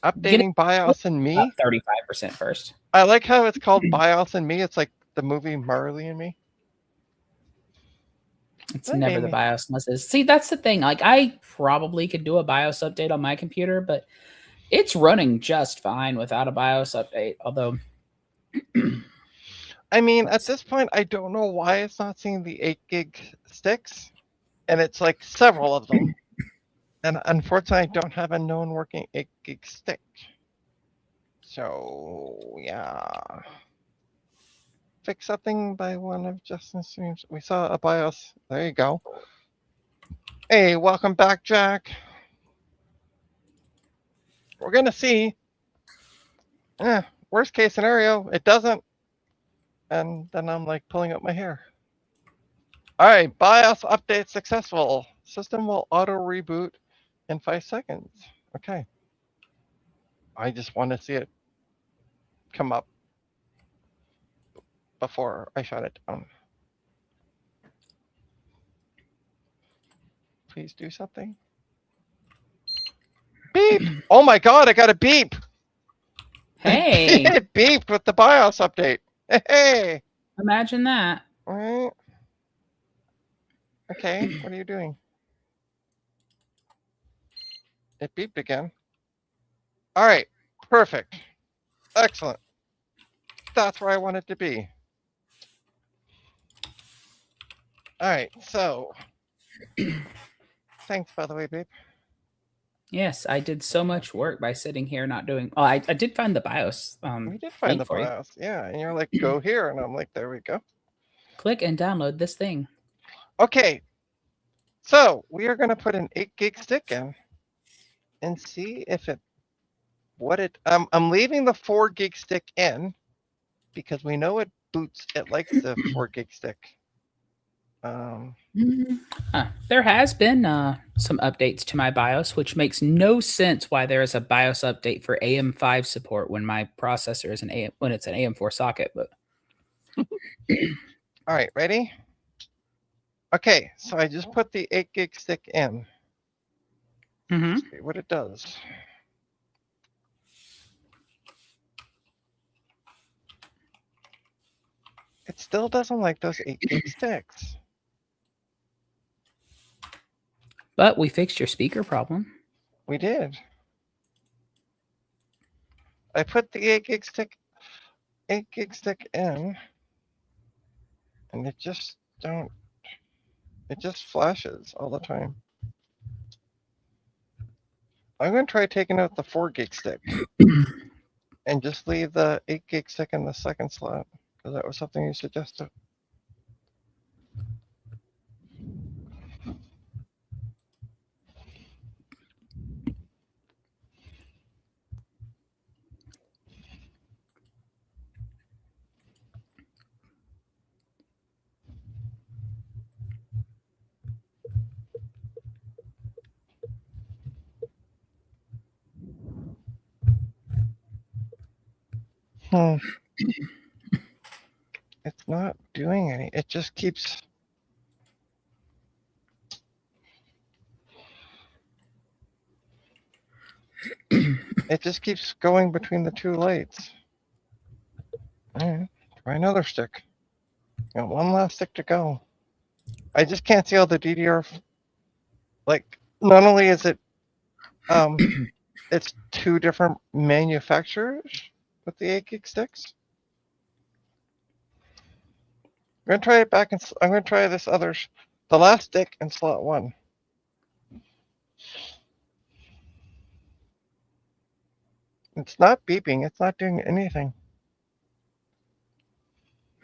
Updating BIOS and Me. 35% first. I like how it's called BIOS and Me. It's like the movie Marley and Me. It's That never made the me- BIOS unless it's... See, that's the thing. Like, I probably could do a BIOS update on my computer, but it's running just fine without a BIOS update. Although, I mean, at this point, I don't know why it's not seeing the 8 gig sticks, and it's like several of them. And unfortunately, I don't have a known working 8 gig stick. So, yeah. Fix something by one of Justin's streams. We saw a BIOS. There you go. Hey, welcome back, Jack. We're going to see. Worst case scenario, it doesn't. And then I'm like pulling up my hair. All right, BIOS update successful. System will auto reboot in 5 seconds. Okay. I just want to see it come up before I shut it down. Please do something. Beep! Oh my god, I got a beep! hey, It beeped with the BIOS update. Hey! imagine that. All right. Okay, what are you doing? It beeped again. All right, perfect. Excellent. That's where I want it to be. All right, so. Thanks, by the way, babe. Yes, I did so much work by sitting here not doing... Oh, I did find the BIOS. We did find the link for you. BIOS. Yeah, and you're like, go here. And I'm like, there we go. Click and download this thing. Okay. So we are going to put an 8 gig stick in and see if it, I'm leaving the 4 gig stick in because we know it boots, it likes the 4 gig stick. There has been some updates to my BIOS, which makes no sense why there is a BIOS update for AM5 support when my processor is when it's an AM4 socket. But all right, ready? Okay, so I just put the 8 gig stick in. See what it does. It still doesn't like those 8 gig sticks. But we fixed your speaker problem. We did. I put the 8 gig stick in, and it just flashes all the time. I'm going to try taking out the 4 gig stick and just leave the 8 gig stick in the second slot, because that was something you suggested. It's not doing any. It just keeps. It just keeps going between the two lights. All right, try another stick. Got one last stick to go. I just can't see all the DDR. Like, not only is it, it's 2 different manufacturers with the 8 gig sticks. I'm gonna try it back, and I'm gonna try this the last stick in slot 1. It's not beeping. It's not doing anything.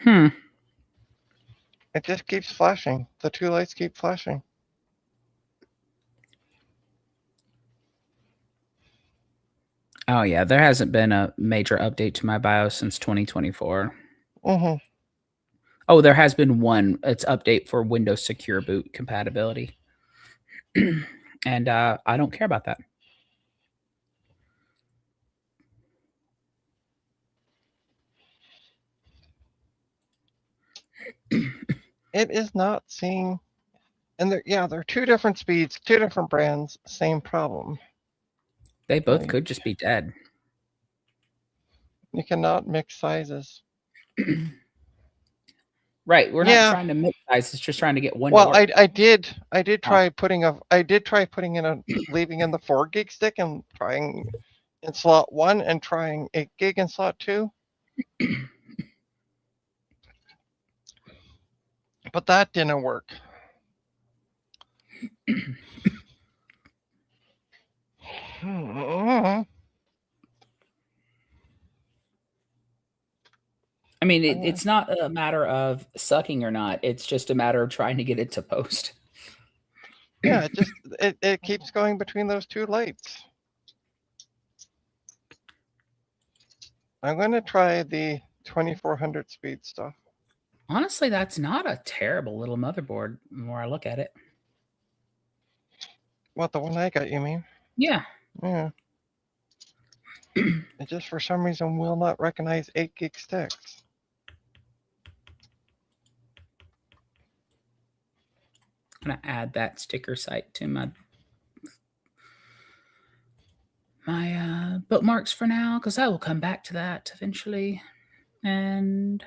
It just keeps flashing. The 2 lights keep flashing. Oh yeah, there hasn't been a major update to my BIOS since 2024. Oh, there has been one. It's update for Windows Secure Boot compatibility. And I don't care about that. It is not seeing, and they're two different speeds, two different brands, same problem. They both Right. could just be dead. You cannot mix sizes. Right. We're Yeah. not trying to mix size. It's just trying to get one. Well, to work. I did try putting leaving in the 4 gig stick and trying in slot 1 and trying 8 gig in slot 2. But that didn't work. I mean, it's not a matter of sucking or not. It's just a matter of trying to get it to post. Yeah, it keeps going between those two lights. I'm going to try the 2400 speed stuff. Honestly, that's not a terrible little motherboard the more I look at it. What, the one I got, you mean? Yeah. Yeah. It just for some reason will not recognize 8 gig sticks. I'm going to add that sticker site to my bookmarks for now, because I will come back to that eventually. And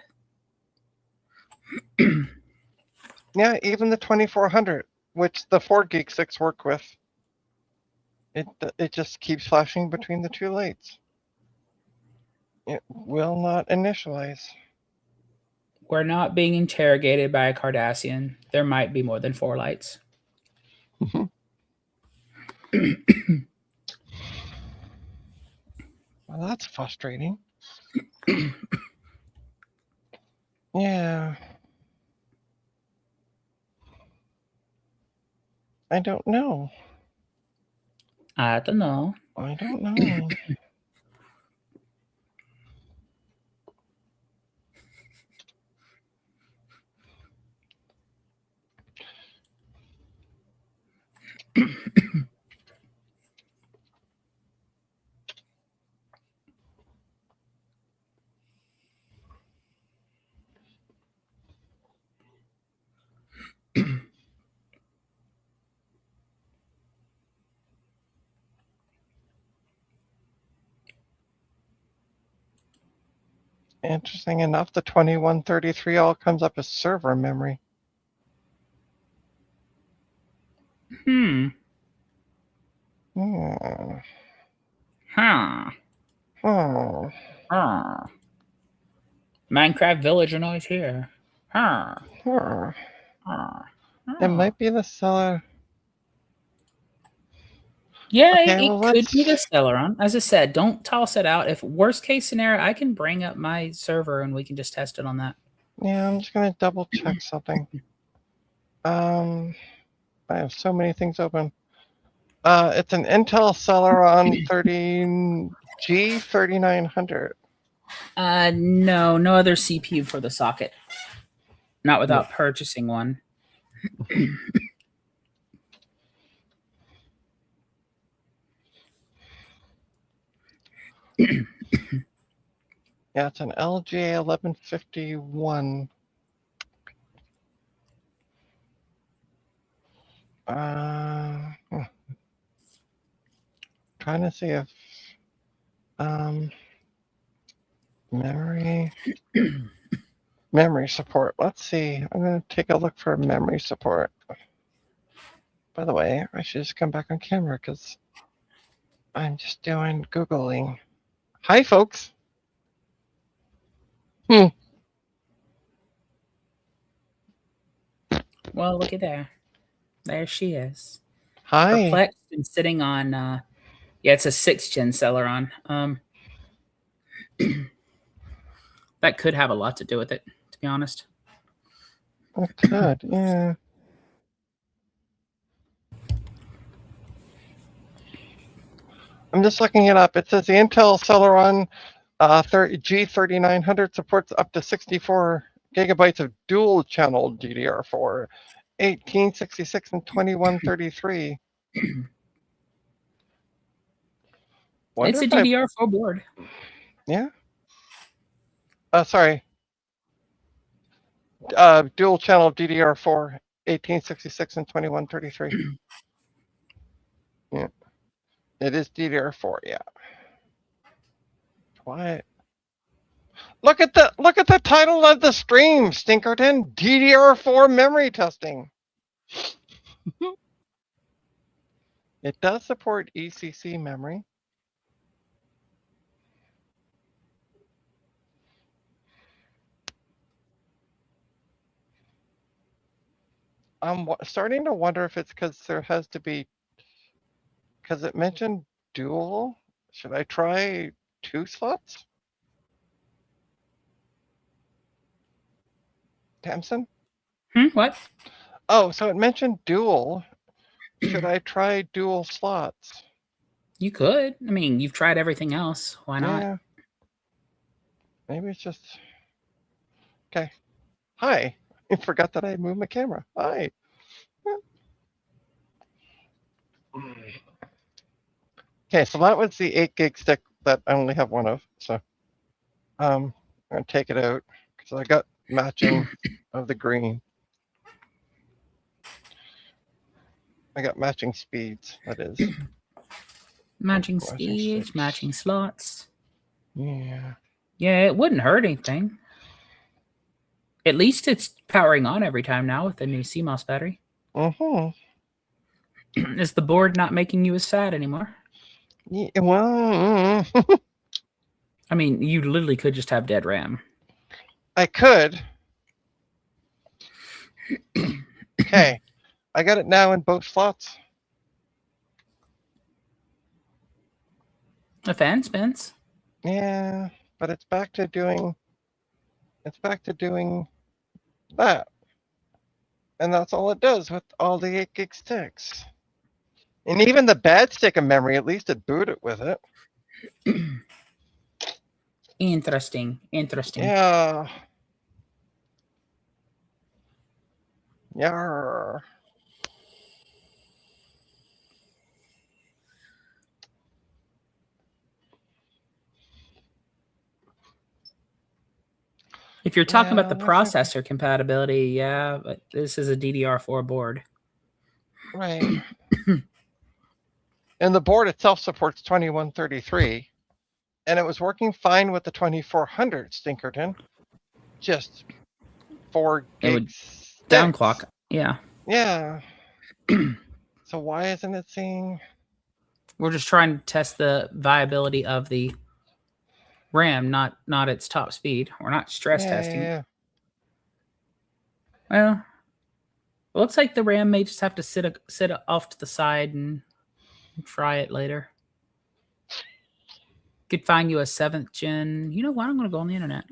yeah, even the 2400, which the 4 gig sticks work with, it just keeps flashing between the two lights. It will not initialize. We're not being interrogated by a Cardassian. There might be more than 4 lights. Well, that's frustrating. Yeah. I don't know. I don't know. I don't know. Interesting enough, the 2133 all comes up as server memory. Hmm. Hmm. Huh. Oh. Huh. Minecraft villager noise here. Huh. Huh. Huh. It might be the seller. Yeah, Okay, it well, could be the let's- Celeron. As I said, don't toss it out. If worst case scenario, I can bring up my server and we can just test it on that. Yeah, I'm just gonna double check something. I have so many things open. It's an Intel Celeron 30G3900. No other CPU for the socket. Not without purchasing one. Yeah, it's an LGA 1151. Trying to see if memory support. Let's see. I'm gonna take a look for memory support. By the way, I should just come back on camera because I'm just doing Googling. Hi, folks. Well, look at there. There she is. Hi. Perplexed and sitting on yeah, it's a 6th gen Celeron. That could have a lot to do with it, to be honest. It could, yeah. I'm just looking it up. It says the Intel Celeron G3900 supports up to 64 gigabytes of dual channel DDR4, 1866 and 2133. It's a DDR4 board. Yeah. Sorry. dual channel DDR4, 1866 and 2133. Yeah, it is DDR4. Yeah. Why? Look at the title of the stream, Stinkerton. DDR4 memory testing. It does support ECC memory. I'm starting to wonder if it's because there has to be, because it mentioned dual. Should I try 2 slots? Tamsin? What? Oh, so it mentioned dual. Should I try dual slots? You could. I mean, you've tried everything else. Why not? Yeah. Maybe it's just. Okay. Hi. I forgot that I moved my camera. Hi. Okay, so that was the 8 gig stick that I only have one of. So I'm gonna take it out because I got matching of the green. I got matching speeds, that is. Matching speeds, sticks. matching slots. Yeah. Yeah, it wouldn't hurt anything. At least it's powering on every time now with the new CMOS battery. Is the board not making you as sad anymore? Yeah, well, I mean, you literally could just have dead RAM. I could. Okay, I got it now in both slots. The fan spins. Yeah, but it's back to doing that. And that's all it does with all the 8 gig sticks. And even the bad stick of memory, at least it booted with it. Interesting. Yeah. Yeah. If you're talking about the Yeah, processor compatibility, yeah, but this is a DDR4 board. Right. And the board itself supports 2133. And it was working fine with the 2400 Stinkerton. Just 4 It would gigs. downclock. Yeah. Yeah. So why isn't it saying? We're just trying to test the viability of the RAM, not its top speed. We're not stress testing. Yeah. Well, it looks like the RAM may just have to sit off to the side and try it later. Could find you a 7th gen. You know what? I'm going to go on the internet.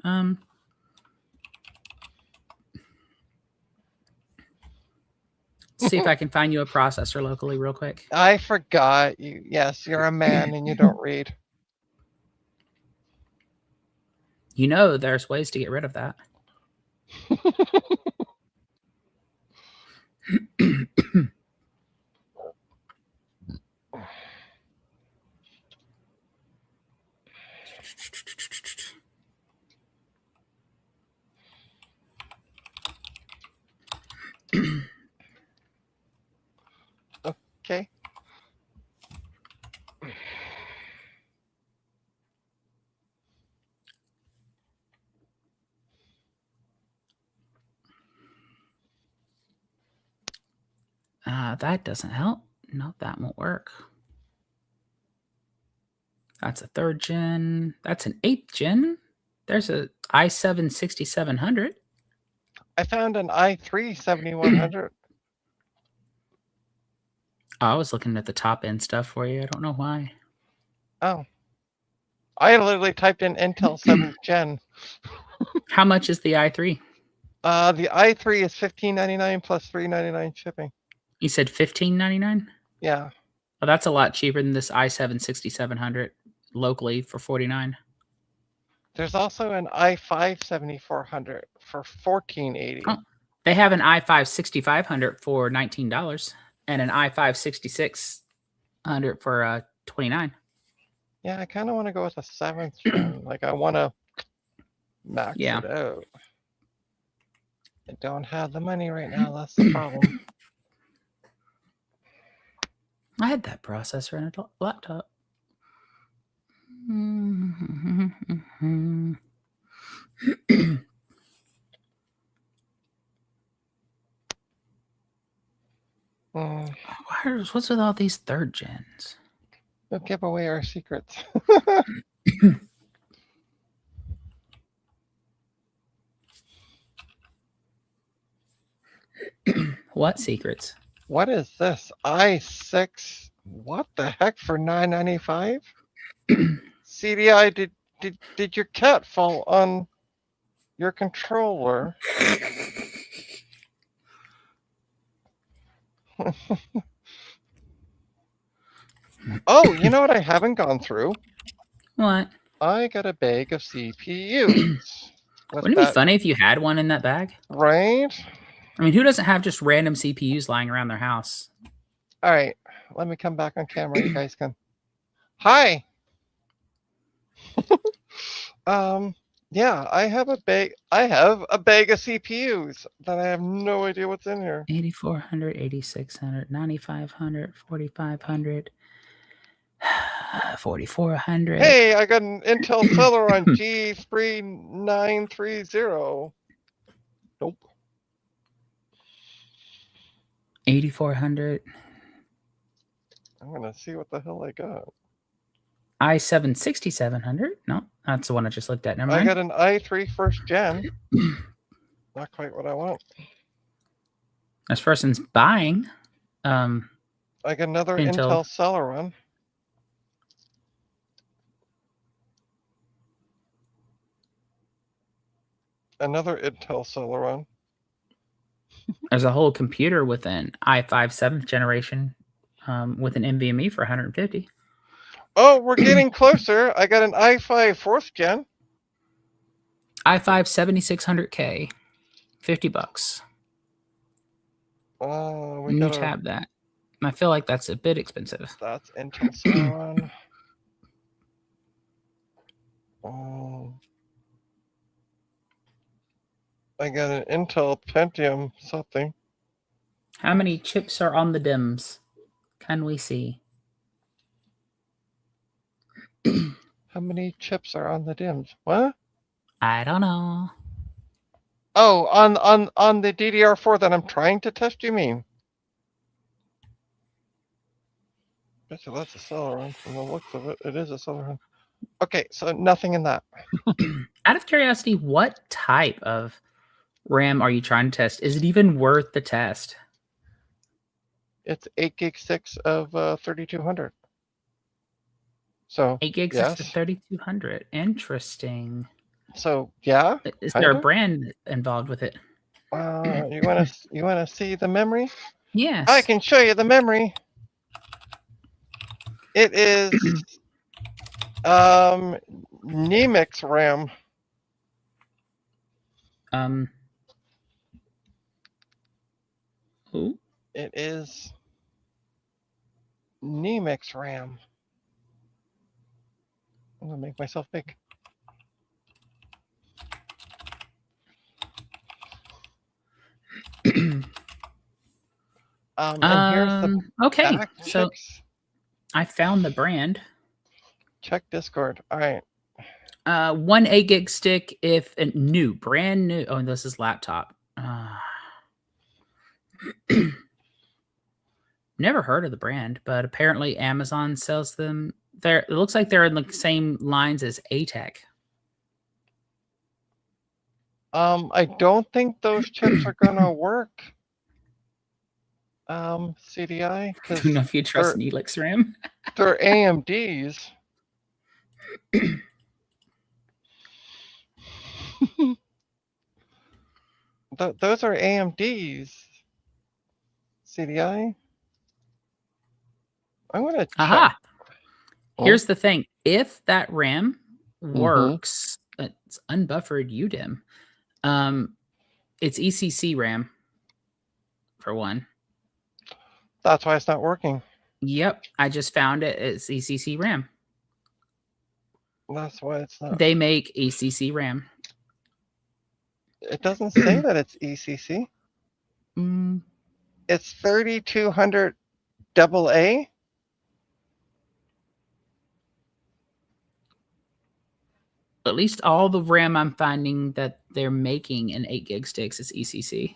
See if I can find you a processor locally real quick. I forgot you. Yes, you're a man and you don't read. You know, there's ways to get rid of that. Okay. That doesn't help. No, that won't work. That's a 3rd gen. That's an 8th gen. There's a i7 6700. I found an i3 7100. I was looking at the top end stuff for you. I don't know why. Oh. I literally typed in Intel 7th gen. How much is the i3? The i3 is $15.99 plus $3.99 shipping. You said $15.99? Yeah. Oh, that's a lot cheaper than this i7 6700 locally for $49. There's also an i5 7400 for $14.80. Oh, they have an i5 6500 for $19 and an i5 6600 for $29. Yeah, I kind of want to go with a 7th gen. Like I want to max it out. I don't have the money right now. That's the problem. I had that processor in a laptop. What's with all these third gens? We'll give away our secrets. What secrets? What is this? i6. What the heck for $9.95? CDI, did your cat fall on your controller? Oh, you know what I haven't gone through? What? I got a bag of CPUs. Wouldn't it be funny if you had one in that bag? Right? I mean, who doesn't have just random CPUs lying around their house? All right, let me come back on camera. You guys can. Hi. Yeah, I have a bag. I have a bag of CPUs that I have no idea what's in here. 8400, 8600, 9500, 4500, 4400. Hey, I got an Intel Celeron G3930. Nope. 8400. I'm gonna see what the hell I got. i7 6700. No, that's the one I just looked at. Never mind. I got an i3 first gen. Not quite what I want. This person's buying. I got another Intel Celeron. Another Intel Celeron. There's a whole computer with an i5 7th generation with an NVMe for 150. Oh, we're getting closer. I got an i5 4th gen. i5 7600K. $50. We New tab that. I feel like that's a bit expensive. That's Intel Celeron. I got an Intel Pentium something. How many chips are on the DIMMs? Can we see? How many chips are on the DIMMs? What? I don't know. Oh, on the DDR4 that I'm trying to test, you mean? Betcha that's a Celeron from the looks of it. It is a Celeron. Okay, so nothing in that. Out of curiosity, what type of RAM are you trying to test? Is it even worth the test? It's 8 gig 6 of 3200. So 8 gigs yes. to 3200. Interesting. So yeah. Is there a brand involved with it? You wanna see the memory? Yes. I can show you the memory. It is Nemix RAM. Who? It is Nemix RAM. I'm gonna make myself big. And here's the okay. back So checks. I found the brand. Check Discord. All right. 1 8 gig stick if new, brand new. Oh, this is laptop. Never heard of the brand, but apparently Amazon sells them. It looks like they're in the same lines as ATEC. I don't think those chips are gonna work. CDI. I don't know if you trust Neelix RAM. They're AMDs. Those are AMDs. CDI. I'm gonna check. Aha. Here's the thing. If that RAM works, it's unbuffered UDIM. It's ECC RAM for one. That's why it's not working. Yep, I just found it. It's ECC RAM. That's why it's not. They make ECC RAM. It doesn't say that it's ECC. Mm, It's 3200 AA. at least all the RAM I'm finding that they're making in 8 gig sticks is ECC.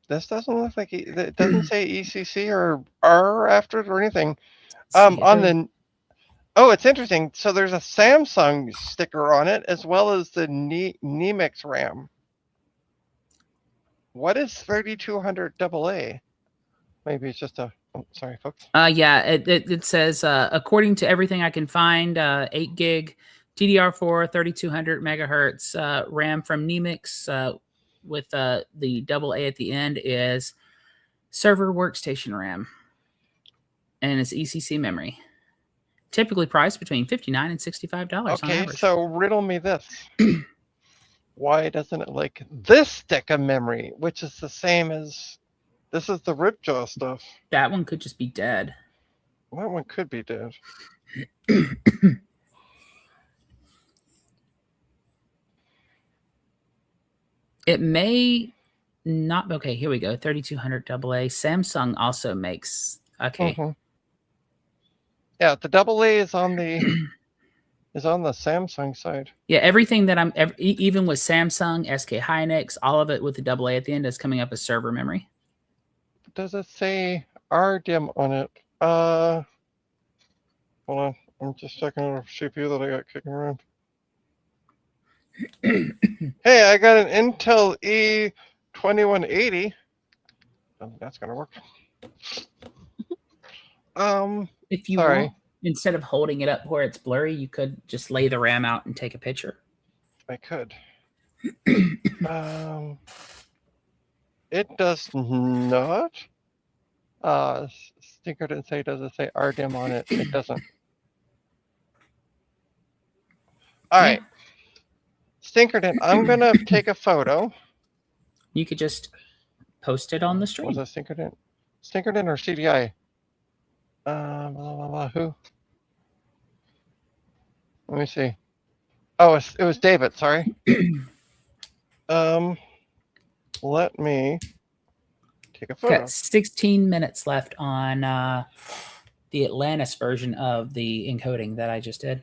This doesn't look like it doesn't say ECC or R after it or anything. See, On the oh, it's interesting. So there's a Samsung sticker on it as well as the Nemix RAM. What is 3200 AA? Maybe it's just a. Oh, sorry, folks. yeah, it says according to everything I can find, 8 gig DDR4, 3200 megahertz RAM from Nemix with the AA at the end is server workstation RAM, and it's ECC memory. Typically priced between $59 and $65 on Okay, average. so riddle me this. Why doesn't it like this stick of memory, which is the same as this is the Ripjaw stuff? That one could just be dead. That one could be dead. It may not. Okay, here we go. 3200 AA. Samsung also makes. Okay. Mhm. Yeah, the AA is on the Samsung side. Yeah, everything that I'm even with Samsung, SK Hynix, all of it with the AA at the end is coming up as server memory. Does it say RDIMM on it? Hold on. I'm just checking out a CPU that I got kicking around. Hey, I got an Intel E2180. That's gonna work. If you Sorry. want, instead of holding it up where it's blurry, you could just lay the RAM out and take a picture. I could. It does not. Stinker didn't say, does it say RDIMM on it? It doesn't. All right. Stinkerton, I'm going to take a photo. You could just post it on the stream. Was it Stinkerton? Stinkerton or CDI? Blah, blah, blah, who? Let me see. Oh, it was David, sorry. Let me take a photo. Got 16 minutes left on the Atlantis version of the encoding that I just did.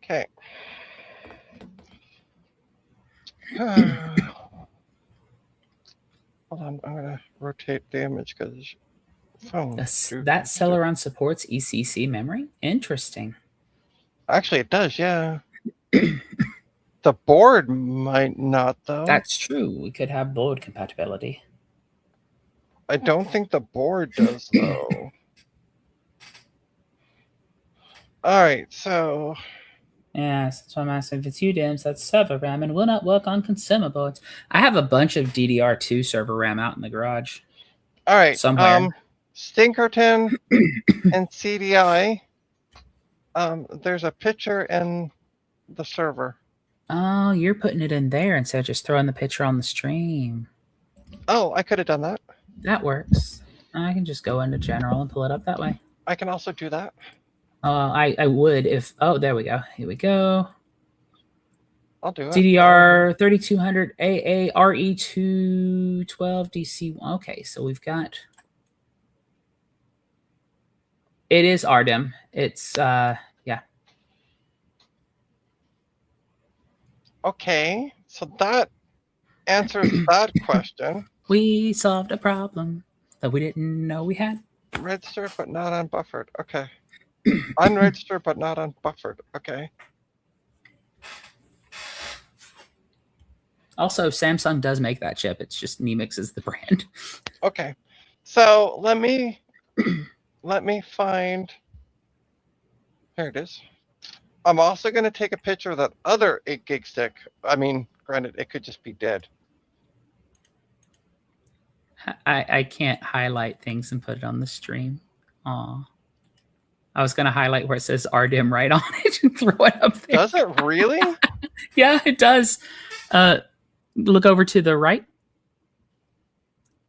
Okay. Hold on, I'm gonna rotate the image because phone. That Celeron supports ECC memory. Interesting. Actually, it does. Yeah. The board might not, though. That's true. We could have board compatibility. I don't think the board does, though. All right, so. Yes, that's why I'm asking if it's UDIMMs, that's server RAM and will not work on consumer boards. I have a bunch of DDR2 server RAM out in the garage. All right, somewhere. Stinkerton and CDI. There's a picture in the server. Oh, you're putting it in there instead of just throwing the picture on the stream. Oh, I could have done that. That works. I can just go into general and pull it up that way. I can also do that. I would if. Oh, there we go. Here we go. I'll do it. DDR 3200 AA RE212 DC. Okay, so we've got. It is RDIMM. It's yeah. Okay, so that answers that question. We solved a problem that we didn't know we had. Registered but not unbuffered. Okay. Unregistered but not unbuffered. Okay. Also, Samsung does make that chip. It's just Nemix is the brand. Okay. So let me find. There it is. I'm also going to take a picture of that other 8 gig stick. I mean, granted, it could just be dead. I can't highlight things and put it on the stream. Aw. I was going to highlight where it says RDIMM right on it and throw it up there. Does it really? Yeah, it does. Look over to the right.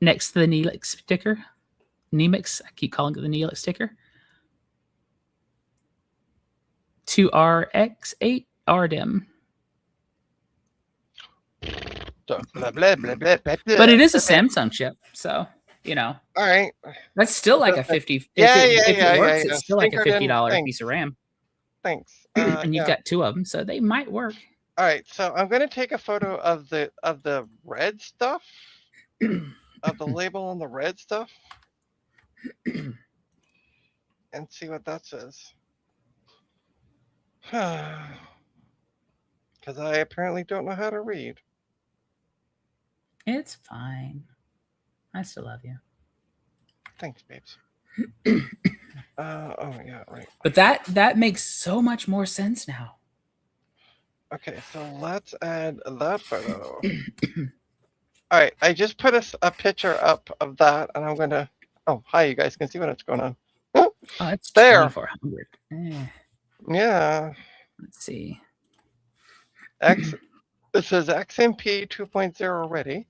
Next to the Neelix sticker. Nemix. I keep calling it the Neelix sticker. 2RX8 RDIMM. Blah, blah, blah, blah, blah, blah, But it is a blah. Samsung chip, so you know All right. that's still like a 50. Yeah, If it works, yeah. it's still like a Stinker didn't. $50 Thanks. piece of RAM, Thanks. and you've Yeah. got 2 of them, so they might work. All right. So I'm going to take a photo of the red stuff, of the label on the red stuff, and see what that says. Because I apparently don't know how to read. It's fine. I still love you. Thanks, babes. Oh yeah, right. But that makes so much more sense now. Okay, so let's add that photo. All right, I just put a picture up of that, and I'm gonna. Oh, hi, you guys can see what's going on. Oh, it's There. 2400. Yeah. Let's see. It says XMP 2.0 ready.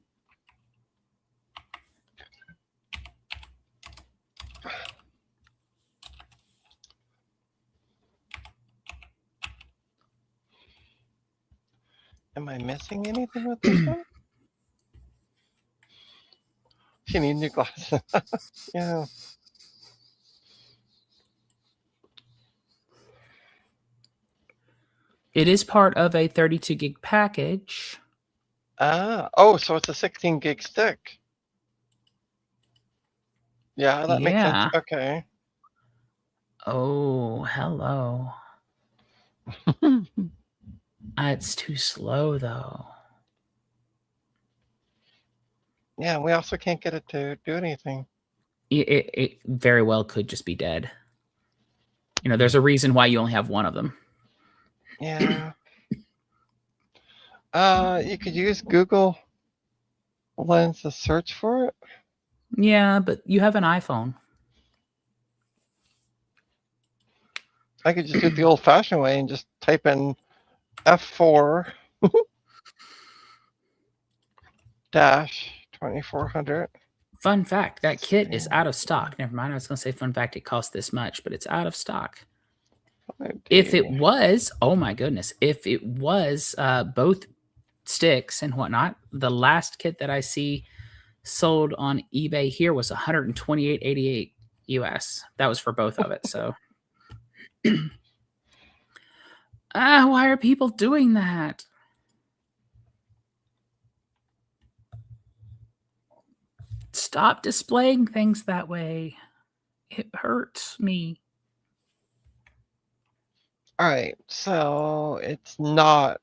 Am I missing anything with this one? You need new glasses. Yeah. It is part of a 32 gig package. Oh, so it's a 16 gig stick. Yeah, that makes sense. Okay. Oh, hello. It's too slow though. Yeah, we also can't get it to do anything. It very well could just be dead. You know, there's a reason why you only have one of them. Yeah. You could use Google Lens to search for it. Yeah, but you have an iPhone. I could just do it the old-fashioned way and just type in F4 dash 2400. Fun fact, that kit is out of stock. Never mind, I was going to say fun fact, it costs this much, but it's out of stock. If it was, oh my goodness, if it was both sticks and whatnot, the last kit that I see sold on eBay here was $128.88 US. That was for both of it. So, why are people doing that? Stop displaying things that way. It hurts me. All right, so it's not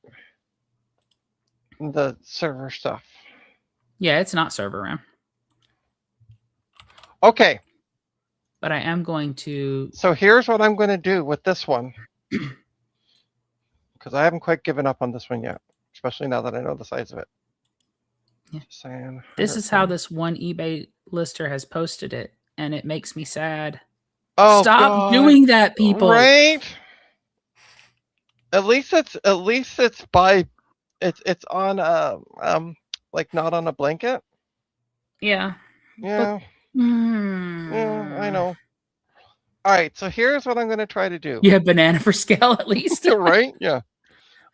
the server stuff. Yeah, it's not server RAM. Okay. But I am going to... So here's what I'm going to do with this one. Because I haven't quite given up on this one yet. Especially now that I know the size of it. Yeah. Saying, this is how this one eBay lister has posted it. And it makes me sad. Oh, stop doing that, people. Right? At least it's by it's on like not on a blanket. Yeah. Yeah. But, yeah, I know. All right, so here's what I'm going to try to do. You have banana for scale at least. Right? Yeah.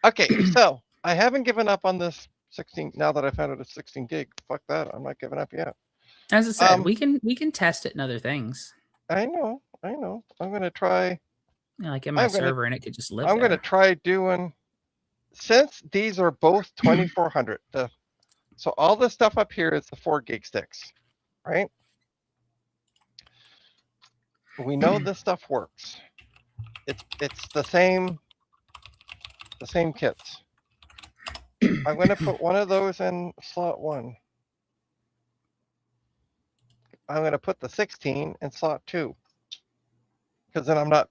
Okay, so I haven't given up on this 16 now that I found it a 16 gig. Fuck that. I'm not giving up yet. As I said, we can test it in other things. I know. I'm going to try. You know, like in my server, and it could just live there. I'm going to try doing, since these are both 2400, so all the stuff up here is the 4 gig sticks, right? We know this stuff works. It's the same kits. I'm going to put one of those in slot 1. I'm going to put the 16 in slot 2. Because then I'm not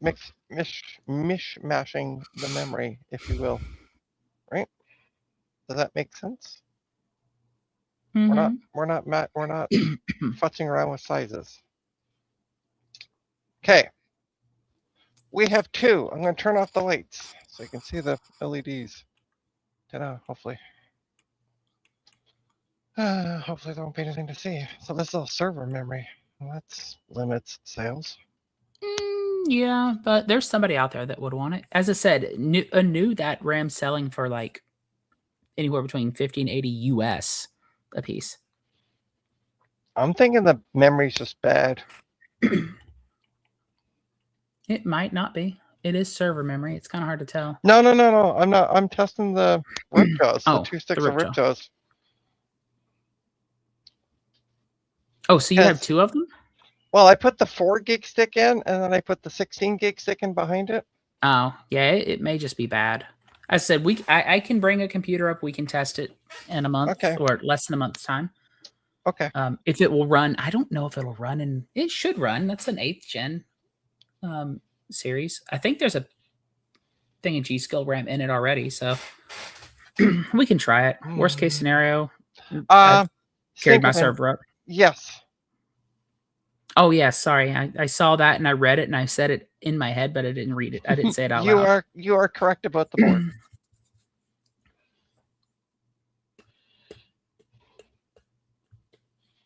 mishmashing the memory, if you will. Right? Does that make sense? Mm-hmm. We're not futzing around with sizes. Okay. We have 2. I'm going to turn off the lights so you can see the LEDs. Ta-da, hopefully. Hopefully there won't be anything to see. So this is all server memory. Well, that limits sales. Yeah, but there's somebody out there that would want it. As I said, a new that RAM selling for like anywhere between 50 and 80 US a piece. I'm thinking the memory's just bad. It might not be. It is server memory. It's kind of hard to tell. No. I'm not. I'm testing the ripjaws, Oh, the 2 sticks the of ripjaw. ripjaws. Oh, so you have Yes. 2 of them? Well, I put the 4 gig stick in, and then I put the 16 gig stick in behind it. Oh, yeah, it may just be bad. I said I can bring a computer up. We can test it in a month Okay. or less than a month's time. Okay. If it will run, I don't know if it'll run, and it should run. That's an 8th gen series. I think there's a thing in G-Skill RAM in it already, so we can try it. Worst case scenario, I've carried my Stinkerton, server up. Yes. Oh yeah, sorry. I saw that and I read it and I said it in my head, but I didn't read it. I didn't say it out loud. You are correct about the board.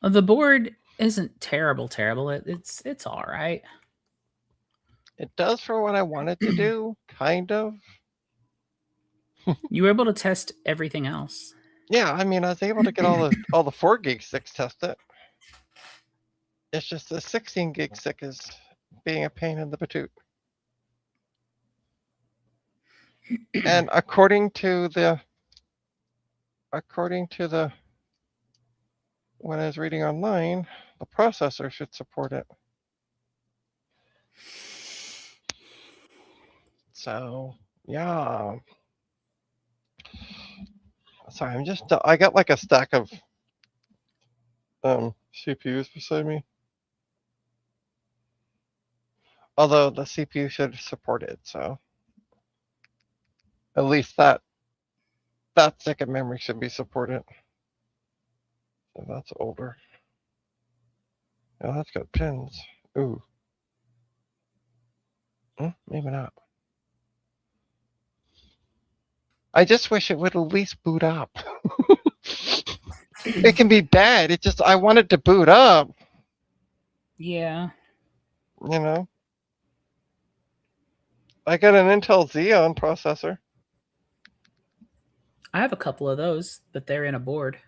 The board isn't terrible. It's all right. It does for what I want it to do, kind of. You were able to test everything else. Yeah, I mean, I was able to get all the 4 gig sticks tested. It's just the 16 gig stick is being a pain in the patoot. And according to the when I was reading online, the processor should support it. So yeah. Sorry, I got like a stack of CPUs beside me. Although the CPU should support it, so at least that stick of memory should be supported. So that's older. Yeah, that's got pins. Ooh. Maybe not. I just wish it would at least boot up. It can be bad. It just, I want it to boot up. Yeah. You know? I got an Intel Xeon processor. I have a couple of those, but they're in a board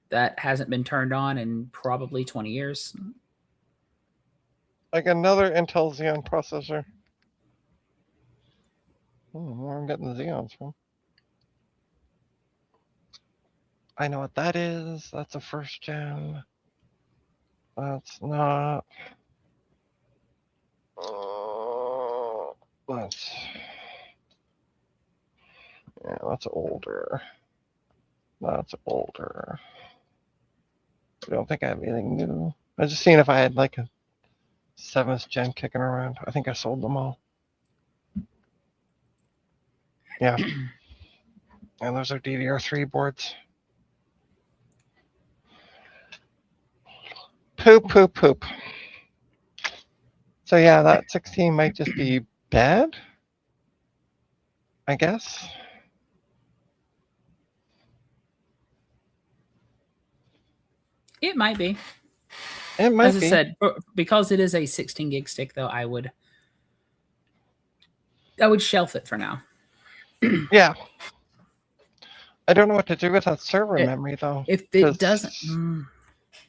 that hasn't been turned on in probably 20 years. I got another Intel Xeon processor. Where I'm getting the Xeons from. I know what that is. That's a 1st gen. That's not. That's older. That's older. I don't think I have anything new. I was just seeing if I had like a 7th gen kicking around. I think I sold them all. Yeah. And those are DDR3 boards. Poop. So yeah, that 16 might just be bad, I guess. It might be. It might As I be. said, because it is a 16 gig stick, though, I would shelf it for now. Yeah. I don't know what to do with that server memory though. If it doesn't,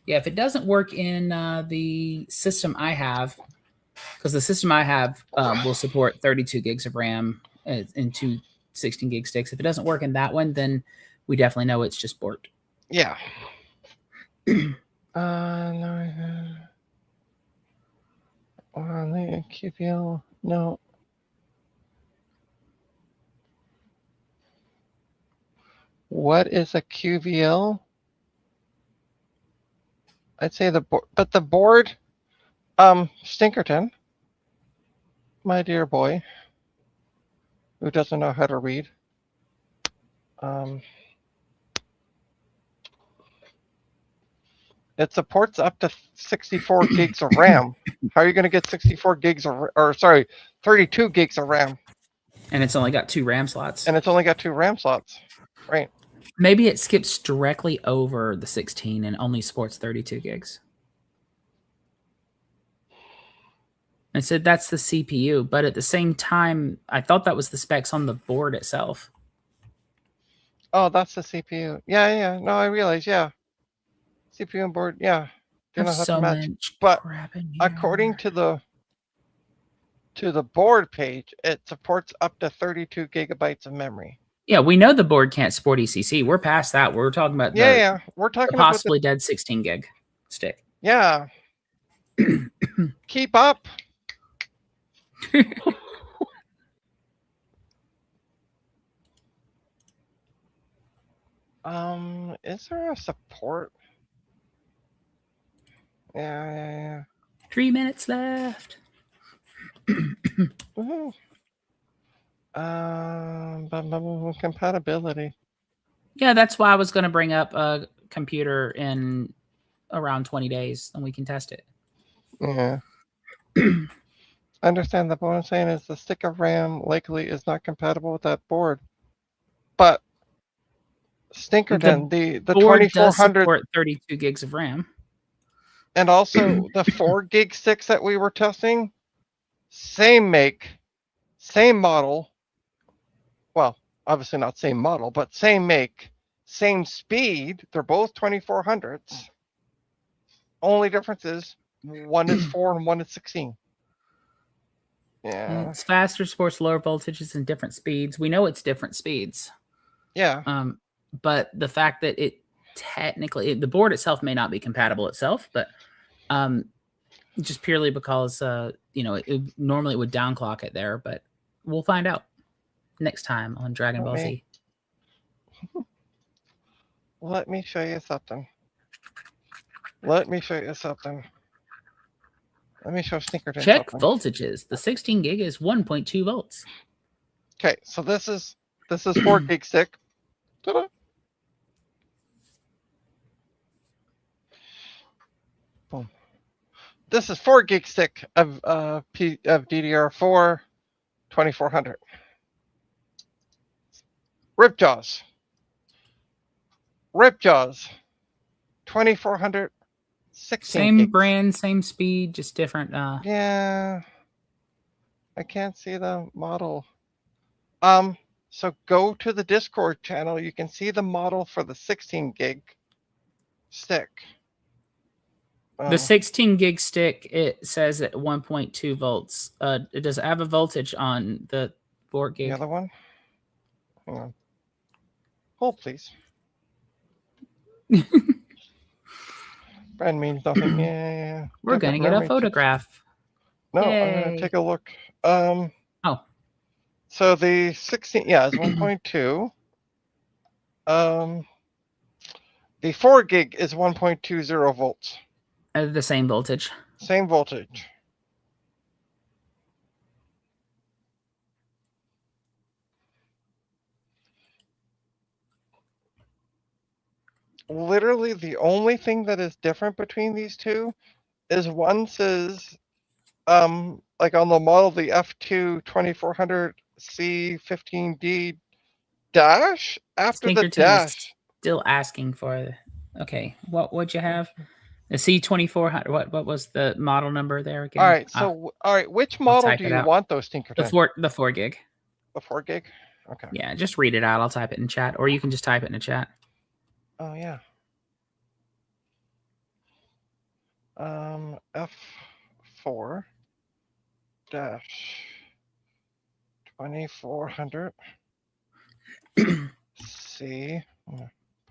if it doesn't work in the system I have, because the system I have will support 32 gigs of RAM and 2 16 gig sticks. If it doesn't work in that one, then we definitely know it's just borked. Yeah. No. On the QPL, no. What is a QVL? I'd say the board, but the board, Stinkerton, my dear boy, who doesn't know how to read, it supports up to 64 gigs of RAM. How are you going to get 64 gigs of, 32 gigs of RAM? And it's only got 2 RAM slots. And it's only got 2 RAM slots, right? Maybe it skips directly over the 16 and only supports 32 gigs. I said that's the CPU, but at the same time, I thought that was the specs on the board itself. Oh, that's the CPU. Yeah. No, I realize. Yeah. CPU and board. Yeah. I have not have to so match. much But crap in here. according to the board page, it supports up to 32 gigabytes of memory. Yeah, we know the board can't support ECC. We're past that. We're talking about Yeah. We're the talking about possibly dead 16 gig stick. Yeah. Keep up. Is there a support? Yeah. 3 minutes left. Woohoo. Compatibility. Yeah, that's why I was going to bring up a computer in around 20 days and we can test it. Yeah. I understand that what I'm saying is the stick of RAM likely is not compatible with that board. But Stinkerton, the board does 2400 support 32 gigs of RAM. and also the 4 gig sticks that we were testing, same make, same model. Well, obviously not same model, but same make, same speed. They're both 2400s. Only difference is one is 4 and one is 16. Yeah. It's faster, supports lower voltages and different speeds. We know it's different speeds. Yeah. But the fact that it technically, the board itself may not be compatible itself, but just purely because normally it would downclock it there, but we'll find out next time on Dragon Ball Z. Let me show you something. Let me show Stinkerton Check something. voltages. The 16 gig is 1.2 volts. Okay, so this is 4 gig stick. Ta-da. Boom. This is 4 gig stick of DDR4 2400. Ripjaws. 2400. 16 same gigs. brand, same speed, just different. Yeah, I can't see the model. So go to the Discord channel. You can see the model for the 16 gig stick. The 16 gig stick, it says at 1.2 volts. It does have a voltage on the 4 gig. The other one. Hang on. Hold, please. Brand means nothing. Yeah. We're gonna get a photograph. No, Yay. I'm gonna take a look. So the 16, is 1.2. The 4 gig is 1.20 volts. The same voltage. Same voltage. Literally the only thing that is different between these two is one says like on the model the F2 2400 C15D dash after the dash. Still asking for okay, what would you have? The C2400. What was the model number there again? All right, so which model do you want those, Tinkerton? The 4 gig. The 4 gig? Okay. Yeah, just read it out. I'll type it in chat, or you can just type it in the chat. Oh yeah. F4 dash 2400 C.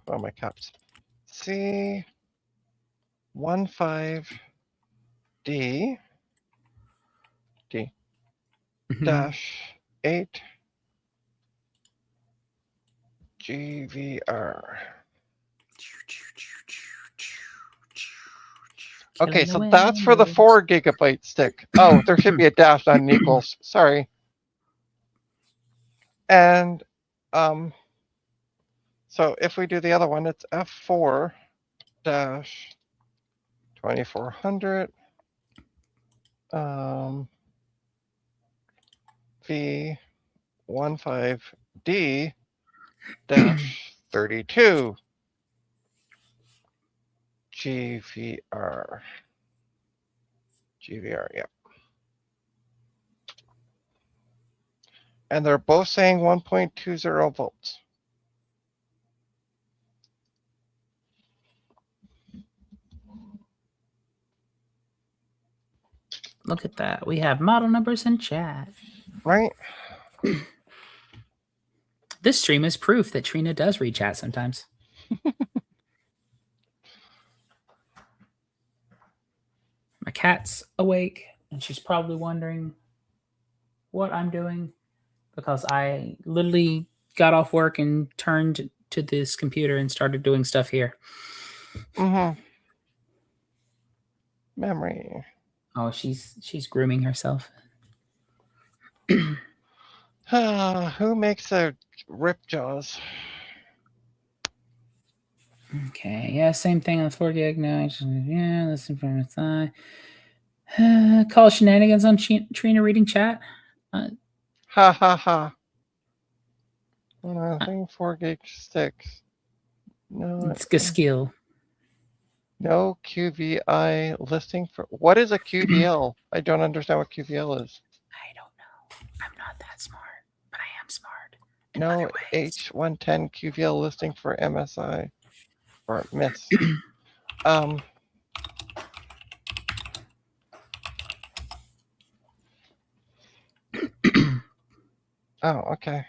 Put on my caps. C 15D dash 8 GVR. Okay, so that's for the 4 gigabyte stick. Oh, there should be a dash, not an equals. Sorry. And so if we do the other one, it's F4 dash 2400 V15D dash 32 GVR. GVR, yep. And they're both saying 1.20 volts. Look at that. We have model numbers in chat. Right? This stream is proof that Trina does read chat sometimes. My cat's awake, and she's probably wondering what I'm doing because I literally got off work and turned to this computer and started doing stuff here. Mm-hmm. Memory. Oh, she's grooming herself. Who makes a rip jaws? Okay, yeah, same thing on the 4 gig. No, yeah, listen from the thigh. Call shenanigans on Trina reading chat. Ha ha ha. I think 4 gig sticks. No, It's a skill. No QVI listing for what is a QVL? I don't understand what QVL is. I don't know. I'm not that smart, but I am smart. No H110 QVL listing for MSI or MIS. Oh, okay.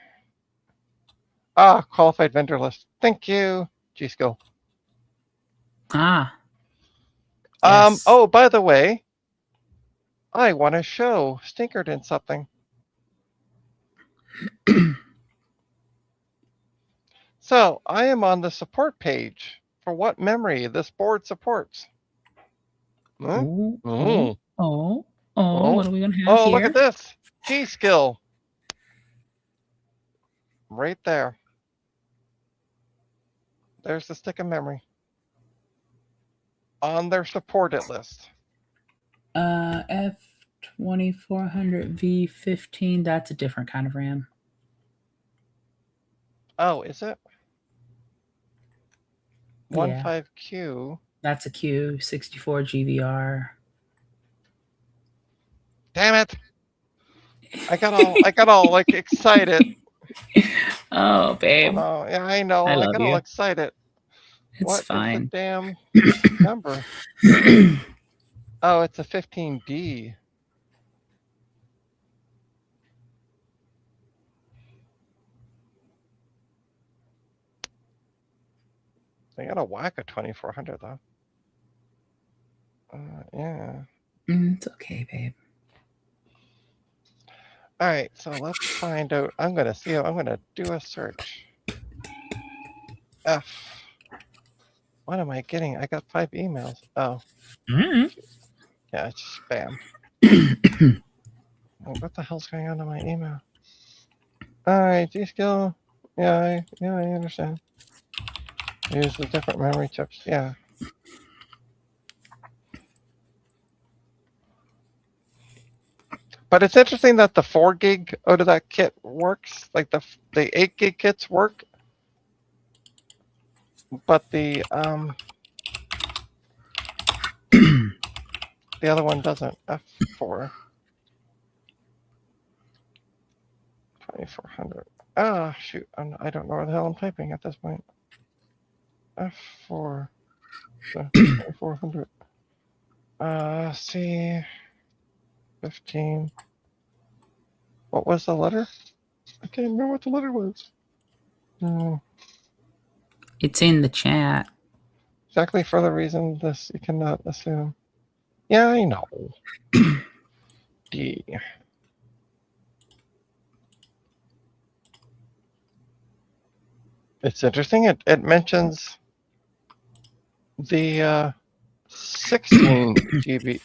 Qualified vendor list. Thank you, G-Skill. Yes. Oh, by the way, I want to show Stinkered in something. So I am on the support page for what memory this board supports. Huh? What are we gonna have here? Look at this. G-Skill. Right there. There's the stick of memory. On their supported list. F2400V15, that's a different kind of RAM. Oh, is it? Yeah. 15Q. That's a Q64 GVR. Damn it. I got all like excited. Oh, babe. Oh, yeah, I know. I got all excited. It's fine. Is the damn number? Oh, it's a 15D. They got a whack of 2400 though. Yeah. It's okay, babe. All right, so let's find out. I'm gonna do a search. F. What am I getting? I got 5 emails. Oh. Yeah, it's spam. What the hell's going on in my email? All right, G-Skill. Yeah, I understand. Use the different memory chips. Yeah. But it's interesting that the 4 gig out of that kit works. Like the 8 gig kits work, but the other one doesn't. F4 2400. Ah, shoot! I don't know where the hell I'm typing at this point. F4 2400. C 15. What was the letter? I can't remember what the letter was. It's in the chat. Exactly for the reason this you cannot assume. Yeah, I know. D. It's interesting. It mentions the 16 GB.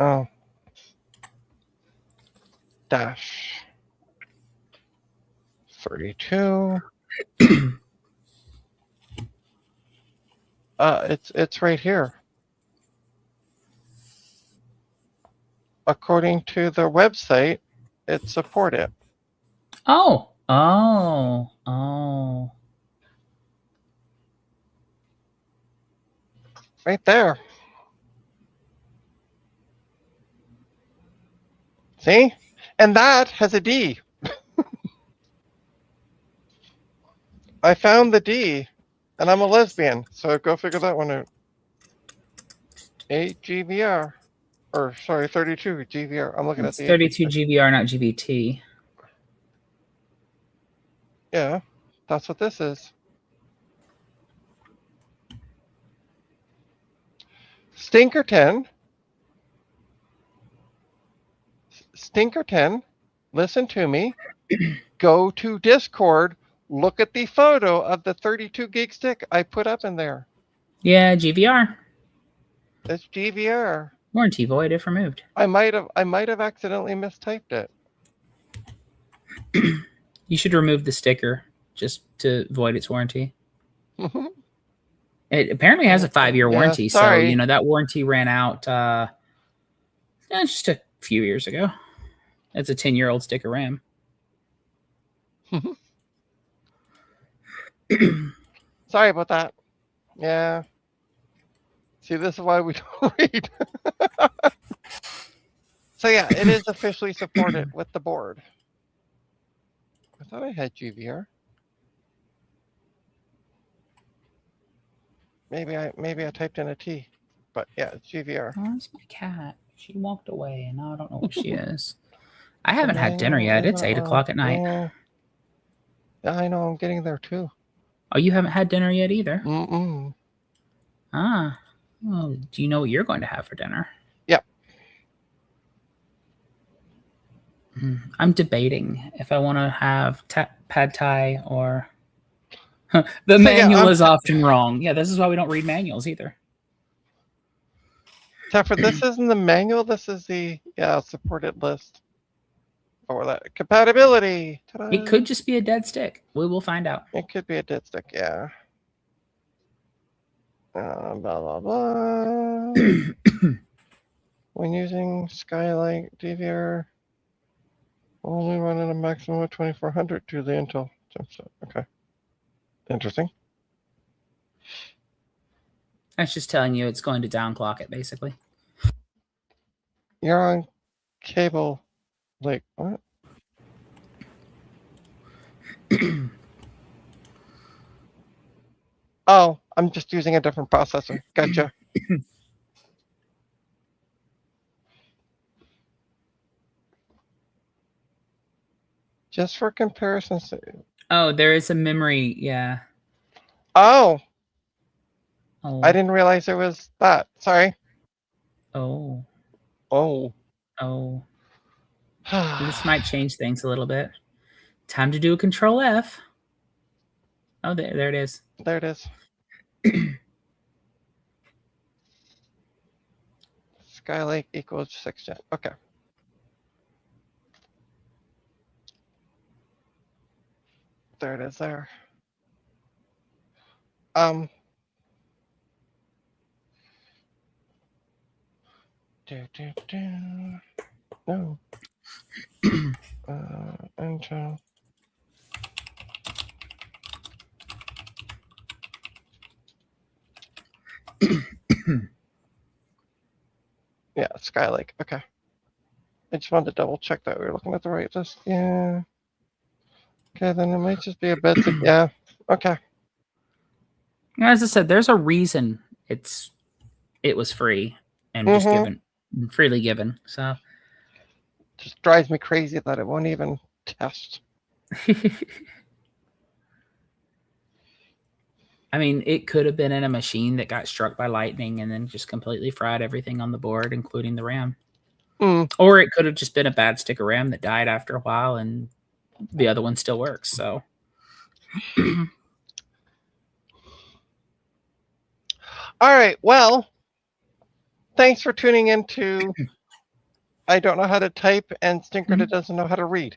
Oh. Dash 32. It's right here. According to their website, it supported. Oh. Right there. See? And that has a D. I found the D, and I'm a lesbian, so go figure that one out. 8 GVR. Or, sorry, 32 GVR. I'm looking It's at the 32 GVR, not GVT. Yeah, that's what this is. Stinkerton. Stinkerton, listen to me. Go to Discord. Look at the photo of the 32 gig stick I put up in there. Yeah, GVR. It's GVR. Warranty void if removed. I might have accidentally mistyped it. You should remove the sticker just to void its warranty. It apparently has a 5-year warranty, so sorry. you know that warranty ran out just a few years ago. It's a 10-year-old stick of RAM. Sorry about that. Yeah. See, this is why we don't read. So yeah, it is officially supported with the board. I thought I had GVR. Maybe I typed in a T, but yeah, it's GVR. Where's my cat? She walked away, and now I don't know where she is. I haven't had dinner yet. It's 8 o'clock at night. Yeah, I know. I'm getting there too. Oh, you haven't had dinner yet either? Mm-mm. Ah. Well, do you know what you're going to have for dinner? Yep. I'm debating if I want to have pad thai or... The manual is often wrong. Yeah, this is why we don't read manuals either. Except for this isn't the manual. This is the supported list. Or that compatibility. Ta-da. It could just be a dead stick. We will find out. It could be a dead stick. Yeah. Blah blah blah. When using Skylight DVR, only running a maximum of 2400 to the Intel chipset. Okay. Interesting. That's just telling you it's going to downclock it, basically. You're on cable. Like, what? Oh, I'm just using a different processor. Gotcha. Just for comparison's sake. Oh, there is a memory. Yeah. Oh. Oh. I didn't realize there was that. Sorry. Oh. Oh. Oh. This might change things a little bit. Time to do a Control F. Oh, there it is. There it is. Skylake equals 6 gen. Okay. There it is there. No. Intel. Yeah, Skylake. Okay. I just wanted to double check that we were looking at the right list. Yeah. Okay, then it might just be a bed. Yeah. Okay. As I said, there's a reason it was free and just freely given. So just drives me crazy that it won't even test. I mean, it could have been in a machine that got struck by lightning and then just completely fried everything on the board, including the RAM. Or it could have just been a bad stick of RAM that died after a while and the other one still works. So all right, well, thanks for tuning in to I don't know how to type and Stinkerton doesn't know how to read.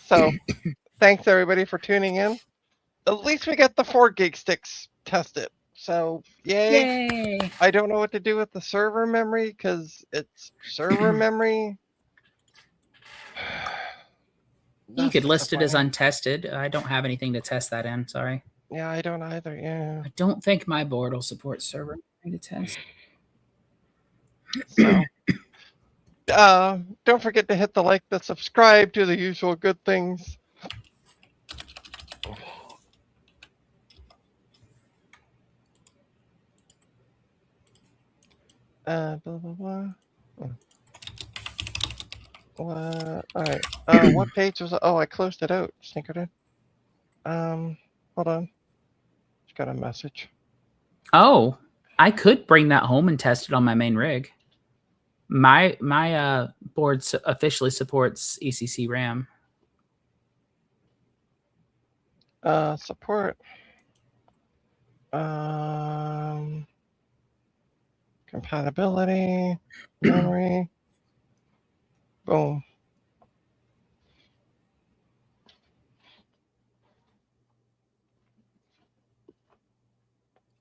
So thanks everybody for tuning in. At least we got the 4 gig sticks tested. So yay. I don't know what to do with the server memory because it's server memory. You could list it as untested. I don't have anything to test that in. Sorry. Yeah, I don't either. Yeah. I don't think my board will support server memory to test. So don't forget to hit the like, the subscribe, do the usual good things. Blah blah blah. All right. What page was it? Oh, I closed it out. Snickerton. Hold on. Just got a message. Oh, I could bring that home and test it on my main rig. My board officially supports ECC RAM. Support. Compatibility. Memory. Boom.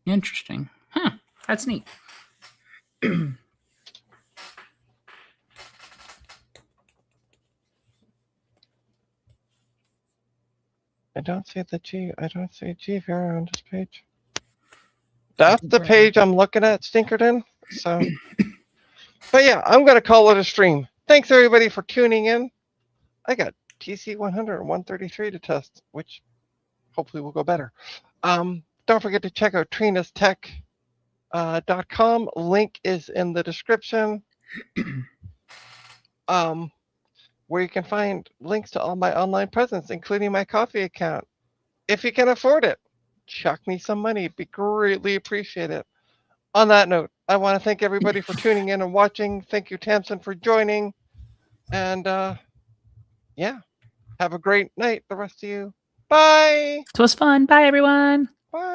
Interesting. Huh. That's neat. I don't see G here on this page. That's the page I'm looking at, Stinkerton. So, but yeah, I'm going to call it a stream. Thanks everybody for tuning in. I got TC100 and 133 to test, which hopefully will go better. Don't forget to check out trinastech.com. Link is in the description. Where you can find links to all my online presence, including my coffee account. If you can afford it, chuck me some money. It'd be greatly appreciated. On that note, I want to thank everybody for tuning in and watching. Thank you, Tamsin, for joining. And yeah, have a great night, the rest of you. Bye. It was fun. Bye, everyone. Bye.